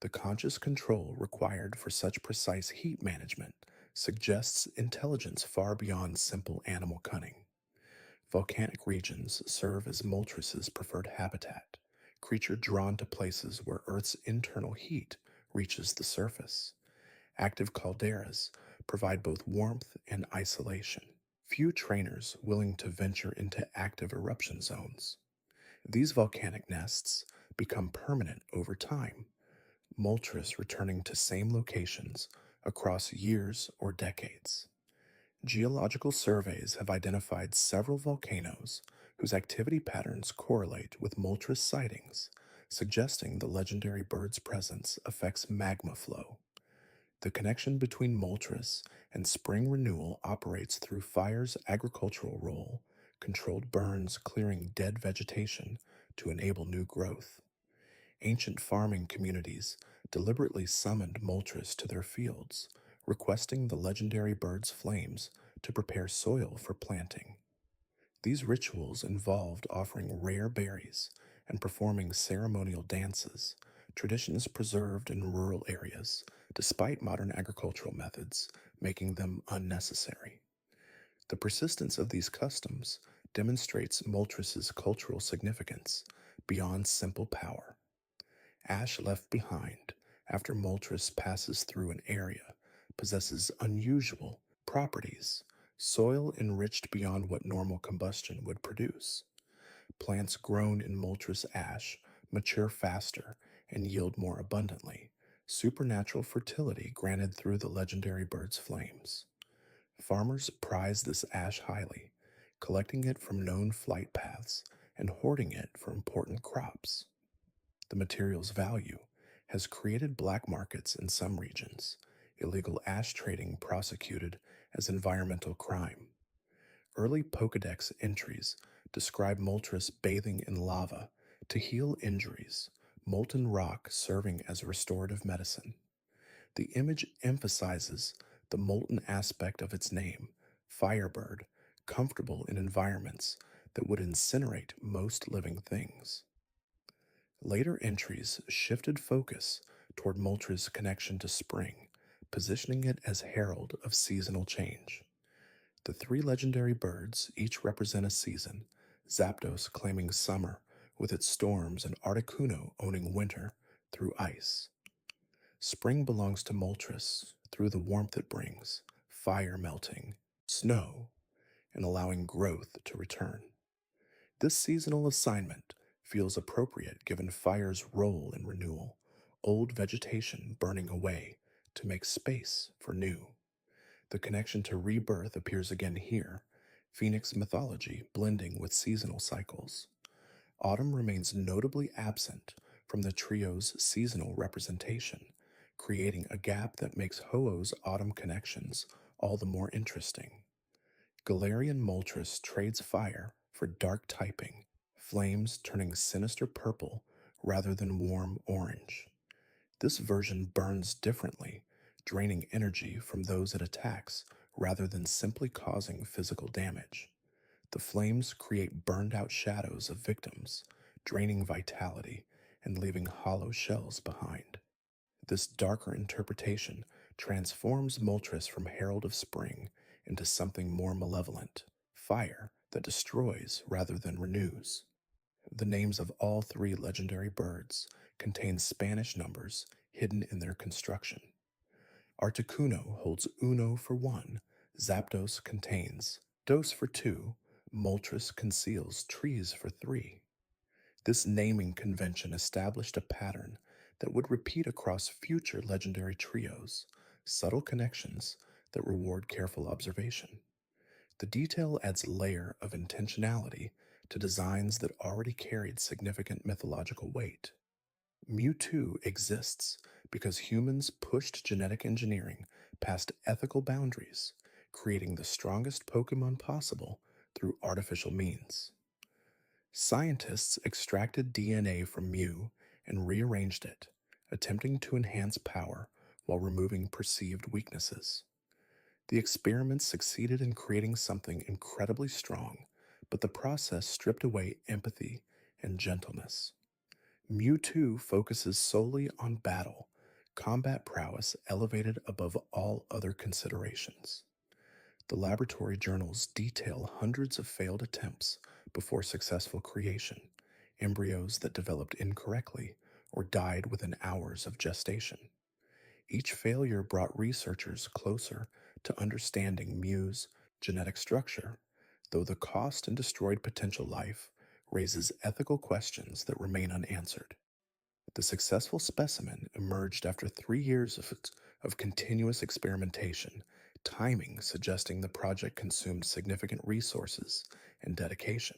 The conscious control required for such precise heat management suggests intelligence far beyond simple animal cunning. Volcanic regions serve as Moltres' preferred habitat, creature drawn to places where Earth's internal heat reaches the surface. Active calderas provide both warmth and isolation. Few trainers willing to venture into active eruption zones. These volcanic nests become permanent over time, Moltres returning to same locations across years or decades. Geological surveys have identified several volcanoes whose activity patterns correlate with Moltres sightings, suggesting the legendary bird's presence affects magma flow. The connection between Moltres and spring renewal operates through fire's agricultural role, controlled burns clearing dead vegetation to enable new growth. Ancient farming communities deliberately summoned Moltres to their fields, requesting the legendary bird's flames to prepare soil for planting. These rituals involved offering rare berries and performing ceremonial dances, traditions preserved in rural areas, despite modern agricultural methods making them unnecessary. The persistence of these customs demonstrates Moltres' cultural significance beyond simple power. Ash left behind after Moltres passes through an area possesses unusual properties. Soil enriched beyond what normal combustion would produce. Plants grown in Moltres ash mature faster and yield more abundantly. Supernatural fertility granted through the legendary bird's flames. Farmers prize this ash highly, collecting it from known flight paths and hoarding it for important crops. The material's value has created black markets in some regions, illegal ash trading prosecuted as environmental crime. Early Pokedex entries describe Moltres bathing in lava to heal injuries, molten rock serving as restorative medicine. The image emphasizes the molten aspect of its name, Firebird, comfortable in environments that would incinerate most living things. Later entries shifted focus toward Moltres' connection to spring, positioning it as herald of seasonal change. The three legendary birds each represent a season, Zapdos claiming summer with its storms and Articuno owning winter through ice. Spring belongs to Moltres through the warmth it brings, fire melting, snow, and allowing growth to return. This seasonal assignment feels appropriate given fire's role in renewal, old vegetation burning away to make space for new. The connection to rebirth appears again here, Phoenix mythology blending with seasonal cycles. Autumn remains notably absent from the trio's seasonal representation, creating a gap that makes Ho-Oh's autumn connections all the more interesting. Galarian Moltres trades fire for dark typing, flames turning sinister purple rather than warm orange. This version burns differently, draining energy from those it attacks rather than simply causing physical damage. The flames create burned out shadows of victims, draining vitality and leaving hollow shells behind. This darker interpretation transforms Moltres from herald of spring into something more malevolent, fire that destroys rather than renews. The names of all three legendary birds contain Spanish numbers hidden in their construction. Articuno holds uno for one, Zapdos contains dos for two, Moltres conceals trees for three. This naming convention established a pattern that would repeat across future legendary trios, subtle connections that reward careful observation. The detail adds a layer of intentionality to designs that already carried significant mythological weight. Mewtwo exists because humans pushed genetic engineering past ethical boundaries, creating the strongest Pokemon possible through artificial means. Scientists extracted DNA from Mew and rearranged it, attempting to enhance power while removing perceived weaknesses. The experiment succeeded in creating something incredibly strong, but the process stripped away empathy and gentleness. Mewtwo focuses solely on battle, combat prowess elevated above all other considerations. The laboratory journals detail hundreds of failed attempts before successful creation, embryos that developed incorrectly or died within hours of gestation. Each failure brought researchers closer to understanding Mew's genetic structure, though the cost and destroyed potential life raises ethical questions that remain unanswered. The successful specimen emerged after 3 years of continuous experimentation, timing suggesting the project consumed significant resources and dedication.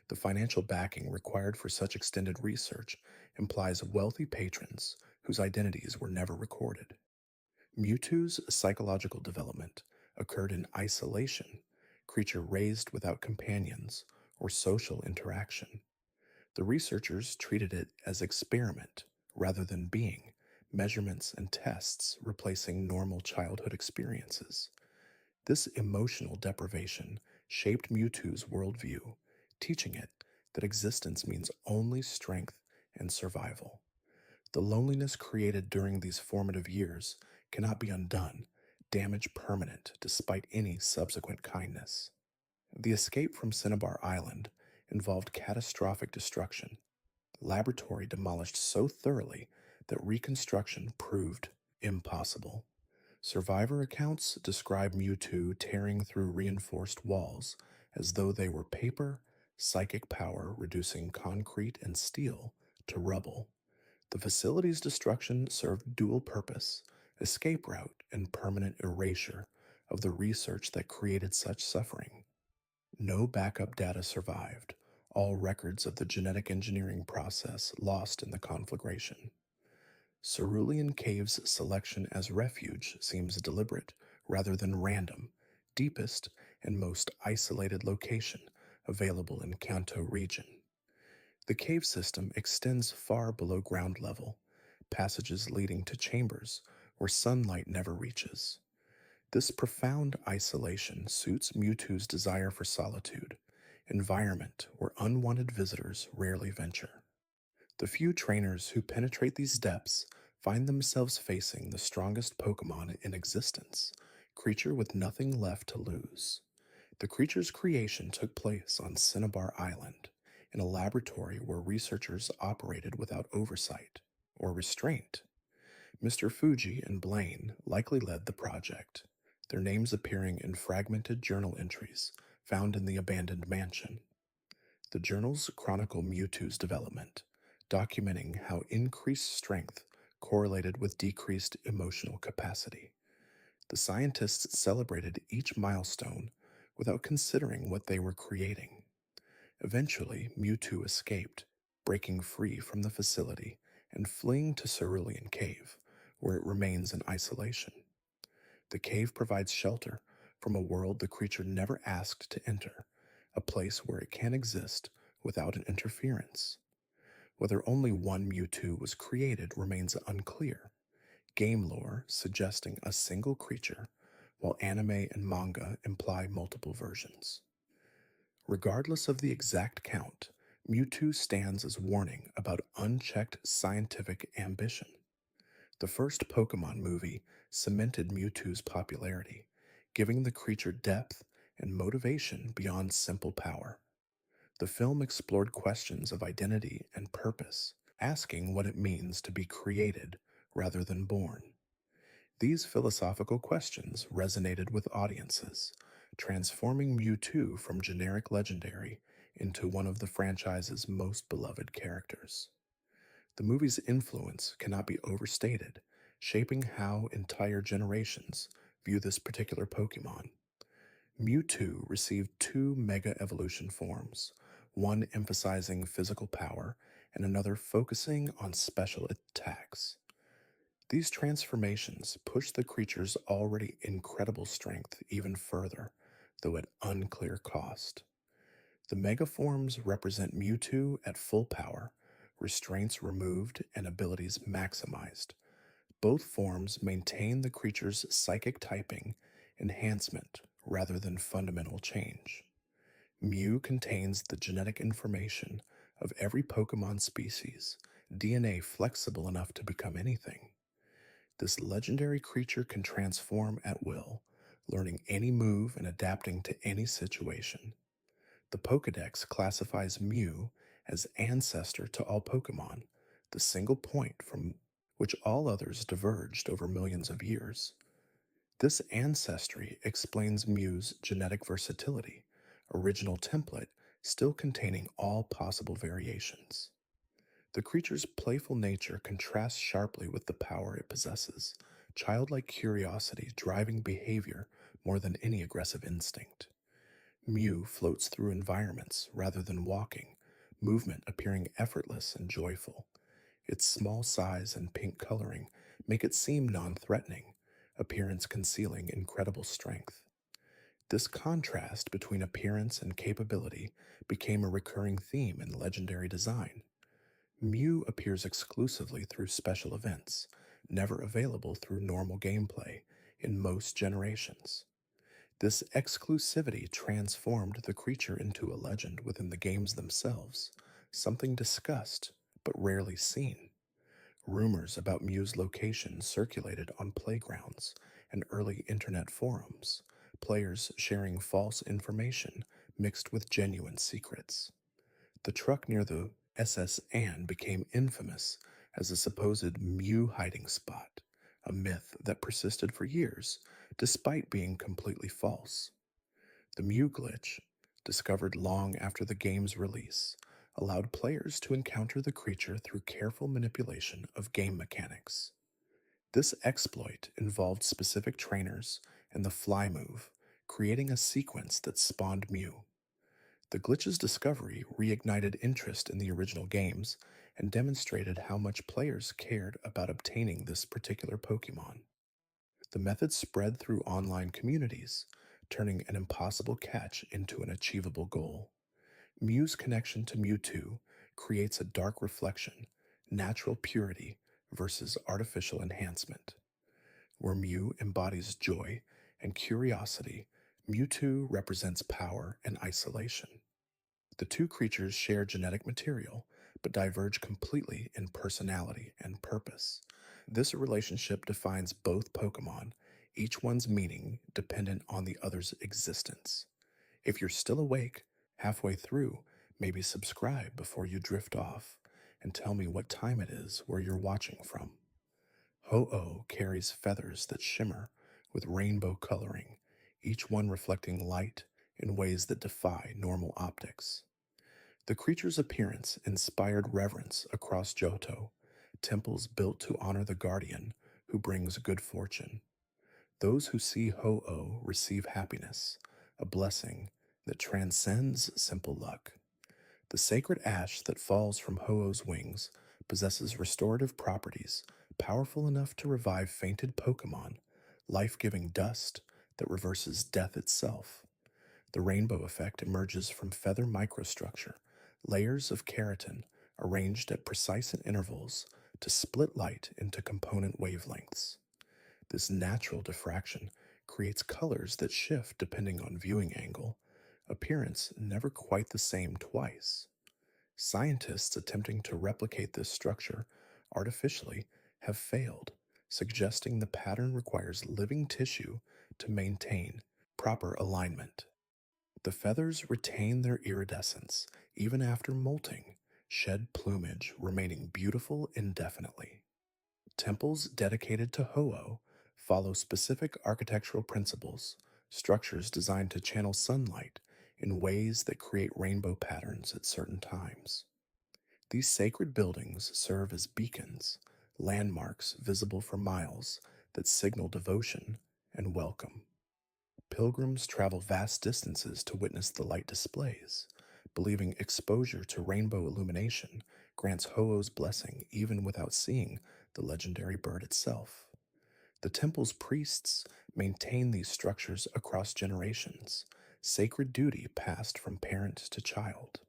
The financial backing required for such extended research implies wealthy patrons whose identities were never recorded. Mewtwo's psychological development occurred in isolation, creature raised without companions or social interaction. The researchers treated it as experiment rather than being, measurements and tests replacing normal childhood experiences. This emotional deprivation shaped Mewtwo's worldview, teaching it that existence means only strength and survival. The loneliness created during these formative years cannot be undone, damage permanent despite any subsequent kindness. The escape from Cinnabar Island involved catastrophic destruction. The laboratory demolished so thoroughly that reconstruction proved impossible. Survivor accounts describe Mewtwo tearing through reinforced walls as though they were paper, psychic power reducing concrete and steel to rubble. The facility's destruction served dual purpose: escape route and permanent erasure of the research that created such suffering. No backup data survived, all records of the genetic engineering process lost in the conflagration. Cerulean Cave's selection as refuge seems deliberate rather than random, deepest and most isolated location available in Kanto region. The cave system extends far below ground level, passages leading to chambers where sunlight never reaches. This profound isolation suits Mewtwo's desire for solitude, environment where unwanted visitors rarely venture. The few trainers who penetrate these depths find themselves facing the strongest Pokemon in existence, creature with nothing left to lose. The creature's creation took place on Cinnabar Island, in a laboratory where researchers operated without oversight or restraint. Mr. Fuji and Blaine likely led the project, their names appearing in fragmented journal entries found in the abandoned mansion. The journals chronicle Mewtwo's development, documenting how increased strength correlated with decreased emotional capacity. The scientists celebrated each milestone without considering what they were creating. Eventually, Mewtwo escaped, breaking free from the facility and fleeing to Cerulean Cave, where it remains in isolation. The cave provides shelter from a world the creature never asked to enter, a place where it can exist without an interference. Whether only one Mewtwo was created remains unclear, game lore suggesting a single creature, while anime and manga imply multiple versions. Regardless of the exact count, Mewtwo stands as warning about unchecked scientific ambition. The first Pokemon movie cemented Mewtwo's popularity, giving the creature depth and motivation beyond simple power. The film explored questions of identity and purpose, asking what it means to be created rather than born. These philosophical questions resonated with audiences, transforming Mewtwo from generic legendary into one of the franchise's most beloved characters. The movie's influence cannot be overstated, shaping how entire generations view this particular Pokemon. Mewtwo received two Mega Evolution forms, one emphasizing physical power and another focusing on special attacks. These transformations push the creature's already incredible strength even further, though at unclear cost. The Mega forms represent Mewtwo at full power, restraints removed and abilities maximized. Both forms maintain the creature's psychic typing enhancement rather than fundamental change. Mew contains the genetic information of every Pokemon species, DNA flexible enough to become anything. This legendary creature can transform at will, learning any move and adapting to any situation. The Pokedex classifies Mew as ancestor to all Pokemon, the single point from which all others diverged over millions of years. This ancestry explains Mew's genetic versatility, original template still containing all possible variations. The creature's playful nature contrasts sharply with the power it possesses, childlike curiosity driving behavior more than any aggressive instinct. Mew floats through environments rather than walking, movement appearing effortless and joyful. Its small size and pink coloring make it seem non-threatening, appearance concealing incredible strength. This contrast between appearance and capability became a recurring theme in legendary design. Mew appears exclusively through special events, never available through normal gameplay in most generations. This exclusivity transformed the creature into a legend within the games themselves, something discussed but rarely seen. Rumors about Mew's location circulated on playgrounds and early internet forums, players sharing false information mixed with genuine secrets. The truck near the SS Anne became infamous as a supposed Mew hiding spot, a myth that persisted for years, despite being completely false. The Mew glitch, discovered long after the game's release, allowed players to encounter the creature through careful manipulation of game mechanics. This exploit involved specific trainers and the fly move, creating a sequence that spawned Mew. The glitch's discovery reignited interest in the original games and demonstrated how much players cared about obtaining this particular Pokemon. The method spread through online communities, turning an impossible catch into an achievable goal. Mew's connection to Mewtwo creates a dark reflection, natural purity versus artificial enhancement. Where Mew embodies joy and curiosity, Mewtwo represents power and isolation. The two creatures share genetic material, but diverge completely in personality and purpose. This relationship defines both Pokemon, each one's meaning dependent on the other's existence. If you're still awake, halfway through, maybe subscribe before you drift off and tell me what time it is where you're watching from. Ho-Oh carries feathers that shimmer with rainbow coloring, each one reflecting light in ways that defy normal optics. The creature's appearance inspired reverence across Johto, temples built to honor the guardian who brings good fortune. Those who see Ho-Oh receive happiness, a blessing that transcends simple luck. The sacred ash that falls from Ho-Oh's wings possesses restorative properties powerful enough to revive fainted Pokemon, life-giving dust that reverses death itself. The rainbow effect emerges from feather microstructure, layers of keratin arranged at precise intervals to split light into component wavelengths. This natural diffraction creates colors that shift depending on viewing angle, appearance never quite the same twice. Scientists attempting to replicate this structure artificially have failed, suggesting the pattern requires living tissue to maintain proper alignment. The feathers retain their iridescence even after molting, shed plumage remaining beautiful indefinitely. Temples dedicated to Ho-Oh follow specific architectural principles, structures designed to channel sunlight in ways that create rainbow patterns at certain times. These sacred buildings serve as beacons, landmarks visible for miles that signal devotion and welcome. Pilgrims travel vast distances to witness the light displays, believing exposure to rainbow illumination grants Ho-Oh's blessing even without seeing the legendary bird itself. The temple's priests maintain these structures across generations, sacred duty passed from parent to child.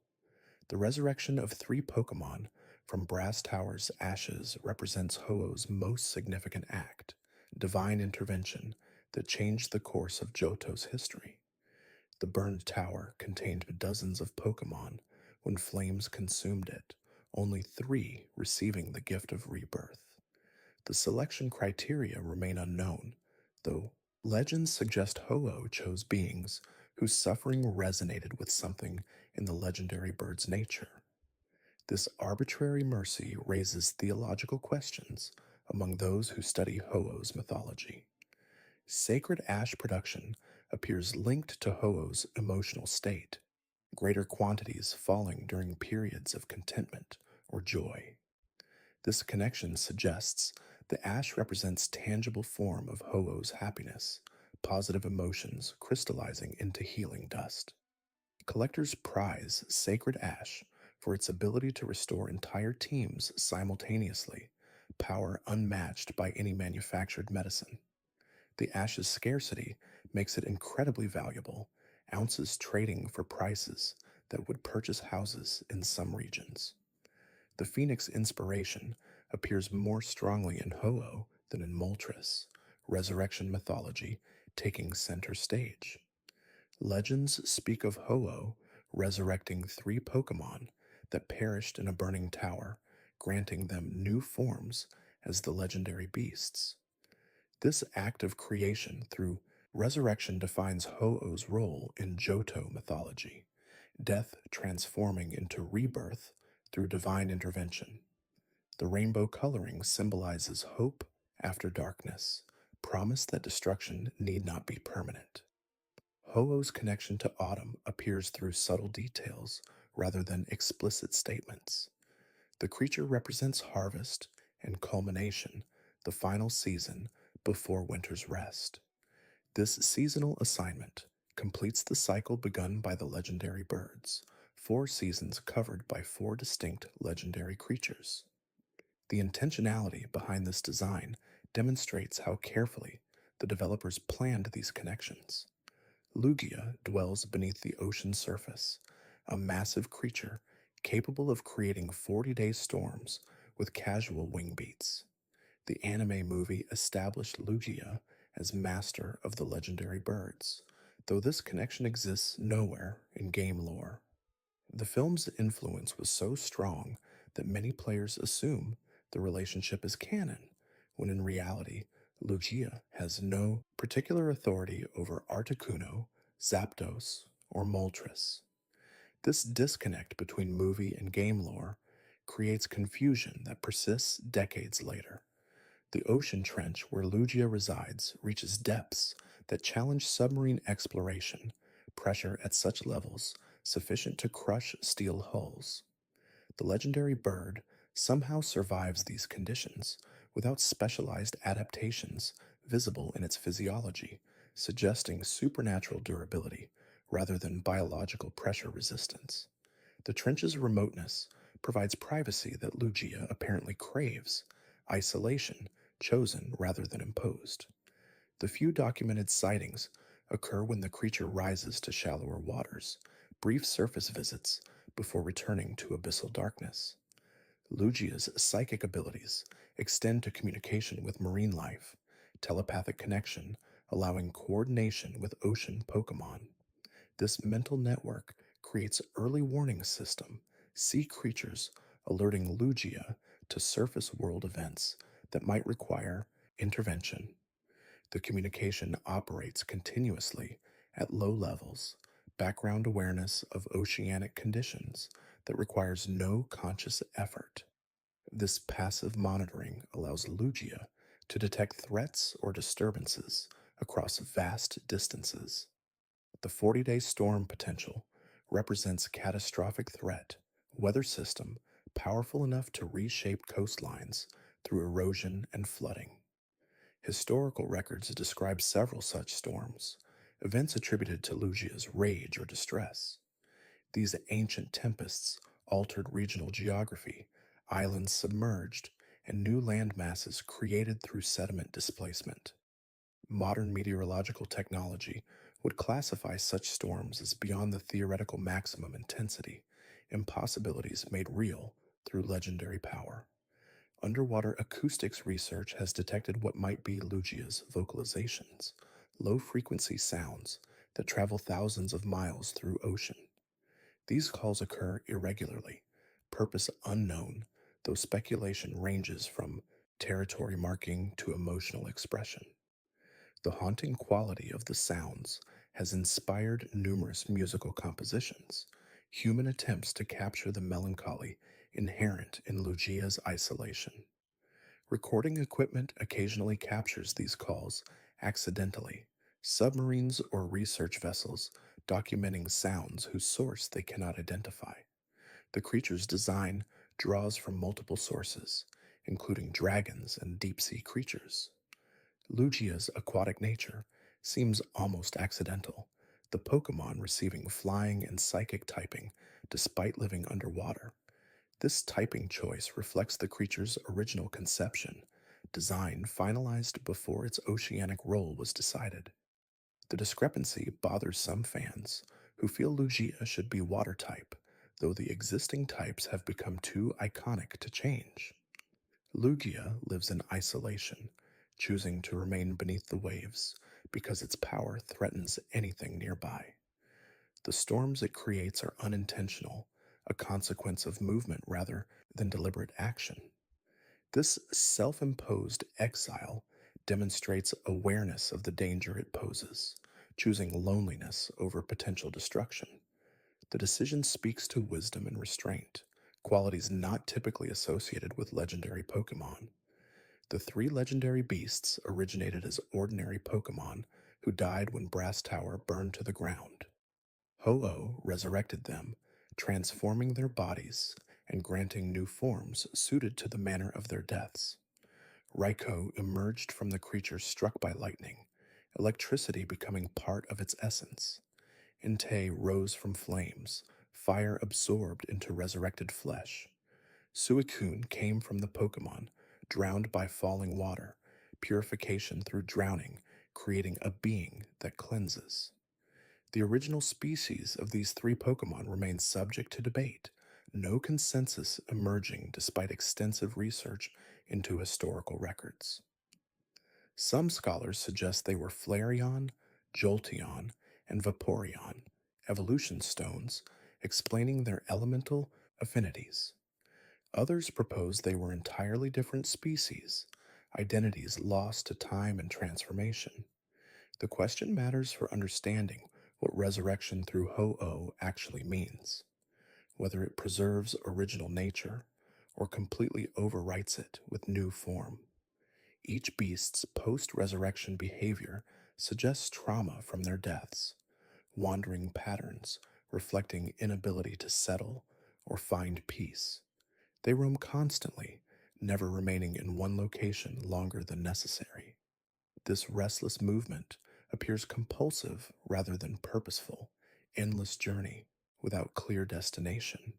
The resurrection of three Pokemon from Brass Tower's ashes represents Ho-Oh's most significant act, divine intervention that changed the course of Johto's history. The burned tower contained dozens of Pokemon when flames consumed it, only three receiving the gift of rebirth. The selection criteria remain unknown, though legends suggest Ho-Oh chose beings whose suffering resonated with something in the legendary bird's nature. This arbitrary mercy raises theological questions among those who study Ho-Oh's mythology. Sacred ash production appears linked to Ho-Oh's emotional state, greater quantities falling during periods of contentment or joy. This connection suggests the ash represents tangible form of Ho-Oh's happiness, positive emotions crystallizing into healing dust. Collectors prize sacred ash for its ability to restore entire teams simultaneously, power unmatched by any manufactured medicine. The ash's scarcity makes it incredibly valuable, ounces trading for prices that would purchase houses in some regions. The Phoenix inspiration appears more strongly in Ho-Oh than in Moltres, resurrection mythology taking center stage. Legends speak of Ho-Oh resurrecting three Pokemon that perished in a burning tower, granting them new forms as the legendary beasts. This act of creation through resurrection defines Ho-Oh's role in Johto mythology, death transforming into rebirth through divine intervention. The rainbow coloring symbolizes hope after darkness, promise that destruction need not be permanent. Ho-Oh's connection to autumn appears through subtle details rather than explicit statements. The creature represents harvest and culmination, the final season before winter's rest. This seasonal assignment completes the cycle begun by the legendary birds, 4 seasons covered by 4 distinct legendary creatures. The intentionality behind this design demonstrates how carefully the developers planned these connections. Lugia dwells beneath the ocean surface, a massive creature capable of creating 40-day storms with casual wing beats. The anime movie established Lugia as master of the legendary birds, though this connection exists nowhere in game lore. The film's influence was so strong that many players assume the relationship is canon, when in reality, Lugia has no particular authority over Articuno, Zapdos, or Moltres. This disconnect between movie and game lore creates confusion that persists decades later. The ocean trench where Lugia resides reaches depths that challenge submarine exploration, pressure at such levels sufficient to crush steel hulls. The legendary bird somehow survives these conditions without specialized adaptations visible in its physiology, suggesting supernatural durability rather than biological pressure resistance. The trench's remoteness provides privacy that Lugia apparently craves, isolation chosen rather than imposed. The few documented sightings occur when the creature rises to shallower waters, brief surface visits before returning to abyssal darkness. Lugia's psychic abilities extend to communication with marine life, telepathic connection, allowing coordination with ocean Pokemon. This mental network creates early warning system, sea creatures alerting Lugia to surface world events that might require intervention. The communication operates continuously at low levels, background awareness of oceanic conditions that requires no conscious effort. This passive monitoring allows Lugia to detect threats or disturbances across vast distances. The 40-day storm potential represents catastrophic threat, weather system powerful enough to reshape coastlines through erosion and flooding. Historical records describe several such storms, events attributed to Lugia's rage or distress. These ancient tempests altered regional geography, islands submerged, and new land masses created through sediment displacement. Modern meteorological technology would classify such storms as beyond the theoretical maximum intensity, impossibilities made real through legendary power. Underwater acoustics research has detected what might be Lugia's vocalizations, low frequency sounds that travel thousands of miles through ocean. These calls occur irregularly, purpose unknown, though speculation ranges from territory marking to emotional expression. The haunting quality of the sounds has inspired numerous musical compositions, human attempts to capture the melancholy inherent in Lugia's isolation. Recording equipment occasionally captures these calls accidentally, submarines or research vessels documenting sounds whose source they cannot identify. The creature's design draws from multiple sources, including dragons and deep sea creatures. Lugia's aquatic nature seems almost accidental, the Pokemon receiving flying and psychic typing despite living underwater. This typing choice reflects the creature's original conception, design finalized before its oceanic role was decided. The discrepancy bothers some fans, who feel Lugia should be water type, though the existing types have become too iconic to change. Lugia lives in isolation, choosing to remain beneath the waves because its power threatens anything nearby. The storms it creates are unintentional, a consequence of movement rather than deliberate action. This self imposed exile demonstrates awareness of the danger it poses, choosing loneliness over potential destruction. The decision speaks to wisdom and restraint, qualities not typically associated with legendary Pokemon. The three legendary beasts originated as ordinary Pokemon who died when Brass Tower burned to the ground. Ho-Oh resurrected them, transforming their bodies and granting new forms suited to the manner of their deaths. Raikou emerged from the creature struck by lightning, electricity becoming part of its essence. Entei rose from flames, fire absorbed into resurrected flesh. Suicune came from the Pokemon, drowned by falling water, purification through drowning, creating a being that cleanses. The original species of these three Pokemon remains subject to debate, no consensus emerging despite extensive research into historical records. Some scholars suggest they were Flareon, Jolteon, and Vaporeon, evolution stones, explaining their elemental affinities. Others propose they were entirely different species, identities lost to time and transformation. The question matters for understanding what resurrection through Ho-Oh actually means, whether it preserves original nature or completely overwrites it with new form. Each beast's post-resurrection behavior suggests trauma from their deaths, wandering patterns reflecting inability to settle or find peace. They roam constantly, never remaining in one location longer than necessary. This restless movement appears compulsive rather than purposeful, endless journey without clear destination.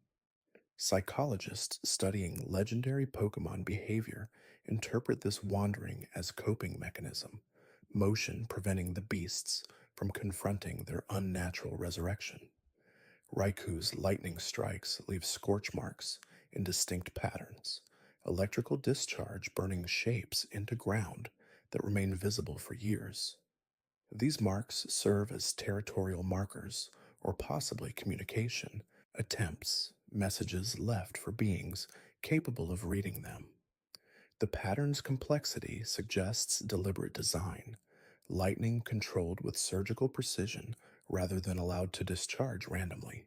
Psychologists studying legendary Pokemon behavior interpret this wandering as coping mechanism, motion preventing the beasts from confronting their unnatural resurrection. Raikou's lightning strikes leave scorch marks in distinct patterns, electrical discharge burning shapes into ground that remain visible for years. These marks serve as territorial markers or possibly communication attempts, messages left for beings capable of reading them. The pattern's complexity suggests deliberate design, lightning controlled with surgical precision rather than allowed to discharge randomly.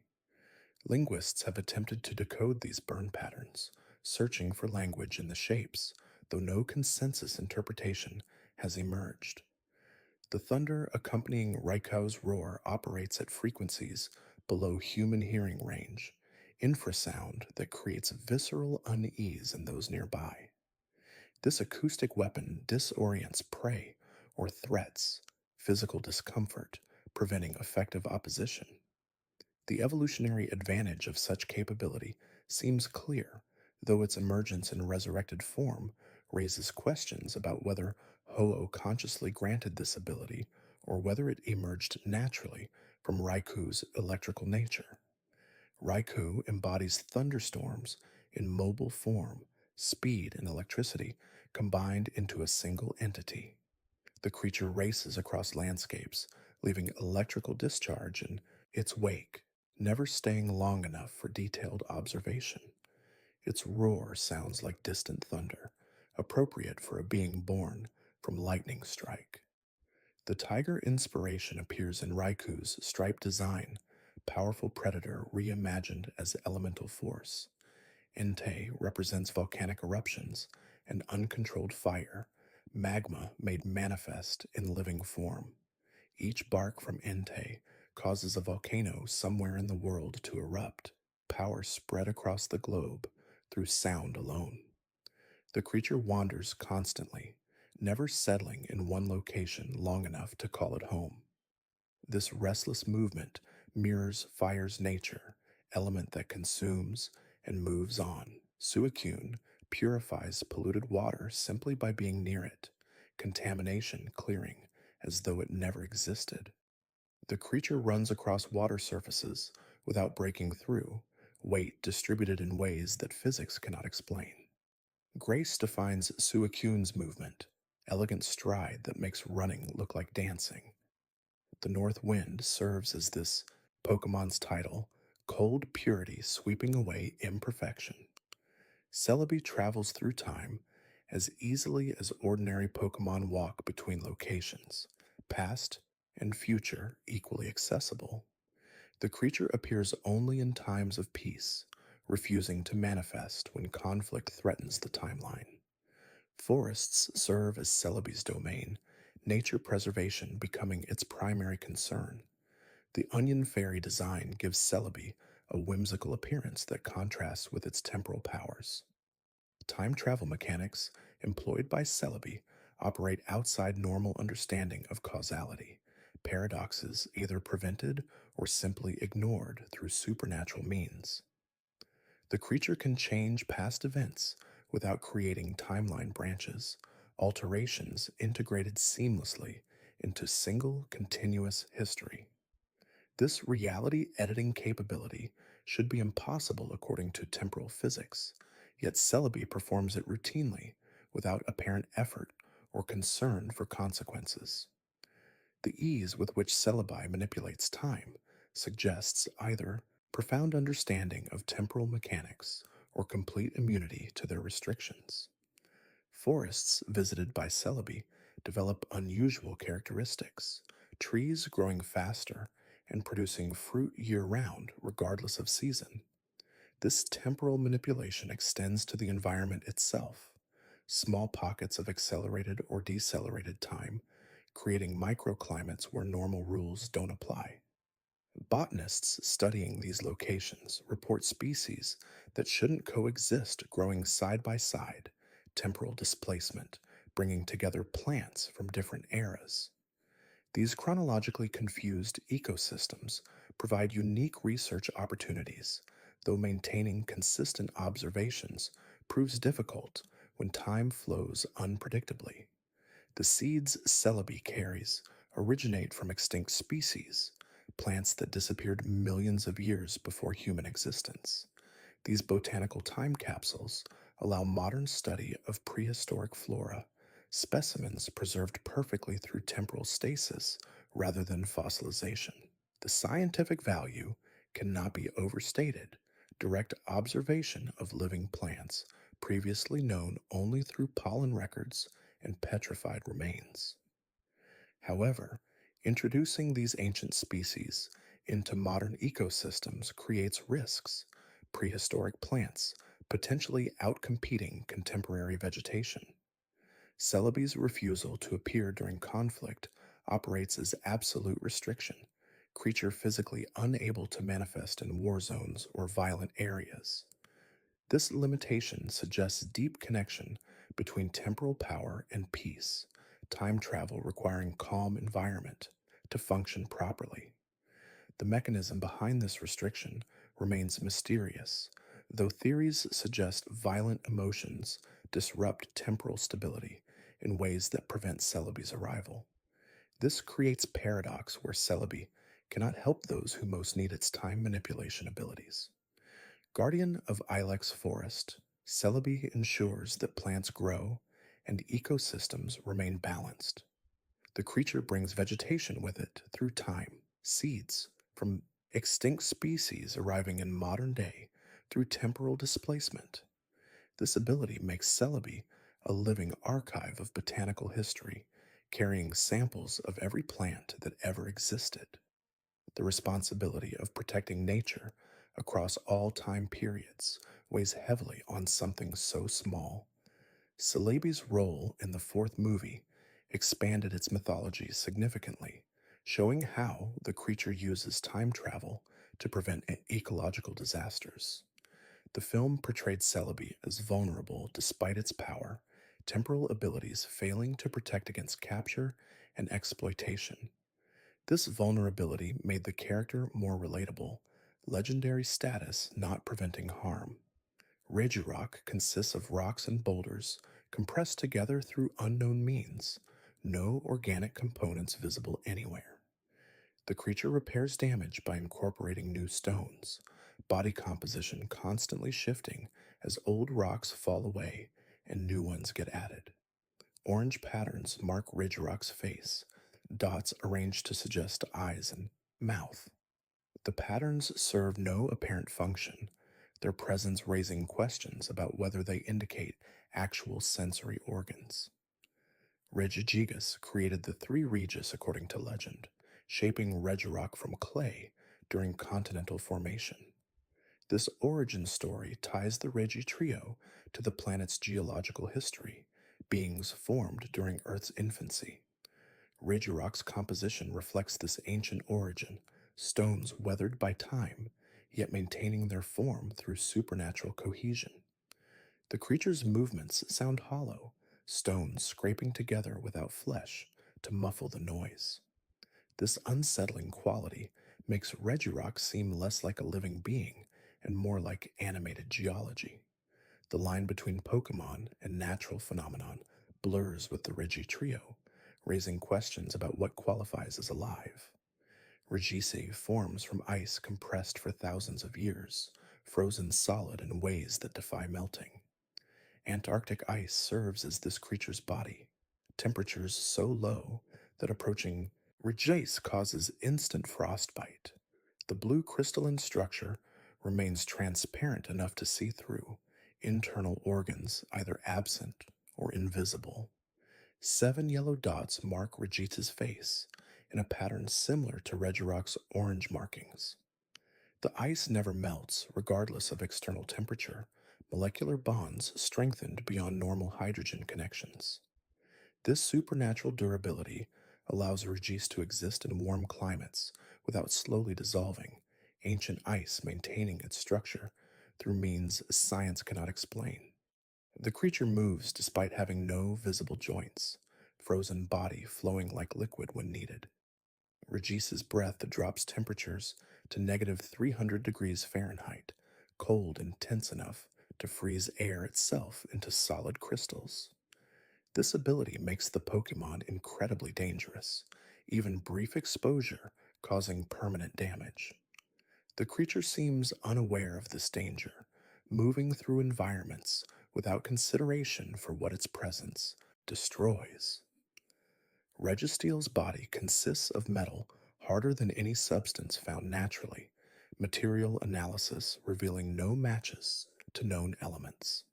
Linguists have attempted to decode these burn patterns, searching for language in the shapes, though no consensus interpretation has emerged. The thunder accompanying Raikou's roar operates at frequencies below human hearing range, infrasound that creates visceral unease in those nearby. This acoustic weapon disorients prey or threats, physical discomfort, preventing effective opposition. The evolutionary advantage of such capability seems clear, though its emergence in resurrected form raises questions about whether Ho-Oh consciously granted this ability or whether it emerged naturally from Raikou's electrical nature. Raikou embodies thunderstorms in mobile form, speed and electricity combined into a single entity. The creature races across landscapes, leaving electrical discharge in its wake, never staying long enough for detailed observation. Its roar sounds like distant thunder, appropriate for a being born from lightning strike. The tiger inspiration appears in Raikou's striped design, powerful predator reimagined as elemental force. Entei represents volcanic eruptions and uncontrolled fire, magma made manifest in living form. Each bark from Entei causes a volcano somewhere in the world to erupt, power spread across the globe through sound alone. The creature wanders constantly, never settling in one location long enough to call it home. This restless movement mirrors fire's nature, element that consumes and moves on. Suicune purifies polluted water simply by being near it, contamination clearing as though it never existed. The creature runs across water surfaces without breaking through, weight distributed in ways that physics cannot explain. Grace defines Suicune's movement, elegant stride that makes running look like dancing. The North Wind serves as this Pokemon's title, cold purity sweeping away imperfection. Celebi travels through time as easily as ordinary Pokemon walk between locations, past and future equally accessible. The creature appears only in times of peace, refusing to manifest when conflict threatens the timeline. Forests serve as Celebi's domain, nature preservation becoming its primary concern. The onion fairy design gives Celebi a whimsical appearance that contrasts with its temporal powers. Time travel mechanics employed by Celebi operate outside normal understanding of causality, paradoxes either prevented or simply ignored through supernatural means. The creature can change past events without creating timeline branches, alterations integrated seamlessly into single continuous history. This reality editing capability should be impossible according to temporal physics, yet Celebi performs it routinely without apparent effort or concern for consequences. The ease with which Celebi manipulates time suggests either profound understanding of temporal mechanics or complete immunity to their restrictions. Forests visited by Celebi develop unusual characteristics, trees growing faster and producing fruit year round regardless of season. This temporal manipulation extends to the environment itself, small pockets of accelerated or decelerated time, creating microclimates where normal rules don't apply. Botanists studying these locations report species that shouldn't coexist growing side by side, temporal displacement, bringing together plants from different eras. These chronologically confused ecosystems provide unique research opportunities, though maintaining consistent observations proves difficult when time flows unpredictably. The seeds Celebi carries originate from extinct species, plants that disappeared millions of years before human existence. These botanical time capsules allow modern study of prehistoric flora, specimens preserved perfectly through temporal stasis rather than fossilization. The scientific value cannot be overstated. Direct observation of living plants, previously known only through pollen records and petrified remains. However, introducing these ancient species into modern ecosystems creates risks. Prehistoric plants potentially outcompeting contemporary vegetation. Celebi's refusal to appear during conflict operates as absolute restriction, creature physically unable to manifest in war zones or violent areas. This limitation suggests deep connection between temporal power and peace, time travel requiring calm environment to function properly. The mechanism behind this restriction remains mysterious, though theories suggest violent emotions disrupt temporal stability in ways that prevent Celebi's arrival. This creates paradox where Celebi cannot help those who most need its time manipulation abilities. Guardian of Ilex Forest, Celebi ensures that plants grow and ecosystems remain balanced. The creature brings vegetation with it through time, seeds from extinct species arriving in modern day through temporal displacement. This ability makes Celebi a living archive of botanical history, carrying samples of every plant that ever existed. The responsibility of protecting nature across all time periods weighs heavily on something so small. Celebi's role in the fourth movie expanded its mythology significantly, showing how the creature uses time travel to prevent ecological disasters. The film portrayed Celebi as vulnerable despite its power, temporal abilities failing to protect against capture and exploitation. This vulnerability made the character more relatable, legendary status not preventing harm. Regirock consists of rocks and boulders compressed together through unknown means, no organic components visible anywhere. The creature repairs damage by incorporating new stones, body composition constantly shifting as old rocks fall away and new ones get added. Orange patterns mark Regirock's face, dots arranged to suggest eyes and mouth. The patterns serve no apparent function, their presence raising questions about whether they indicate actual sensory organs. Regigigas created the three Regis according to legend, shaping Regirock from clay during continental formation. This origin story ties the Regi trio to the planet's geological history, beings formed during Earth's infancy. Regirock's composition reflects this ancient origin, stones weathered by time, yet maintaining their form through supernatural cohesion. The creature's movements sound hollow, stones scraping together without flesh to muffle the noise. This unsettling quality makes Regirock seem less like a living being and more like animated geology. The line between Pokemon and natural phenomenon blurs with the Regi trio, raising questions about what qualifies as alive. Regice forms from ice compressed for thousands of years, frozen solid in ways that defy melting. Antarctic ice serves as this creature's body, temperatures so low that approaching Regice causes instant frostbite. The blue crystalline structure remains transparent enough to see through, internal organs either absent or invisible. 7 yellow dots mark Regice's face in a pattern similar to Regirock's orange markings. The ice never melts, regardless of external temperature. Molecular bonds strengthened beyond normal hydrogen connections. This supernatural durability allows Regice to exist in warm climates without slowly dissolving, ancient ice maintaining its structure through means science cannot explain. The creature moves despite having no visible joints, frozen body flowing like liquid when needed. Regice's breath drops temperatures to negative 300 degrees Fahrenheit, cold and tense enough to freeze air itself into solid crystals. This ability makes the Pokemon incredibly dangerous, even brief exposure causing permanent damage. The creature seems unaware of this danger, moving through environments without consideration for what its presence destroys. Registeel's body consists of metal harder than any substance found naturally, material analysis revealing no matches to known elements.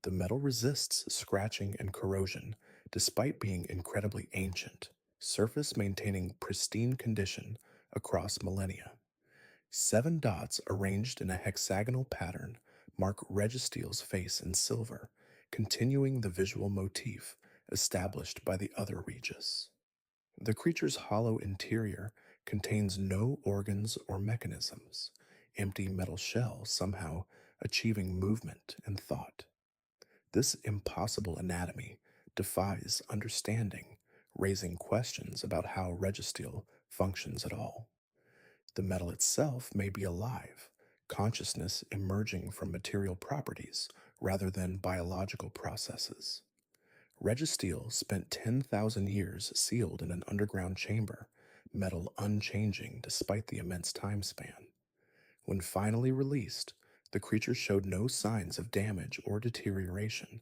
The metal resists scratching and corrosion despite being incredibly ancient, surface maintaining pristine condition across millennia. 7 dots arranged in a hexagonal pattern mark Registeel's face in silver, continuing the visual motif established by the other Regis. The creature's hollow interior contains no organs or mechanisms, empty metal shell somehow achieving movement and thought. This impossible anatomy defies understanding, raising questions about how Registeel functions at all. The metal itself may be alive, consciousness emerging from material properties rather than biological processes. Registeel spent 10,000 years sealed in an underground chamber, metal unchanging despite the immense time span. When finally released, the creature showed no signs of damage or deterioration,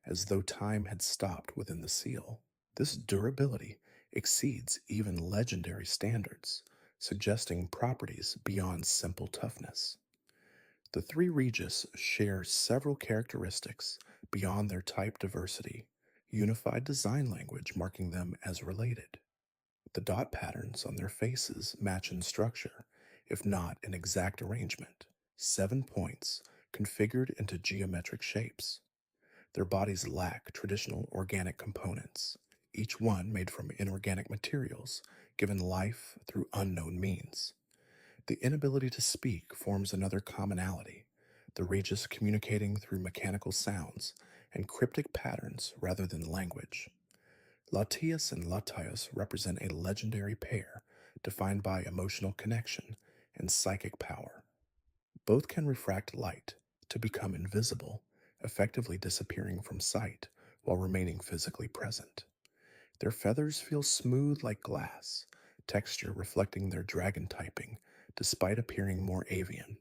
as though time had stopped within the seal. This durability exceeds even legendary standards, suggesting properties beyond simple toughness. The three Regis share several characteristics beyond their type diversity, unified design language marking them as related. The dot patterns on their faces match in structure, if not in exact arrangement, 7 points configured into geometric shapes. Their bodies lack traditional organic components, each one made from inorganic materials, given life through unknown means. The inability to speak forms another commonality, the Regis communicating through mechanical sounds and cryptic patterns rather than language. Latias and Latios represent a legendary pair defined by emotional connection and psychic power. Both can refract light to become invisible, effectively disappearing from sight while remaining physically present. Their feathers feel smooth like glass, texture reflecting their dragon typing despite appearing more avian.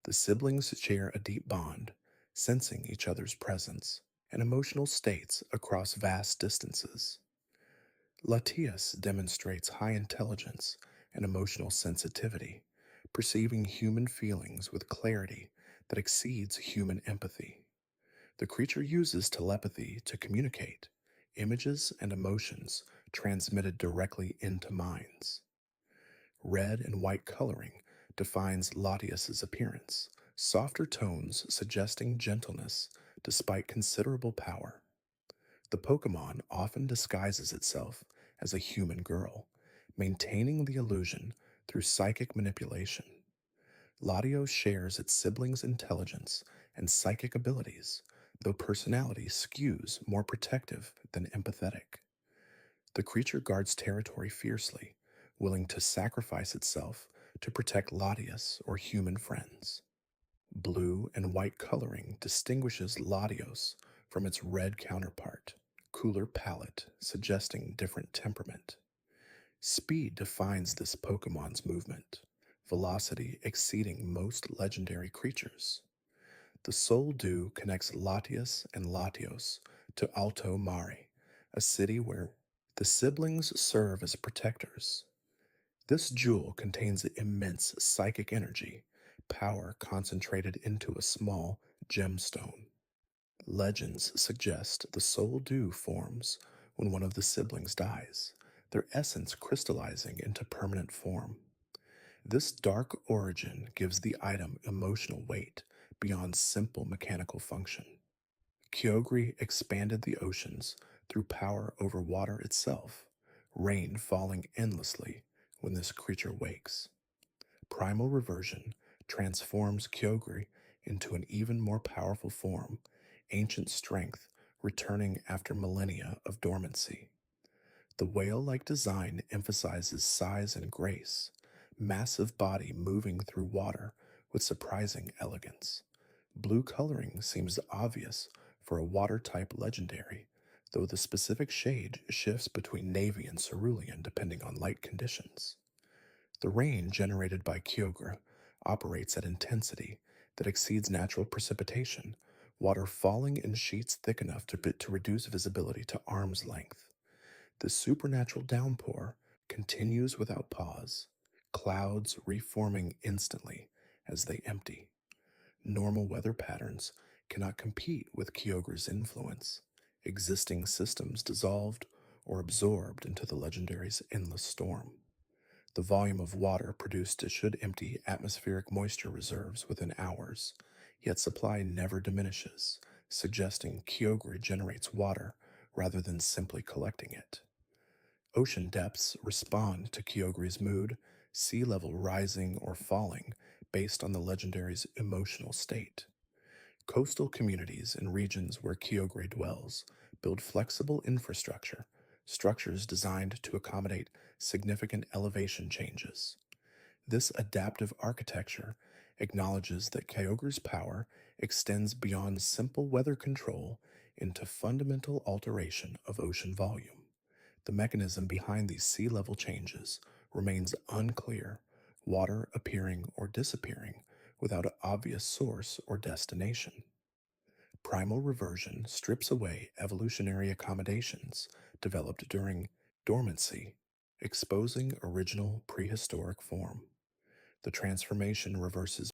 The siblings share a deep bond, sensing each other's presence and emotional states across vast distances. Latias demonstrates high intelligence and emotional sensitivity, perceiving human feelings with clarity that exceeds human empathy. The creature uses telepathy to communicate, images and emotions transmitted directly into minds. Red and white coloring defines Latias's appearance, softer tones suggesting gentleness despite considerable power. The Pokemon often disguises itself as a human girl, maintaining the illusion through psychic manipulation. Latios shares its siblings' intelligence and psychic abilities, though personality skews more protective than empathetic. The creature guards territory fiercely, willing to sacrifice itself to protect Latios or human friends. Blue and white coloring distinguishes Latios from its red counterpart, cooler palette suggesting different temperament. Speed defines this Pokemon's movement, velocity exceeding most legendary creatures. The Soul Dew connects Latias and Latios to Alto Mare, a city where the siblings serve as protectors. This jewel contains immense psychic energy, power concentrated into a small gemstone. Legends suggest the Soul Dew forms when one of the siblings dies, their essence crystallizing into permanent form. This dark origin gives the item emotional weight beyond simple mechanical function. Kyogre expanded the oceans through power over water itself, rain falling endlessly when this creature wakes. Primal Reversion transforms Kyogre into an even more powerful form, ancient strength returning after millennia of dormancy. The whale-like design emphasizes size and grace, massive body moving through water with surprising elegance. Blue coloring seems obvious for a water-type legendary, though the specific shade shifts between navy and cerulean depending on light conditions. The rain generated by Kyogre operates at intensity that exceeds natural precipitation, water falling in sheets thick enough to reduce visibility to arm's length. The supernatural downpour continues without pause, clouds reforming instantly as they empty. Normal weather patterns cannot compete with Kyogre's influence. Existing systems dissolved or absorbed into the legendary's endless storm. The volume of water produced should empty atmospheric moisture reserves within hours, yet supply never diminishes, suggesting Kyogre generates water rather than simply collecting it. Ocean depths respond to Kyogre's mood, sea level rising or falling based on the legendary's emotional state. Coastal communities in regions where Kyogre dwells build flexible infrastructure, structures designed to accommodate significant elevation changes. This adaptive architecture acknowledges that Kyogre's power extends beyond simple weather control into fundamental alteration of ocean volume. The mechanism behind these sea level changes remains unclear, water appearing or disappearing without an obvious source or destination. Primal reversion strips away evolutionary accommodations developed during dormancy, exposing original prehistoric form. The transformation reverses